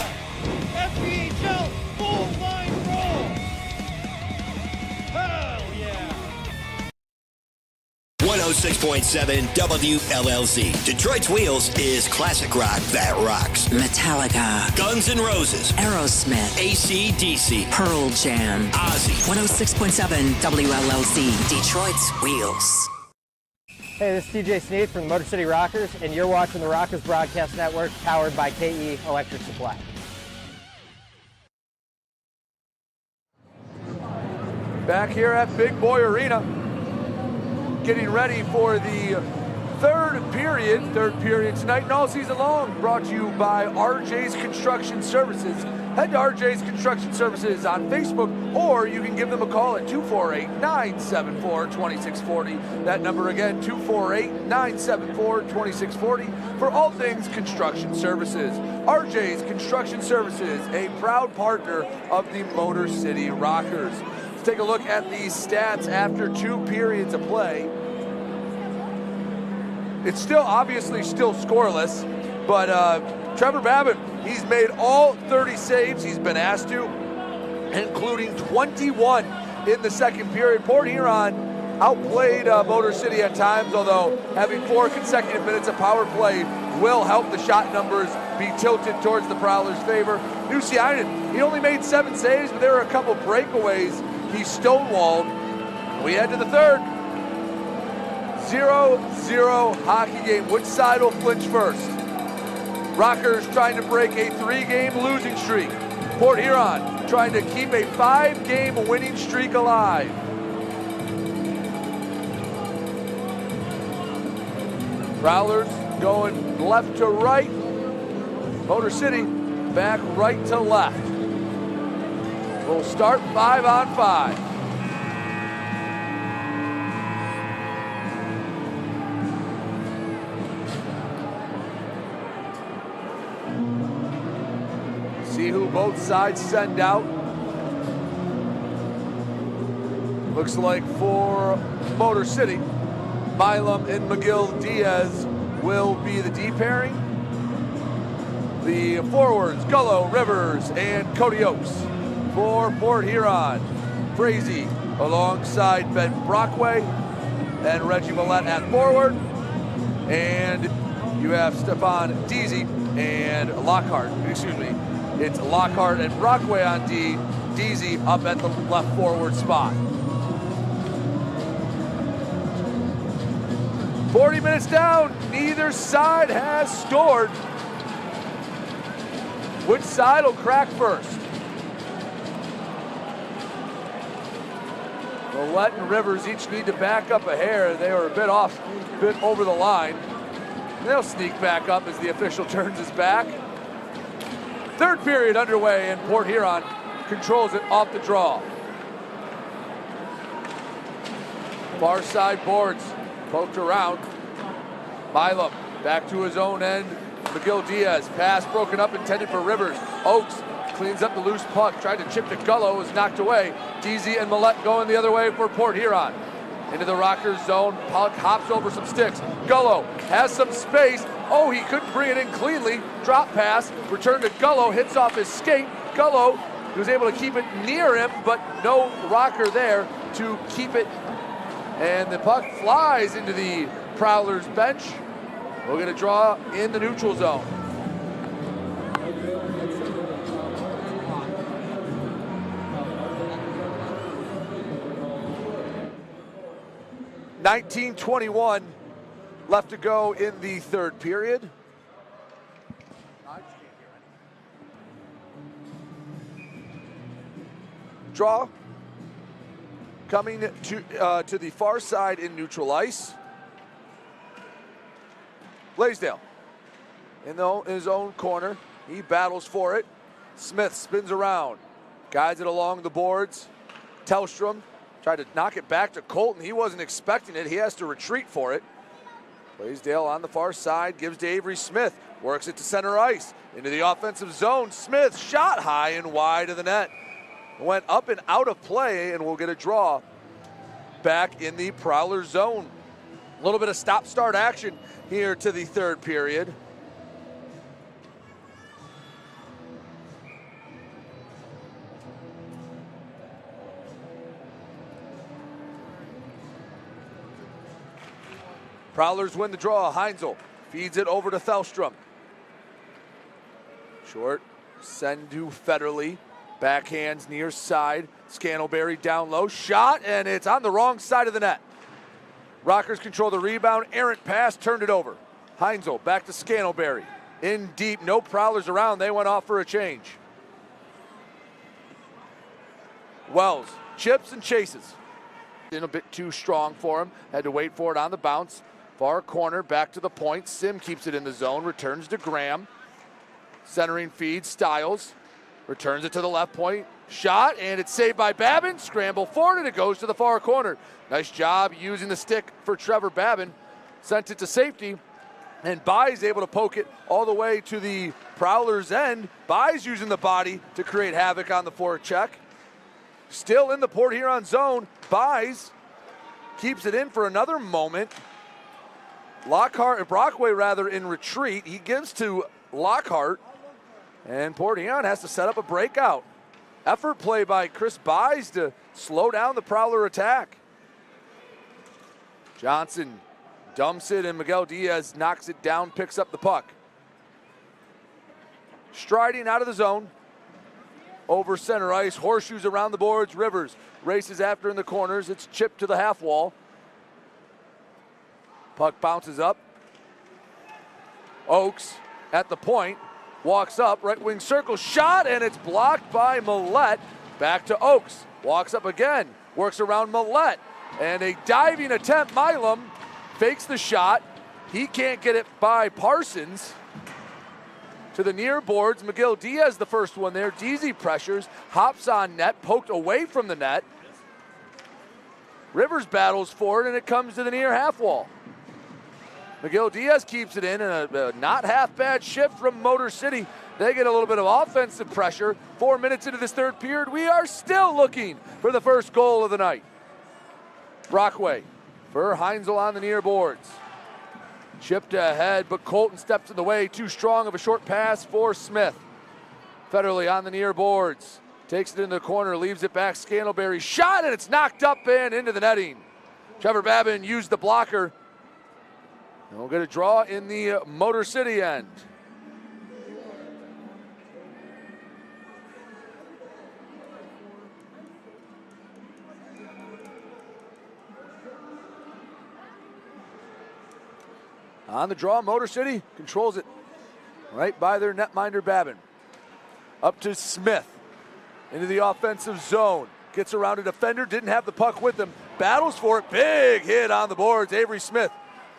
FBHL, full line roll! Hell yeah! 106.7 WLLZ. Detroit's Wheels is classic rock that rocks. Metallica, Guns N' Roses, Aerosmith, AC/DC, Pearl Jam, Ozzy. 106.7 WLLZ, Detroit's Wheels. Hey, this is TJ Sneed from the Motor City Rockers, and you're watching the Rockers Broadcast Network, powered by KE Electric Supply. Back here at Big Boy Arena, getting ready for the third period tonight and all season long, brought to you by RJ's Construction Services. Head to RJ's Construction Services on Facebook, or you can give them a call at 248-974-2640. That number again, 248-974-2640 for all things construction services. RJ's Construction Services, a proud partner of the Motor City Rockers. Let's take a look at the stats after 2 periods of play. It's still scoreless, but Trevor Babin, he's made all 30 saves he's been asked to, including 21 in the second period. Port Huron outplayed Motor City at times, although having 4 consecutive minutes of power play will help the shot numbers be tilted towards the Prowlers' favor. Cider, he only made 7 saves, but there were a couple breakaways he stonewalled. We head to the third. 0-0 hockey game. Which side will flinch first? Rockers trying to break a 3-game losing streak. Port Huron trying to keep a 5-game winning streak alive. Prowlers going left to right. Motor City back right to left. We'll start 5-on-5. See who both sides send out. Looks like for Motor City, Milam and McGill-Diaz will be the D pairing. The forwards, Gullo, Rivers, and Cody Oaks. For Port Huron, Fraser alongside Ben Brockway and Reggie Millette at forward. And you have Stefan Deasy and Lockhart, excuse me. It's Lockhart and Brockway on D, Deasy up at the left forward spot. 40 minutes down, neither side has scored. Which side will crack first? Millette and Rivers each need to back up a hair. They were a bit off, a bit over the line. They'll sneak back up as the official turns his back. Third period underway, and Port Huron controls it off the draw. Far side boards, poked around. Milam back to his own end. McGill-Diaz, pass broken up, intended for Rivers. Oaks cleans up the loose puck, tried to chip to Gullo, was knocked away. Deasy and Millette going the other way for Port Huron. Into the Rockers zone, puck hops over some sticks. Gullo has some space. Oh, he couldn't bring it in cleanly. Drop pass, return to Gullo, hits off his skate. Gullo was able to keep it near him, but no Rocker there to keep it. And the puck flies into the Prowlers bench. We're gonna draw in the neutral zone. .19:21 left to go in the third period. Draw coming to the far side in neutral ice. Blaisdell in his own corner. He battles for it. Smith spins around, guides it along the boards. Tellstrom tried to knock it back to Colton. He wasn't expecting it. He has to retreat for it. Blaisdell on the far side gives to Avery Smith. Works it to center ice. Into the offensive zone. Smith shot high and wide of the net. Went up and out of play, and we'll get a draw back in the Prowler zone. A little bit of stop-start action here to the third period. Prowlers win the draw. Heinzel feeds it over to Thelstrom. Short send to Federley. Backhands near side. Scantleberry down low. Shot, and it's on the wrong side of the net. Rockers control the rebound. Errant pass, turned it over. Heinzel back to Scantleberry. In deep, no Prowlers around. They went off for a change. Wells chips and chases. In a bit too strong for him. Had to wait for it on the bounce. Far corner, back to the point. Sim keeps it in the zone. Returns to Graham. Centering feed, Stiles. Returns it to the left point. Shot, and it's saved by Babin. Scramble forward, and it goes to the far corner. Nice job using the stick for Trevor Babin. Sent it to safety, and By's able to poke it all the way to the Prowler's end. By's using the body to create havoc on the forecheck. Still in the Port Huron zone. By's keeps it in for another moment. Brockway rather in retreat. He gives to Lockhart, and Port Huron has to set up a breakout. Effort play by Chris Byes to slow down the Prowler attack. Johnson dumps it, and McGill-Diaz knocks it down, picks up the puck. Striding out of the zone. Over center ice, horseshoes around the boards. Rivers races after in the corners. It's chipped to the half wall. Puck bounces up. Oaks at the point. Walks up, right wing circle, shot, and it's blocked by Millette. Back to Oaks, walks up again, works around Millette, and a diving attempt. Milam fakes the shot, He can't get it by Parsons. To the near boards, McGill Diaz the first one there. Deasy pressures, hops on net, poked away from the net. Rivers battles for it, and it comes to the near half wall. McGill Diaz keeps it in, and a not half bad shift from Motor City. They get a little bit of offensive pressure. 4 minutes into this third period, we are still looking for the first goal of the night. Brockway for Heinzel on the near boards. Chipped ahead, but Colton steps in the way. Too strong of a short pass for Smith. Federley on the near boards. Takes it into the corner, leaves it back. Scantlebury shot, and it's knocked up and into the netting. Trevor Babin used the blocker. And we'll get a draw in the Motor City end. On the draw, Motor City controls it right by their netminder Babin. Up to Smith, into the offensive zone. Gets around a defender, didn't have the puck with him. Battles for it, big hit on the boards. Avery Smith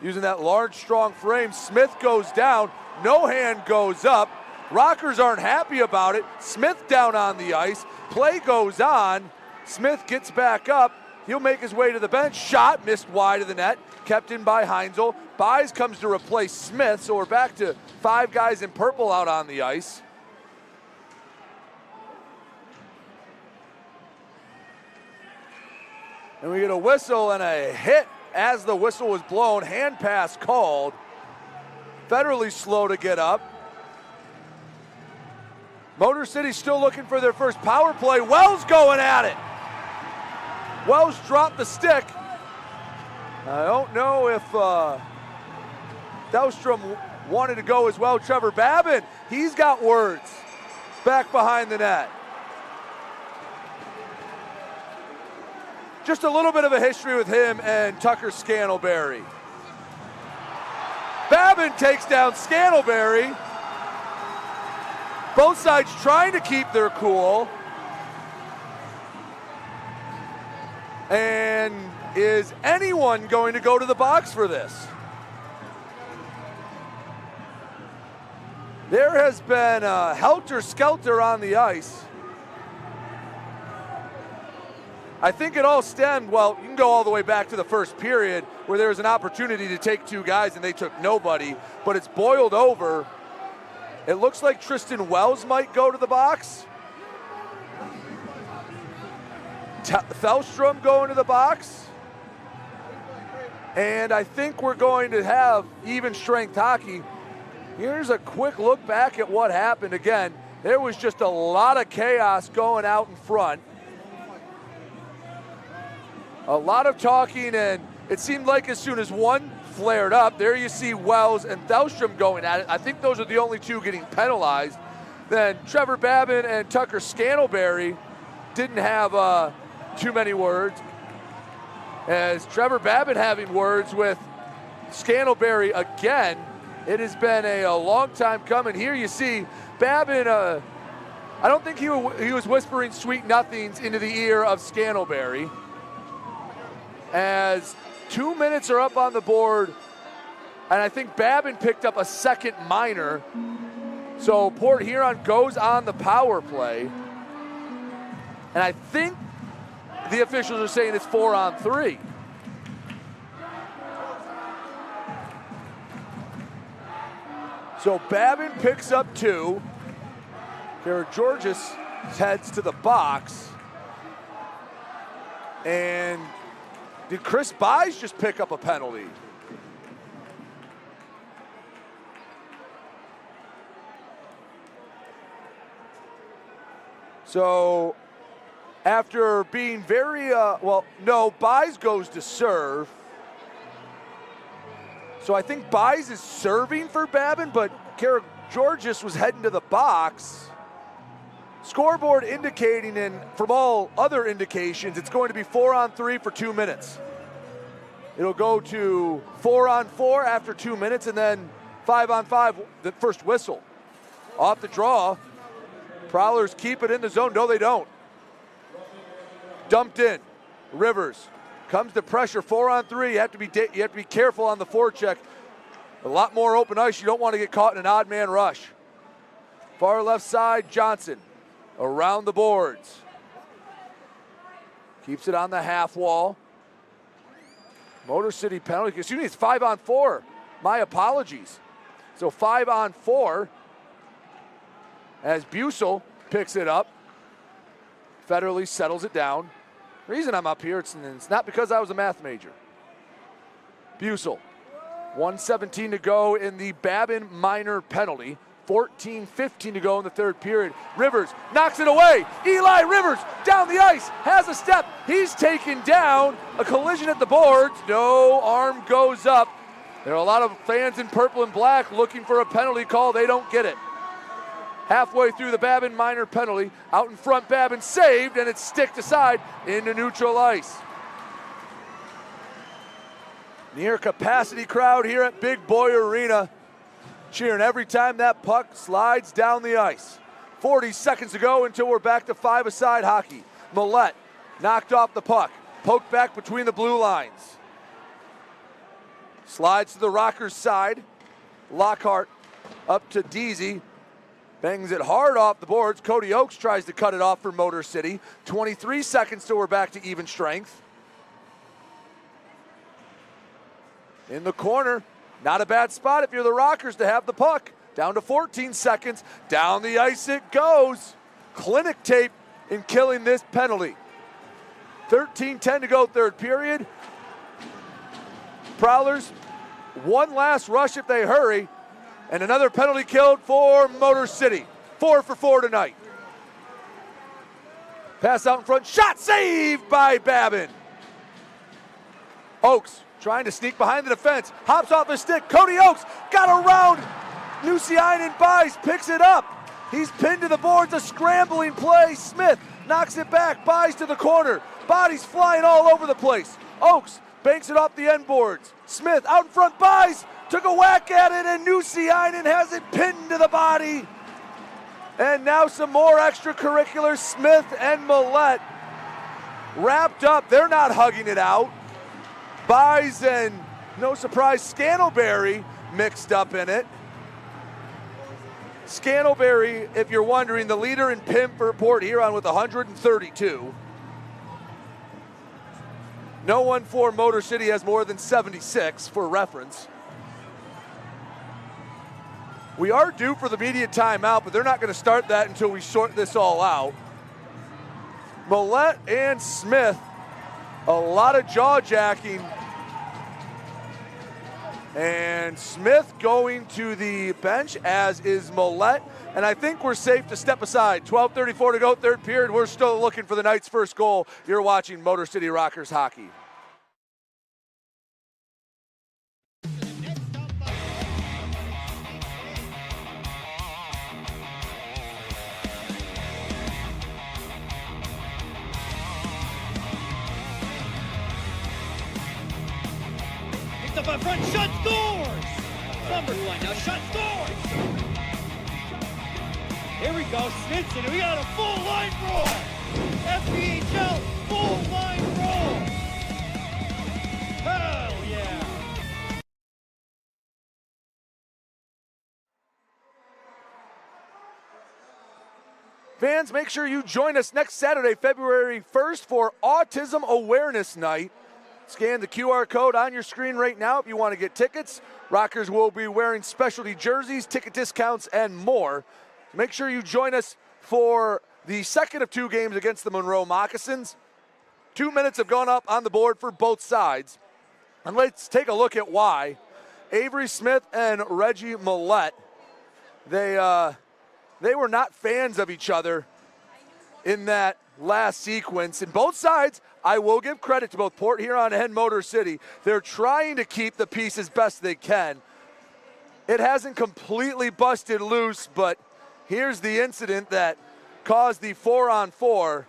using that large, strong frame. Smith goes down, no hand goes up. Rockers aren't happy about it. Smith down on the ice, play goes on. Smith gets back up. He'll make his way to the bench. Shot missed wide of the net. Kept in by Heinzel. Buys comes to replace Smith, so we're back to 5 guys in purple out on the ice. And we get a whistle and a hit as the whistle was blown. Hand pass called. Federally slow to get up. Motor City still looking for their first power play. Wells going at it. Wells dropped the stick. I don't know if Dahlstrom wanted to go as well. Trevor Babin, he's got words back behind the net. Just a little bit of a history with him and Tucker Scantlebury. Babin takes down Scantlebury. Both sides trying to keep their cool. And is anyone going to go to the box for this? There has been a helter-skelter on the ice. I think it all stemmed, well, you can go all the way back to the first period where there was an opportunity to take 2 guys and they took nobody, but it's boiled over. It looks like Tristan Wells might go to the box. Dahlstrom going to the box. And I think we're going to have even strength hockey. Here's a quick look back at what happened. Again, there was just a lot of chaos going out in front. A lot of talking, and it seemed like as soon as one flared up, there you see Wells and Dahlstrom going at it. I think those are the only 2 getting penalized. Then Trevor Babin and Tucker Scantlebury didn't have too many words. As Trevor Babin having words with Scantlebury again. It has been a long time coming. Here you see Babin, I don't think he was whispering sweet nothings into the ear of Scantlebury. As 2 minutes are up on the board, and I think Babin picked up a second minor. So Port Huron goes on the power play. And I think the officials are saying it's 4-on-3. So Babin picks up 2. Georgis heads to the box. And did Chris Buys just pick up a penalty? So after being very, Buys goes to serve. So I think Buys is serving for Babin, but Georgis was heading to the box. Scoreboard indicating, and from all other indications, it's going to be 4-on-3 for 2 minutes. It'll go to 4-on-4 after 2 minutes, and then 5-on-5, the first whistle. Off the draw, Prowlers keep it in the zone. No, they don't. Dumped in. Rivers comes to pressure. 4-on-3. You have to be careful on the forecheck. A lot more open ice. You don't want to get caught in an odd man rush. Far left side, Johnson around the boards. Keeps it on the half wall. Motor City penalty. Excuse me, it's 5-on-4. My apologies. So 5-on-4 as Bussel picks it up. Federally settles it down. The reason I'm up here, it's not because I was a math major. Bussel, 1:17 to go in the Babin minor penalty. 14:15 to go in the third period. Rivers knocks it away. Eli Rivers down the ice, has a step. He's taken down. A collision at the boards. No, arm goes up. There are a lot of fans in purple and black looking for a penalty call. They don't get it. Halfway through the Babin minor penalty. Out in front, Babin saved, and it's sticked aside into neutral ice. Near capacity crowd here at Big Boy Arena, cheering every time that puck slides down the ice. 40 seconds to go until we're back to five-a-side hockey. Millette knocked off the puck, poked back between the blue lines. Slides to the Rockers' side. Lockhart up to Deasy. Bangs it hard off the boards. Cody Oakes tries to cut it off for Motor City. 23 seconds till we're back to even strength. In the corner, not a bad spot if you're the Rockers to have the puck. Down to 14 seconds. Down the ice it goes. Clinic tape in killing this penalty. 13:10 to go third period. Prowlers, one last rush if they hurry. And another penalty killed for Motor City. 4 for 4 tonight. Pass out in front. Shot saved by Babin. Oakes trying to sneak behind the defense. Hops off the stick. Cody Oakes got around. Nusiainen buys, picks it up. He's pinned to the boards. A scrambling play. Smith knocks it back. Buys to the corner. Bodies flying all over the place. Oakes banks it off the end boards. Smith out in front. Buys. Took a whack at it, and Nusiainen has it pinned to the body. And now some more extracurriculars. Smith and Millette wrapped up. They're not hugging it out. Buys and, no surprise, Scantlebury mixed up in it. Scantlebury, if you're wondering, the leader in PIM for Port Huron with 132. No one for Motor City has more than 76 for reference. We are due for the immediate timeout, but they're not going to start that until we sort this all out. Millette and Smith, a lot of jaw-jacking. And Smith going to the bench, as is Millette. And I think we're safe to step aside. 12:34 to go, third period. We're still looking for the night's first goal. You're watching Motor City Rockers hockey. Up in front, shot, scores! Number one, now shot, scores! Here we go, Snitson, we got a full line roll! FPHL, full line roll! Hell yeah! Fans, make sure you join us next Saturday, February 1st for Autism Awareness Night. Scan the QR code on your screen right now if you want to get tickets. Rockers will be wearing specialty jerseys, ticket discounts, and more. Make sure you join us for the second of two games against the Monroe Moccasins. 2 minutes have gone up on the board for both sides. And let's take a look at why. Avery Smith and Reggie Millette, they were not fans of each other in that last sequence. And both sides, I will give credit to both Port Huron and Motor City. They're trying to keep the peace as best they can. It hasn't completely busted loose, but here's the incident that caused the 4-on-4.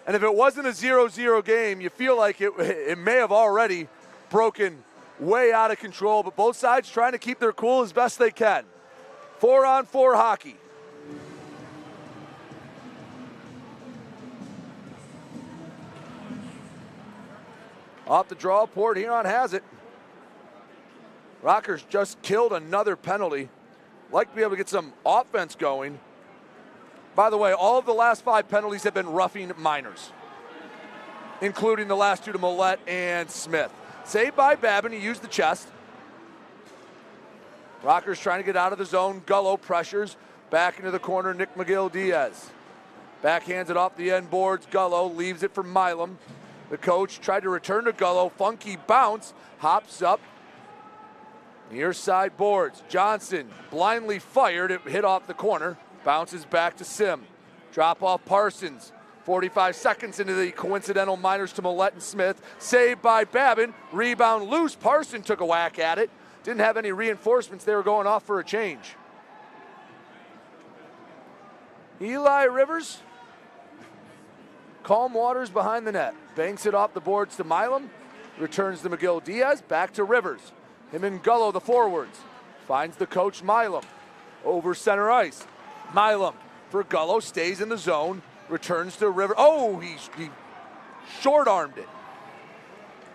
And if it wasn't a 0-0 game, you feel like it may have already broken way out of control, but both sides trying to keep their cool as best they can. 4-on-4 hockey. Off the draw, Port Huron has it. Rockers just killed another penalty. Like to be able to get some offense going. By the way, all of the last 5 penalties have been roughing minors, including the last 2 to Millette and Smith. Saved by Babin, he used the chest. Rockers trying to get out of the zone. Gullo pressures. Back into the corner, Nick McGill-Diaz. Backhands it off the end boards. Gullo leaves it for Milam. The coach tried to return to Gullo. Funky bounce. Hops up. Near side boards. Johnson blindly fired. It hit off the corner. Bounces back to Sim. Drop off Parsons. 45 seconds into the coincidental minors to Millette and Smith. Saved by Babin. Rebound loose. Parson took a whack at it. Didn't have any reinforcements. They were going off for a change. Eli Rivers. Calm waters behind the net. Banks it off the boards to Milam. Returns to McGill-Diaz. Back to Rivers. Him and Gullo, the forwards. Finds the coach Milam. Over center ice. Milam for Gullo. Stays in the zone. Returns to Rivers. Oh, he short-armed it.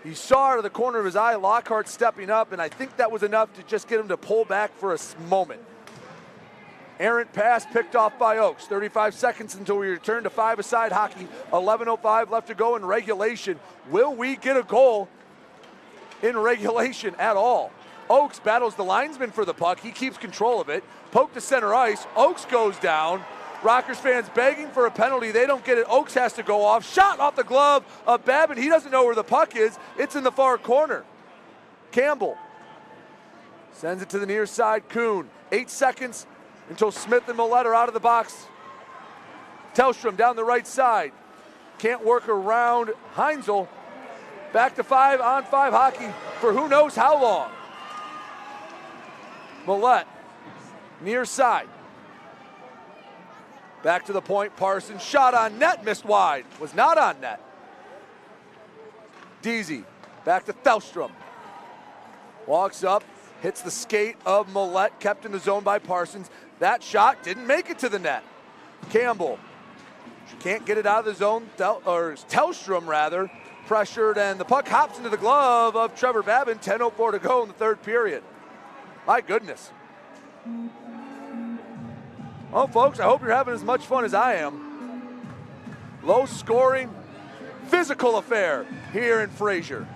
He saw out of the corner of his eye Lockhart stepping up, and I think that was enough to just get him to pull back for a moment. Errant pass picked off by Oaks. 35 seconds until we return to 5-a-side hockey. 11:05 left to go in regulation. Will we get a goal in regulation at all? Oaks battles the linesman for the puck. He keeps control of it. Poke to center ice. Oaks goes down. Rockers fans begging for a penalty. They don't get it. Oaks has to go off. Shot off the glove of Babin. He doesn't know where the puck is. It's in the far corner. Campbell sends it to the near side. Kuhn. 8 seconds until Smith and Millette are out of the box. Tellstrom down the right side. Can't work around Heinzel. Back to 5-on-5 hockey for who knows how long. Millette, near side. Back to the point, Parsons. Shot on net, missed wide. Was not on net. Deasy, back to Thelstrom. Walks up, hits the skate of Millette, kept in the zone by Parsons. That shot didn't make it to the net. Campbell can't get it out of the zone, Tellstrom rather, pressured, and the puck hops into the glove of Trevor Babin. 10:04 to go in the third period. My goodness. Well, folks, I hope you're having as much fun as I am. Low scoring, physical affair here in Fraser.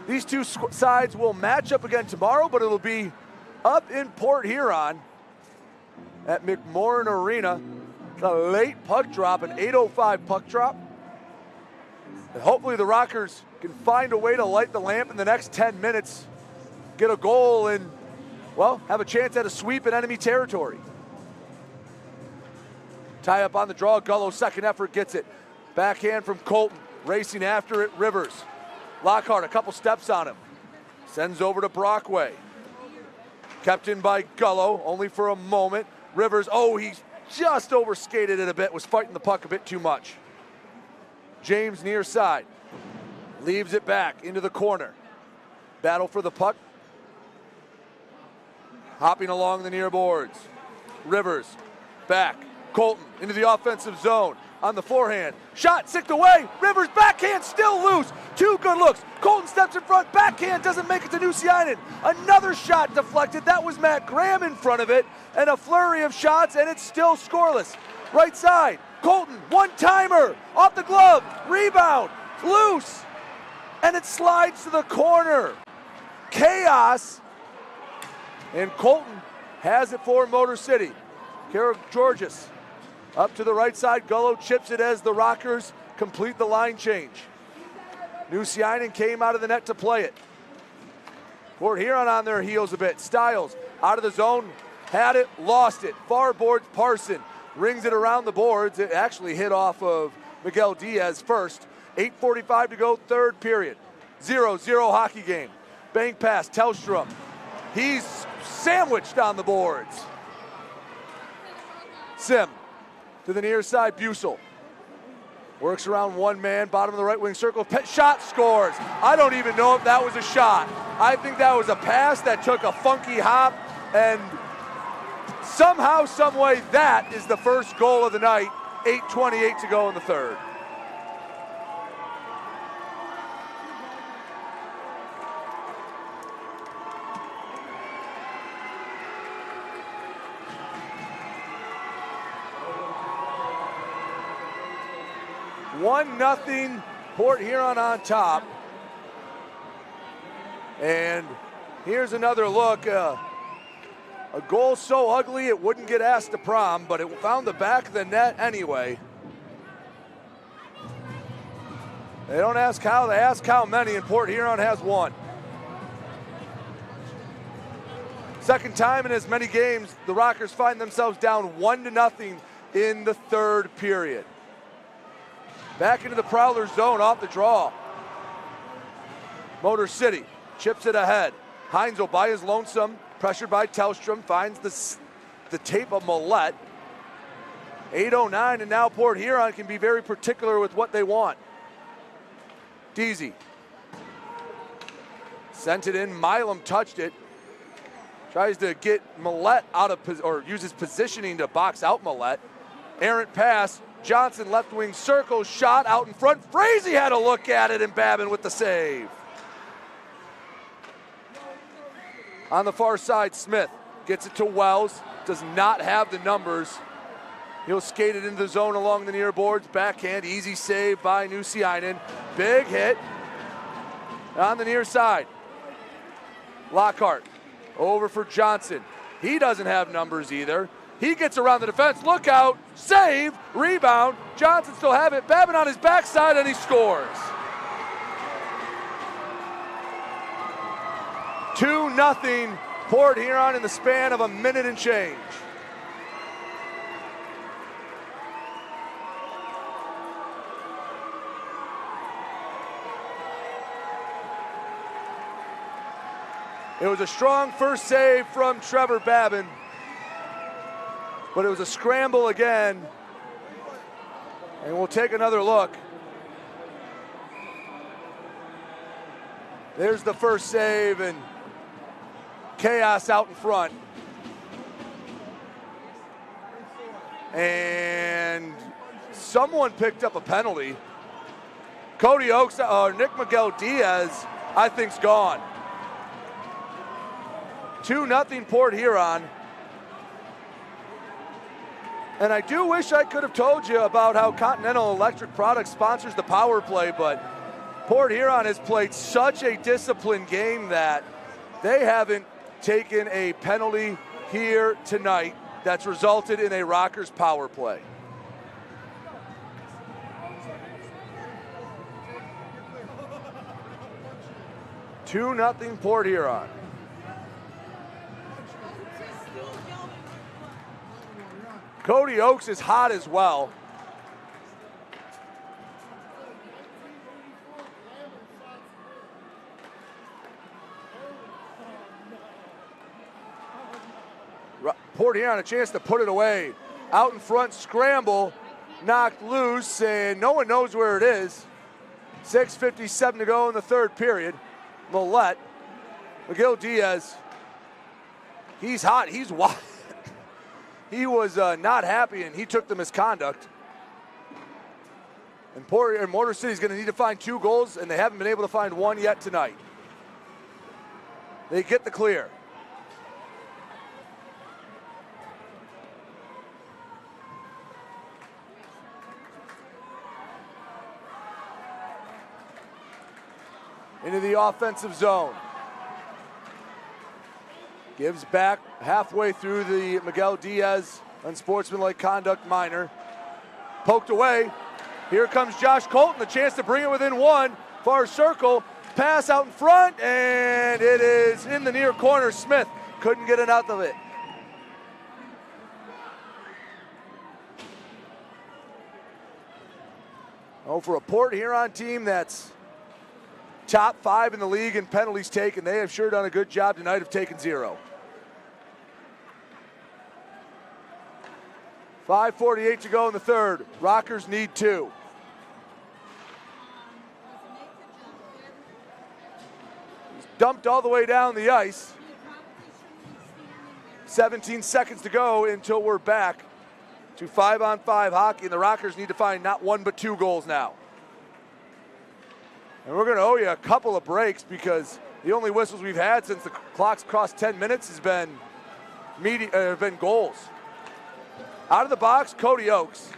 These two sides will match up again tomorrow, but it'll be up in Port Huron at McMorran Arena. It's a late puck drop, an 8:05 puck drop. And hopefully the Rockers can find a way to light the lamp in the next 10 minutes, get a goal, and, well, have a chance at a sweep in enemy territory. Tie up on the draw. Gullo's second effort gets it. Backhand from Colton. Racing after it, Rivers. Lockhart, a couple steps on him. Sends over to Brockway. Kept in by Gullo, only for a moment. Rivers, oh, he's just overskated it a bit, was fighting the puck a bit too much. James near side. Leaves it back into the corner. Battle for the puck. Hopping along the near boards. Rivers, back. Colton into the offensive zone. On the forehand. Shot, sicked away. Rivers, backhand, still loose. Two good looks. Colton steps in front. Backhand doesn't make it to Nusiainen. Another shot deflected. That was Matt Graham in front of it. And a flurry of shots, and it's still scoreless. Right side. Colton, one-timer. Off the glove. Rebound. Loose. And it slides to the corner. Chaos. And Colton has it for Motor City. Carol Georges up to the right side. Gullo chips it as the Rockers complete the line change. Nusiainen came out of the net to play it. Port Huron on their heels a bit. Stiles out of the zone. Had it, lost it. Far boards Parson. Rings it around the boards. It actually hit off of McGill-Diaz first. 8:45 to go, third period. 0-0 hockey game. Bank pass, Tellstrom. He's sandwiched on the boards. Sim to the near side, Busel. Works around one man, bottom of the right wing circle. Shot, scores. I don't even know if that was a shot. I think that was a pass that took a funky hop, and somehow, some way, that is the first goal of the night 8:28 to go in the third. One nothing, Port Huron on top. And here's another look. A goal so ugly it wouldn't get asked to prom, but it found the back of the net anyway. They don't ask how, they ask how many, and Port Huron has one. Second time in as many games, the Rockers find themselves down 1-0 in the third period. Back into the Prowlers zone off the draw. Motor City chips it ahead. Heinzel by his lonesome, pressured by Tellstrom, finds the tape of Millette. 8:09, and now Port Huron can be very particular with what they want. Deasy sent it in, Milam touched it. Tries to get Millette out of, or uses positioning to box out Millette. Errant pass, Johnson left wing circle, shot out in front. Fraser had a look at it, and Babin with the save. On the far side, Smith gets it to Wells, does not have the numbers. He'll skate it into the zone along the near boards, backhand, easy save by Nusiainen. Big hit on the near side. Lockhart over for Johnson. He doesn't have numbers either. He gets around the defense, look out, save, rebound. Johnson still have it, Babin on his backside, and he scores. 2-0 Port Huron in the span of a minute and change. It was a strong first save from Trevor Babin, but it was a scramble again. And we'll take another look. There's the first save, and chaos out in front. And someone picked up a penalty. Cody Oakes, Nick Miguel Diaz, I think's gone. 2-0 Port Huron. And I do wish I could have told you about how Continental Electric Products sponsors the power play, but Port Huron has played such a disciplined game that they haven't taken a penalty here tonight that's resulted in a Rockers power play. Two nothing Port Huron. Cody Oakes is hot as well. Port Huron a chance to put it away. Out in front, scramble, knocked loose, and no one knows where it is. 6:57 to go in the third period. Millette, Miguel Diaz, he's hot, he's wild. He was not happy, and he took the misconduct. And Motor City's going to need to find 2 goals, and they haven't been able to find one yet tonight. They get the clear. Into the offensive zone. Gives back halfway through the Miguel Diaz unsportsmanlike conduct minor. Poked away. Here comes Josh Colton, the chance to bring it within 1. Far circle, pass out in front, and it is in the near corner. Smith couldn't get it out of it. Oh, for a Port Huron team that's top 5 in the league in penalties taken, they have sure done a good job tonight of taking 0. 5:48 to go in the third. Rockers need 2. He's dumped all the way down the ice. 17 seconds to go until we're back to 5-on-5 hockey, and the Rockers need to find not 1 but 2 goals now. And we're going to owe you a couple of breaks because the only whistles we've had since the clock's crossed 10 minutes has been goals. Out of the box, Cody Oakes.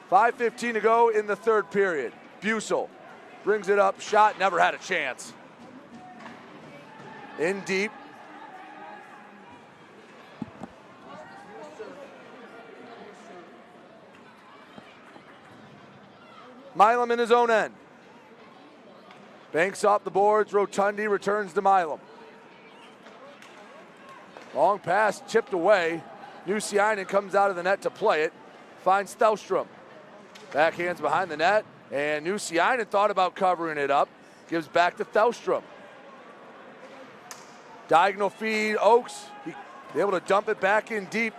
5:15 to go in the third period. Bussell brings it up, shot, never had a chance. In deep. Milam in his own end. Banks off the boards, Rotundi returns to Milam. Long pass chipped away. Nusiainen comes out of the net to play it. Finds Thelstrom. Backhands behind the net, and Nusiainen thought about covering it up. Gives back to Thelstrom. Diagonal feed, Oakes. He able to dump it back in deep.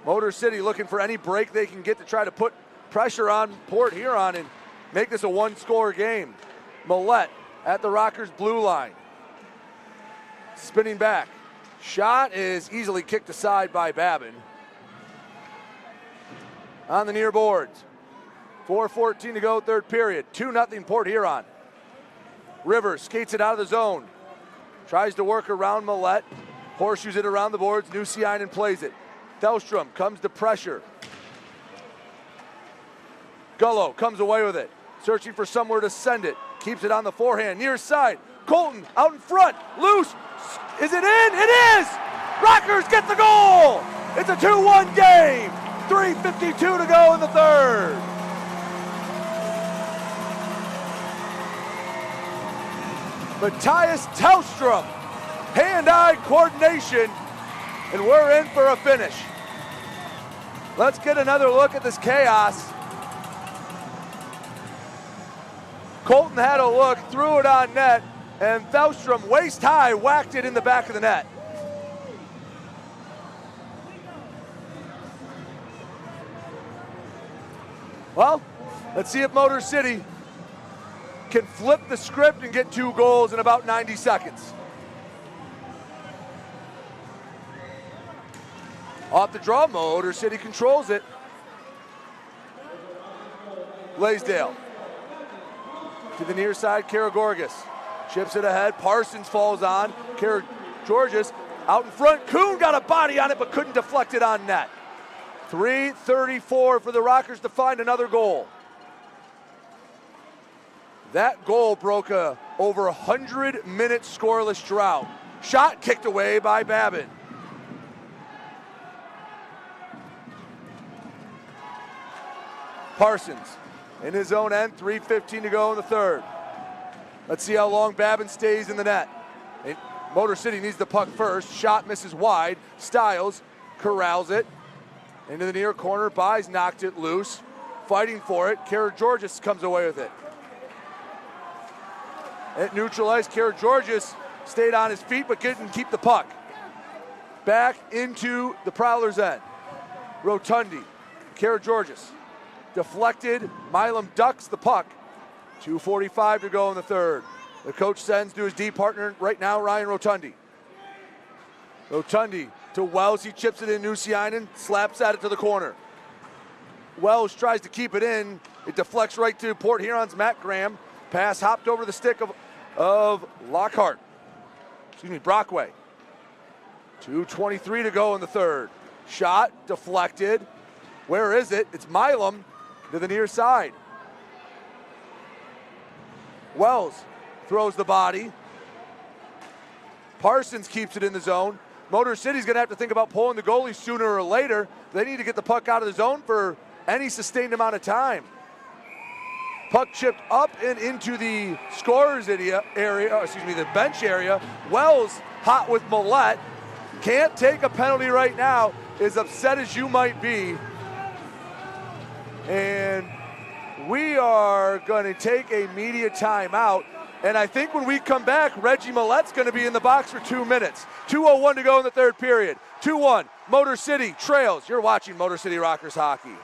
Motor City looking for any break they can get to try to put pressure on Port Huron and make this a 1-score game. Millette at the Rockers' blue line. Spinning back. Shot is easily kicked aside by Babin. On the near boards. 4:14 to go, third period. 2-0 Port Huron. Rivers skates it out of the zone. Tries to work around Millette. Horseshoes it around the boards. Nusiainen plays it. Thelstrom comes to pressure. Gullo comes away with it. Searching for somewhere to send it. Keeps it on the forehand. Near side. Colton out in front. Loose. Is it in? It is! Rockers get the goal! It's a 2-1 game. 3:52 to go in the third. Matthias Thelstrom. Hand-eye coordination, and we're in for a finish. Let's get another look at this chaos. Colton had a look, threw it on net, and Thelstrom, waist high, whacked it in the back of the net. Well, let's see if Motor City can flip the script and get 2 goals in about 90 seconds. Off the draw, Motor City controls it. Blaisdell. To the near side, Karagorgis. Chips it ahead, Parsons falls on. Georges out in front. Kuhn got a body on it but couldn't deflect it on net. 3:34 for the Rockers to find another goal. That goal broke a over 100-minute scoreless drought. Shot kicked away by Babin. Parsons in his own end, 3:15 to go in the third. Let's see how long Babin stays in the net. Motor City needs the puck first. Shot misses wide. Stiles corrals it. Into the near corner. Buys knocked it loose. Fighting for it. Karagorgis comes away with it. At neutral ice, Karagorgis stayed on his feet but couldn't keep the puck. Back into the Prowlers' end. Rotundi. Karagorgis. Deflected. Milam ducks the puck. 2:45 to go in the third. The coach sends to his D partner right now, Ryan Rotundi. Rotundi to Wells. He chips it in. Nusiainen slaps at it to the corner. Wells tries to keep it in. It deflects right to Port Huron's Matt Graham. Pass hopped over the stick of Lockhart. Brockway. 2:23 to go in the third. Shot deflected. Where is it? It's Milam to the near side. Wells throws the body. Parsons keeps it in the zone. Motor City's going to have to think about pulling the goalie sooner or later. They need to get the puck out of the zone for any sustained amount of time. Puck chipped up and into the scorer's area, the bench area. Wells hot with Millette. Can't take a penalty right now, as upset as you might be. And we are going to take a media timeout. And I think when we come back, Reggie Millette's going to be in the box for 2 minutes. 2:01 to go in the third period. 2-1, Motor City trails. You're watching Motor City Rockers hockey.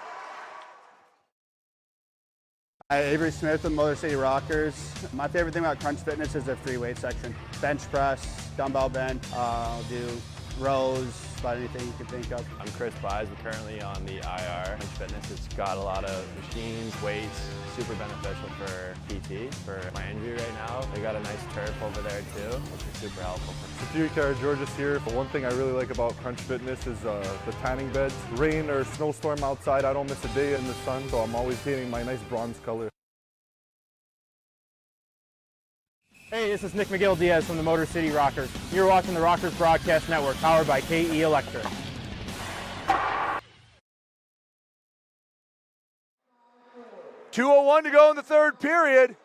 Hi, Avery Smith with Motor City Rockers. My favorite thing about Crunch Fitness is their free weight section. Bench press, dumbbell bench, I'll do rows, about anything you can think of. I'm Chris Buys. We're currently on the IR. Crunch Fitness, it's got a lot of machines, weights, super beneficial for PT, for my injury right now. They got a nice turf over there too, which is super helpful. Superior George's here. One thing I really like about Crunch Fitness is the tanning beds. Rain or snowstorm outside, I don't miss a day in the sun, so I'm always painting my nice bronze color. Hey, this is Nick McGill-Diaz from the Motor City Rockers. You're watching the Rockers Broadcast Network, powered by KE Electric. .201 to go in the third period.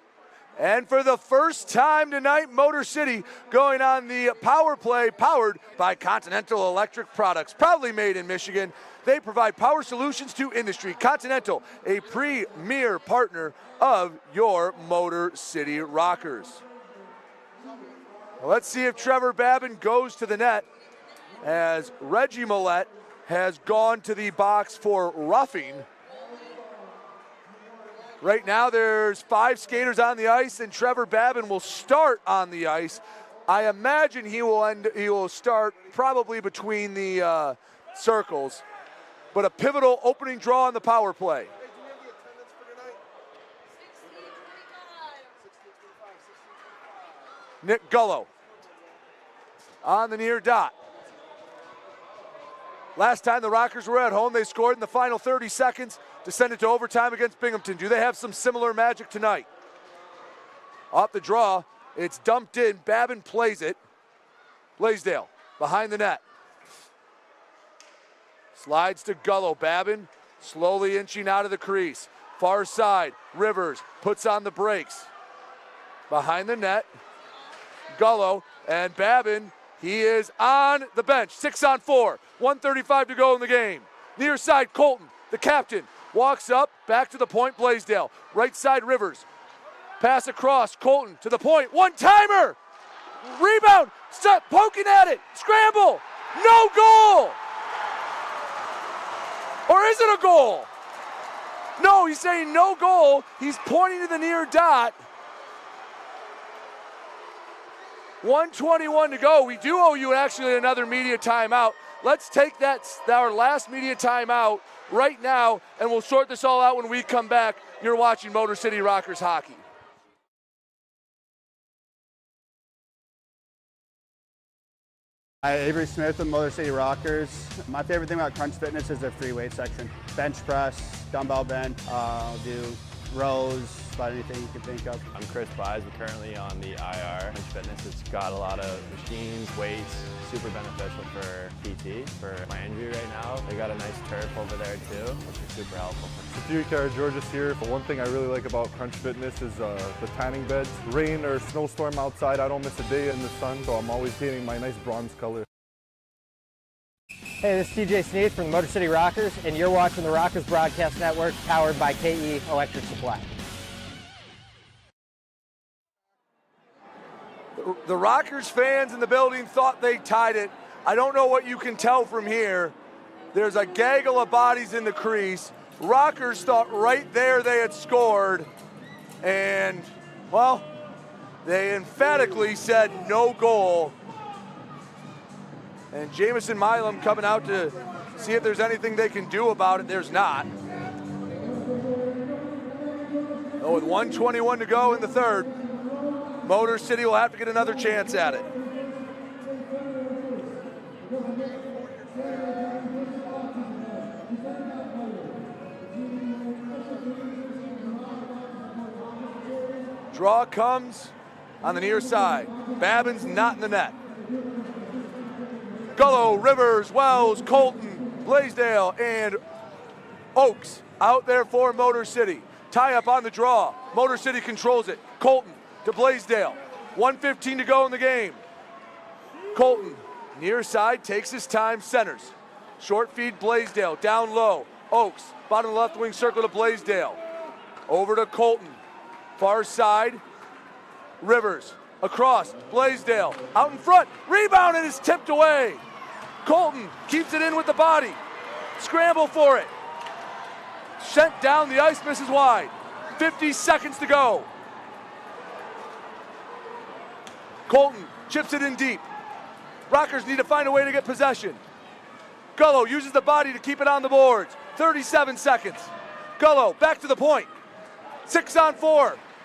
And for the first time tonight, Motor City going on the power play, powered by Continental Electric Products. Proudly made in Michigan. They provide power solutions to industry. Continental, a premier partner of your Motor City Rockers. Let's see if Trevor Babin goes to the net, as Reggie Millette has gone to the box for roughing. Right now there's 5 skaters on the ice, and Trevor Babin will start on the ice. I imagine he will start probably between the circles, but a pivotal opening draw on the power play. Nick Gullo on the near dot. Last time the Rockers were at home, they scored in the final 30 seconds to send it to overtime against Binghamton. Do they have some similar magic tonight? Off the draw, it's dumped in. Babin plays it. Blaisdell behind the net. Slides to Gullo. Babin slowly inching out of the crease. Far side, Rivers puts on the brakes. Behind the net, Gullo, and Babin, he is on the bench. 6-on-4, 1:35 to go in the game. Near side, Colton, the captain, walks up, back to the point, Blaisdell. Right side, Rivers. Pass across, Colton to the point, one-timer! Rebound, stop poking at it, scramble, no goal! Or is it a goal? No, he's saying no goal. He's pointing to the near dot. 1:21 to go. We do owe you actually another media timeout. Let's take our last media timeout right now, and we'll sort this all out when we come back. You're watching Motor City Rockers hockey. Hi, Avery Smith with Motor City Rockers. My favorite thing about Crunch Fitness is their free weight section. Bench press, dumbbell bench, do rows, about anything you can think of. I'm Chris Buys. We're currently on the IR. Crunch Fitness, it's got a lot of machines, weights, super beneficial for PT, for my injury right now. They got a nice turf over there too, which is super helpful. Superior George's here. One thing I really like about Crunch Fitness is the tanning beds. Rain or snowstorm outside, I don't miss a day in the sun, so I'm always painting my nice bronze color. Hey, this is TJ Sneed from the Motor City Rockers, and you're watching the Rockers Broadcast Network, powered by KE Electric Supply. The Rockers fans in the building thought they tied it. I don't know what you can tell from here. There's a gaggle of bodies in the crease. Rockers thought right there they had scored, and, well, they emphatically said no goal. And Jamison Milam coming out to see if there's anything they can do about it. There's not. Oh, with 1:21 to go in the third, Motor City will have to get another chance at it. Draw comes on the near side. Babin's not in the net. Gullo, Rivers, Wells, Colton, Blaisdell, and Oaks out there for Motor City. Tie up on the draw. Motor City controls it. Colton to Blaisdell. 1:15 to go in the game. Colton, near side, takes his time, centers. Short feed, Blaisdell, down low. Oaks, bottom left wing circle to Blaisdell. Over to Colton. Far side, Rivers. Across, Blaisdell, out in front, rebound, and is tipped away. Colton keeps it in with the body. Scramble for it. Sent down the ice, misses wide. 50 seconds to go. Colton chips it in deep. Rockers need to find a way to get possession. Gullo uses the body to keep it on the boards. 37 seconds. Gullo back to the point. 6-on-4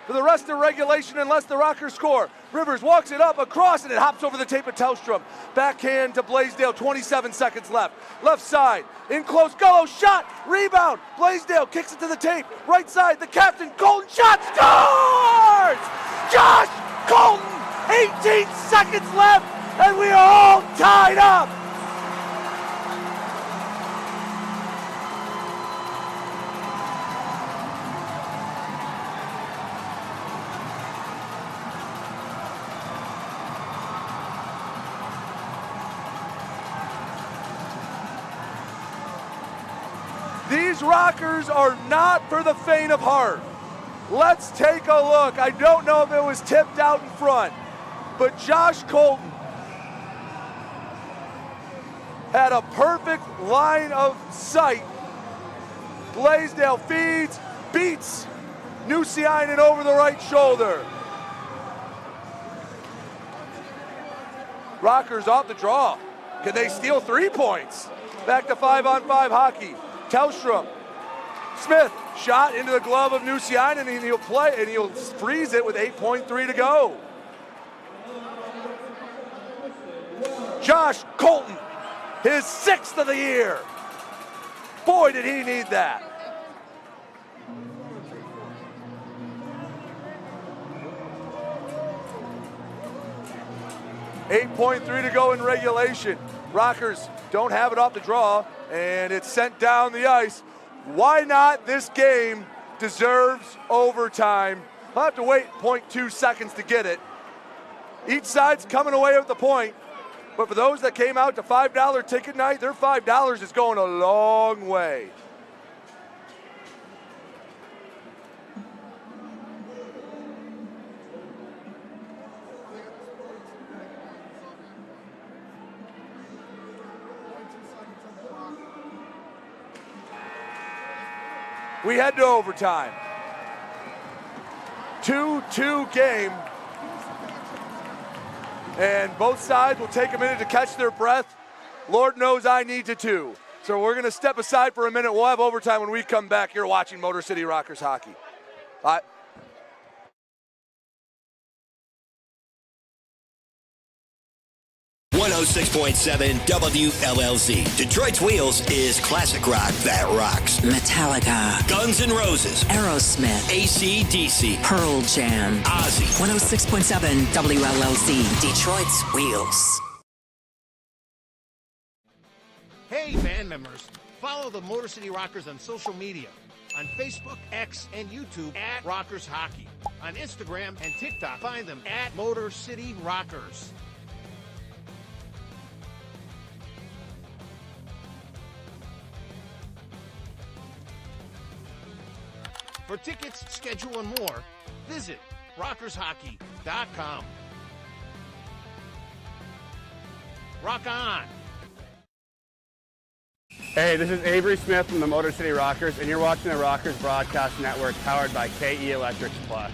for the rest of regulation unless the Rockers score. Rivers walks it up across and it hops over the tape of Tellstrom. Backhand to Blaisdell, 27 seconds left. Left side, in close, Gullo shot, rebound. Blaisdell kicks it to the tape. Right side, the captain, Colton shot, scores! Josh Colton, 18 seconds left and we are all tied up. These Rockers are not for the faint of heart. Let's take a look. I don't know if it was tipped out in front, but Josh Colton had a perfect line of sight. Blaisdell feeds, beats Nusiainen over the right shoulder. Rockers off the draw. Can they steal 3 points? Back to 5-on-5 hockey. Tellstrom, Smith, shot into the glove of Nusiainen and he'll play and he'll freeze it with 8.3 to go. Josh Colton, his 6th of the year. Boy, did he need that. .3 to go in regulation. Rockers don't have it off the draw, and it's sent down the ice. Why not? This game deserves overtime. I'll have to wait 0.2 seconds to get it. Each side's coming away with the point, but for those that came out to $5 ticket night, their $5 is going a long way. We head to overtime. 2-2 game. And both sides will take a minute to catch their breath. Lord knows I need to too. So we're going to step aside for a minute. We'll have overtime when we come back. You're watching Motor City Rockers hockey. 106.7 WLLZ. Detroit's Wheels is classic rock that rocks. Metallica, Guns N' Roses, Aerosmith, AC/DC, Pearl Jam, Ozzy. 106.7 WLLZ. Detroit's Wheels. Hey, band members, follow the Motor City Rockers on social media. On Facebook, X, and YouTube at Rockers Hockey. On Instagram and TikTok, find them at Motor City Rockers. For tickets, schedule, and more, visit rockershockey.com. Rock on! Hey, this is Avery Smith from the Motor City Rockers, and you're watching the Rockers Broadcast Network, powered by KE Electric Supply.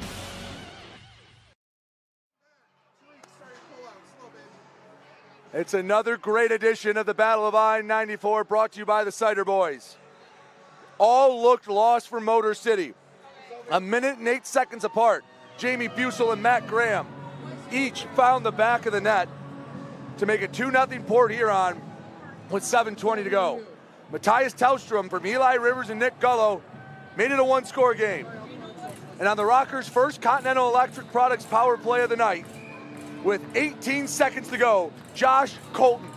It's another great edition of the Battle of I-94, brought to you by the Cider Boys. All looked lost for Motor City. 1 minute and 8 seconds apart, Jamie Busel and Matt Graham each found the back of the net to make it 2-0 Port Huron with 7:20 to go. Matthias Tellstrom from Eli Rivers and Nick Gullo made it a one-score game. And on the Rockers' first Continental Electric Products power play of the night, with 18 seconds to go, Josh Colton,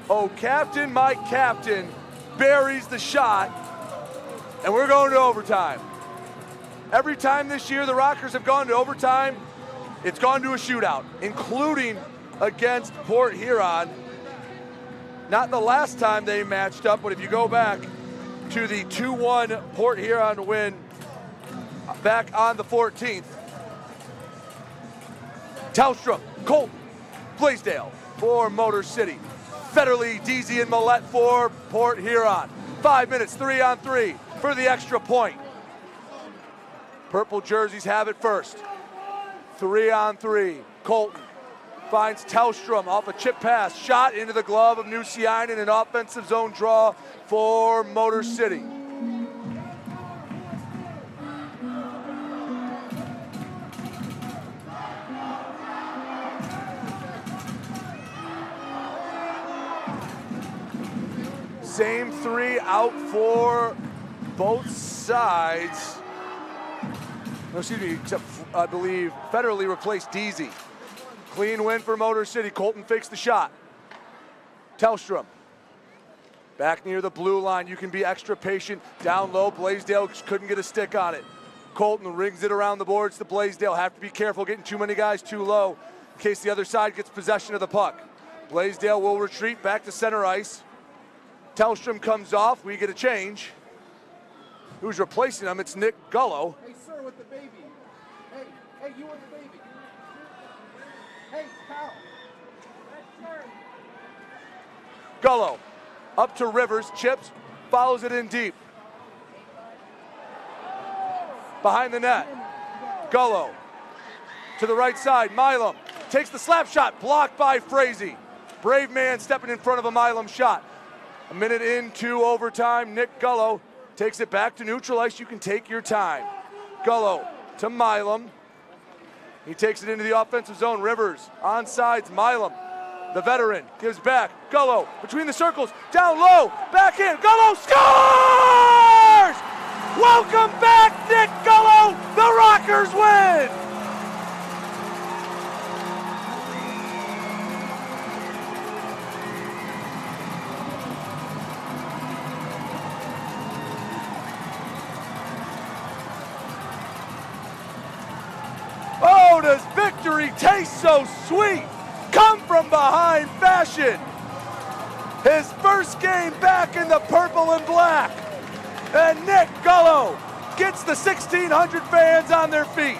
oh captain, my captain, buries the shot, and we're going to overtime. Every time this year the Rockers have gone to overtime, it's gone to a shootout, including against Port Huron. Not the last time they matched up, but if you go back to the 2-1 Port Huron win back on the 14th. Tellstrom, Colton, Blaisdell for Motor City. Federley, Deasy, and Millette for Port Huron. 5 minutes, 3-on-3 for the extra point. Purple jerseys have it first. 3-on-3, Colton finds Tellstrom off a chip pass. Shot into the glove of Nuciainen, an offensive zone draw for Motor City. Same three out for both sides. No, excuse me, except I believe Federally replaced Deasy. Clean win for Motor City. Colton fakes the shot. Tellstrom. Back near the blue line. You can be extra patient. Down low, Blaisdell couldn't get a stick on it. Colton rings it around the boards to Blaisdell. Have to be careful getting too many guys too low in case the other side gets possession of the puck. Blaisdell will retreat back to center ice. Tellstrom comes off. We get a change. Who's replacing him? It's Nick Gullo. Hey, sir, with the baby. Hey, you with the baby. Hey, pal. Gullo up to Rivers, chips, follows it in deep. Behind the net. Gullo to the right side. Milam takes the slap shot, blocked by Fraser. Brave man stepping in front of a Milam shot. A minute into overtime, Nick Gullo takes it back to neutral ice. You can take your time. Gullo to Milam. He takes it into the offensive zone. Rivers on sides. Milam, the veteran, gives back. Gullo between the circles, down low, back in. Gullo scores! Welcome back, Nick Gullo. The Rockers win! Oh, does victory taste so sweet? Come from behind fashion. His first game back in the purple and black. And Nick Gullo gets the 1,600 fans on their feet.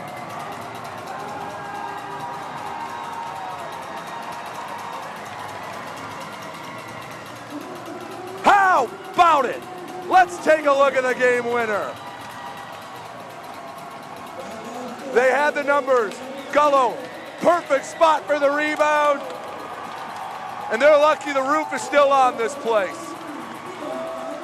How about it? Let's take a look at the game winner. They had the numbers. Gullo, perfect spot for the rebound. And they're lucky the roof is still on this place.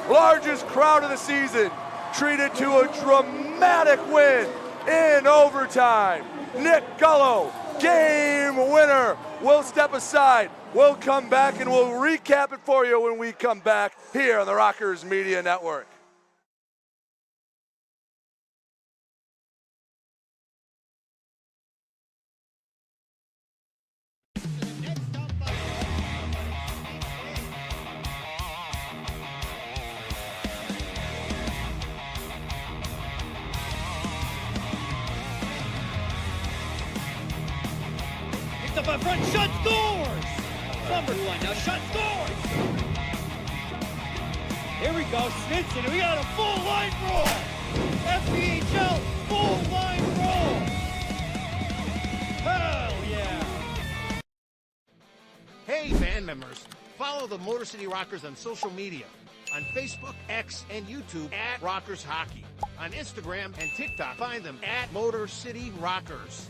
Largest crowd of the season, treated to a dramatic win in overtime. Nick Gullo, game winner. We'll step aside. We'll come back and we'll recap it for you when we come back here on the Rockers Media Network. Up in front, shot scores! Numbers one now, shot scores! Here we go, Snitson, and we got a full line roll! FPHL, full line roll! Hell yeah! Hey, band members, follow the Motor City Rockers on social media. On Facebook, X, and YouTube at Rockers Hockey. On Instagram and TikTok, find them at Motor City Rockers.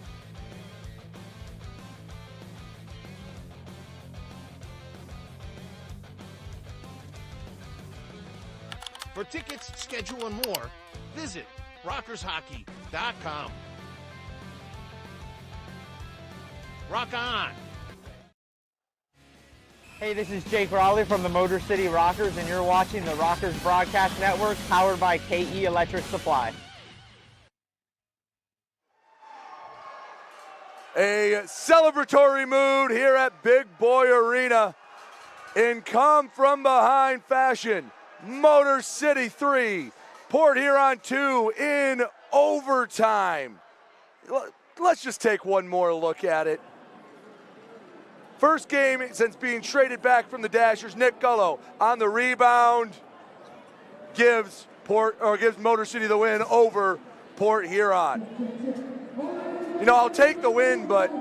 For tickets, schedule, and more, visit rockershockey.com. Rock on! Hey, this is Jake Rowley from the Motor City Rockers, and you're watching the Rockers Broadcast Network, powered by KE Electric Supply. A celebratory mood here at Big Boy Arena in come from behind fashion. Motor City 3, Port Huron 2 in overtime. Let's just take one more look at it. First game since being traded back from the Dashers. Nick Gullo on the rebound gives Motor City the win over Port Huron. You know, I'll take the win, but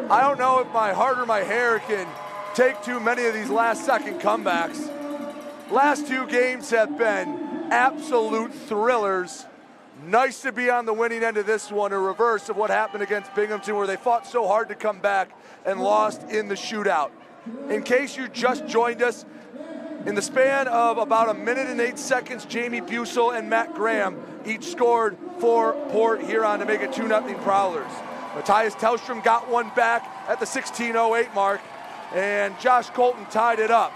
I don't know if my heart or my hair can take too many of these last-second comebacks. Last two games have been absolute thrillers Nice to be on the winning end of this one, a reverse of what happened against Binghamton, where they fought so hard to come back and lost in the shootout. In case you just joined us, in the span of about 1 minute and 8 seconds, Jamie Busel and Matt Graham each scored for Port Huron to make it 2-0 Prowlers. Matthias Tellstrom got one back at the 16:08 mark, and Josh Colton tied it up.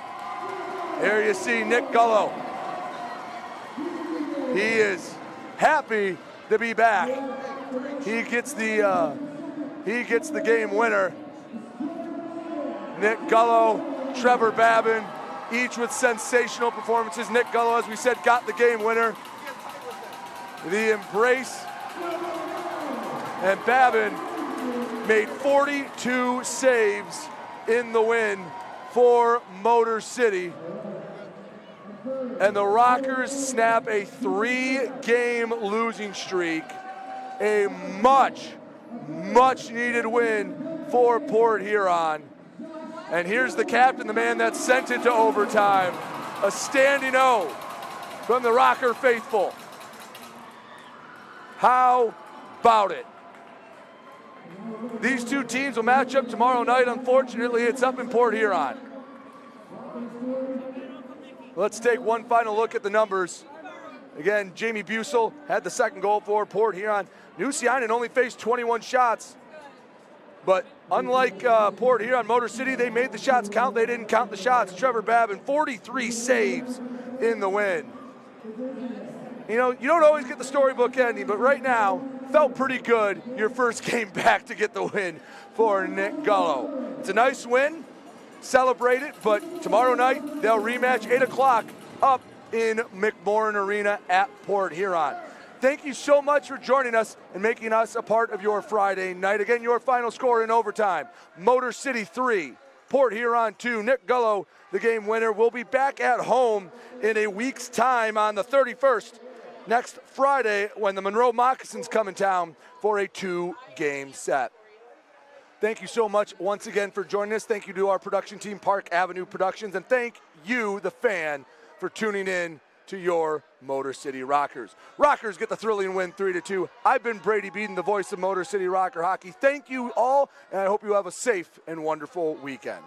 There you see Nick Gullo. He is happy to be back. He gets the game winner. Nick Gullo, Trevor Babin, each with sensational performances. Nick Gullo, as we said, got the game winner. The embrace. And Babin made 42 saves in the win for Motor City. And the Rockers snap a 3-game losing streak. A much needed win for Port Huron. And here's the captain, the man that sent it to overtime. A standing O from the Rocker faithful. How about it? These two teams will match up tomorrow night. Unfortunately, it's up in Port Huron. Let's take one final look at the numbers. Again, Jamie Busel had the second goal for Port Huron. Nusiainen only faced 21 shots. But unlike Port Huron, Motor City, they made the shots count. They didn't count the shots. Trevor Babin, 43 saves in the win. You know, you don't always get the storybook ending, but right now, felt pretty good your first game back to get the win for Nick Gullo. It's a nice win. Celebrate it, but tomorrow night, they'll rematch 8 o'clock up in McMorran Arena at Port Huron. Thank you so much for joining us and making us a part of your Friday night. Again, your final score in overtime, Motor City 3, Port Huron 2. Nick Gullo, the game winner. We'll be back at home in a week's time on the 31st, next Friday, when the Monroe Moccasins come in town for a 2-game set. Thank you so much once again for joining us. Thank you to our production team, Park Avenue Productions, and thank you, the fan, for tuning in to your Motor City Rockers. Rockers get the thrilling win 3-2. I've been Brady Beaton, the voice of Motor City Rocker Hockey. Thank you all, and I hope you have a safe and wonderful weekend.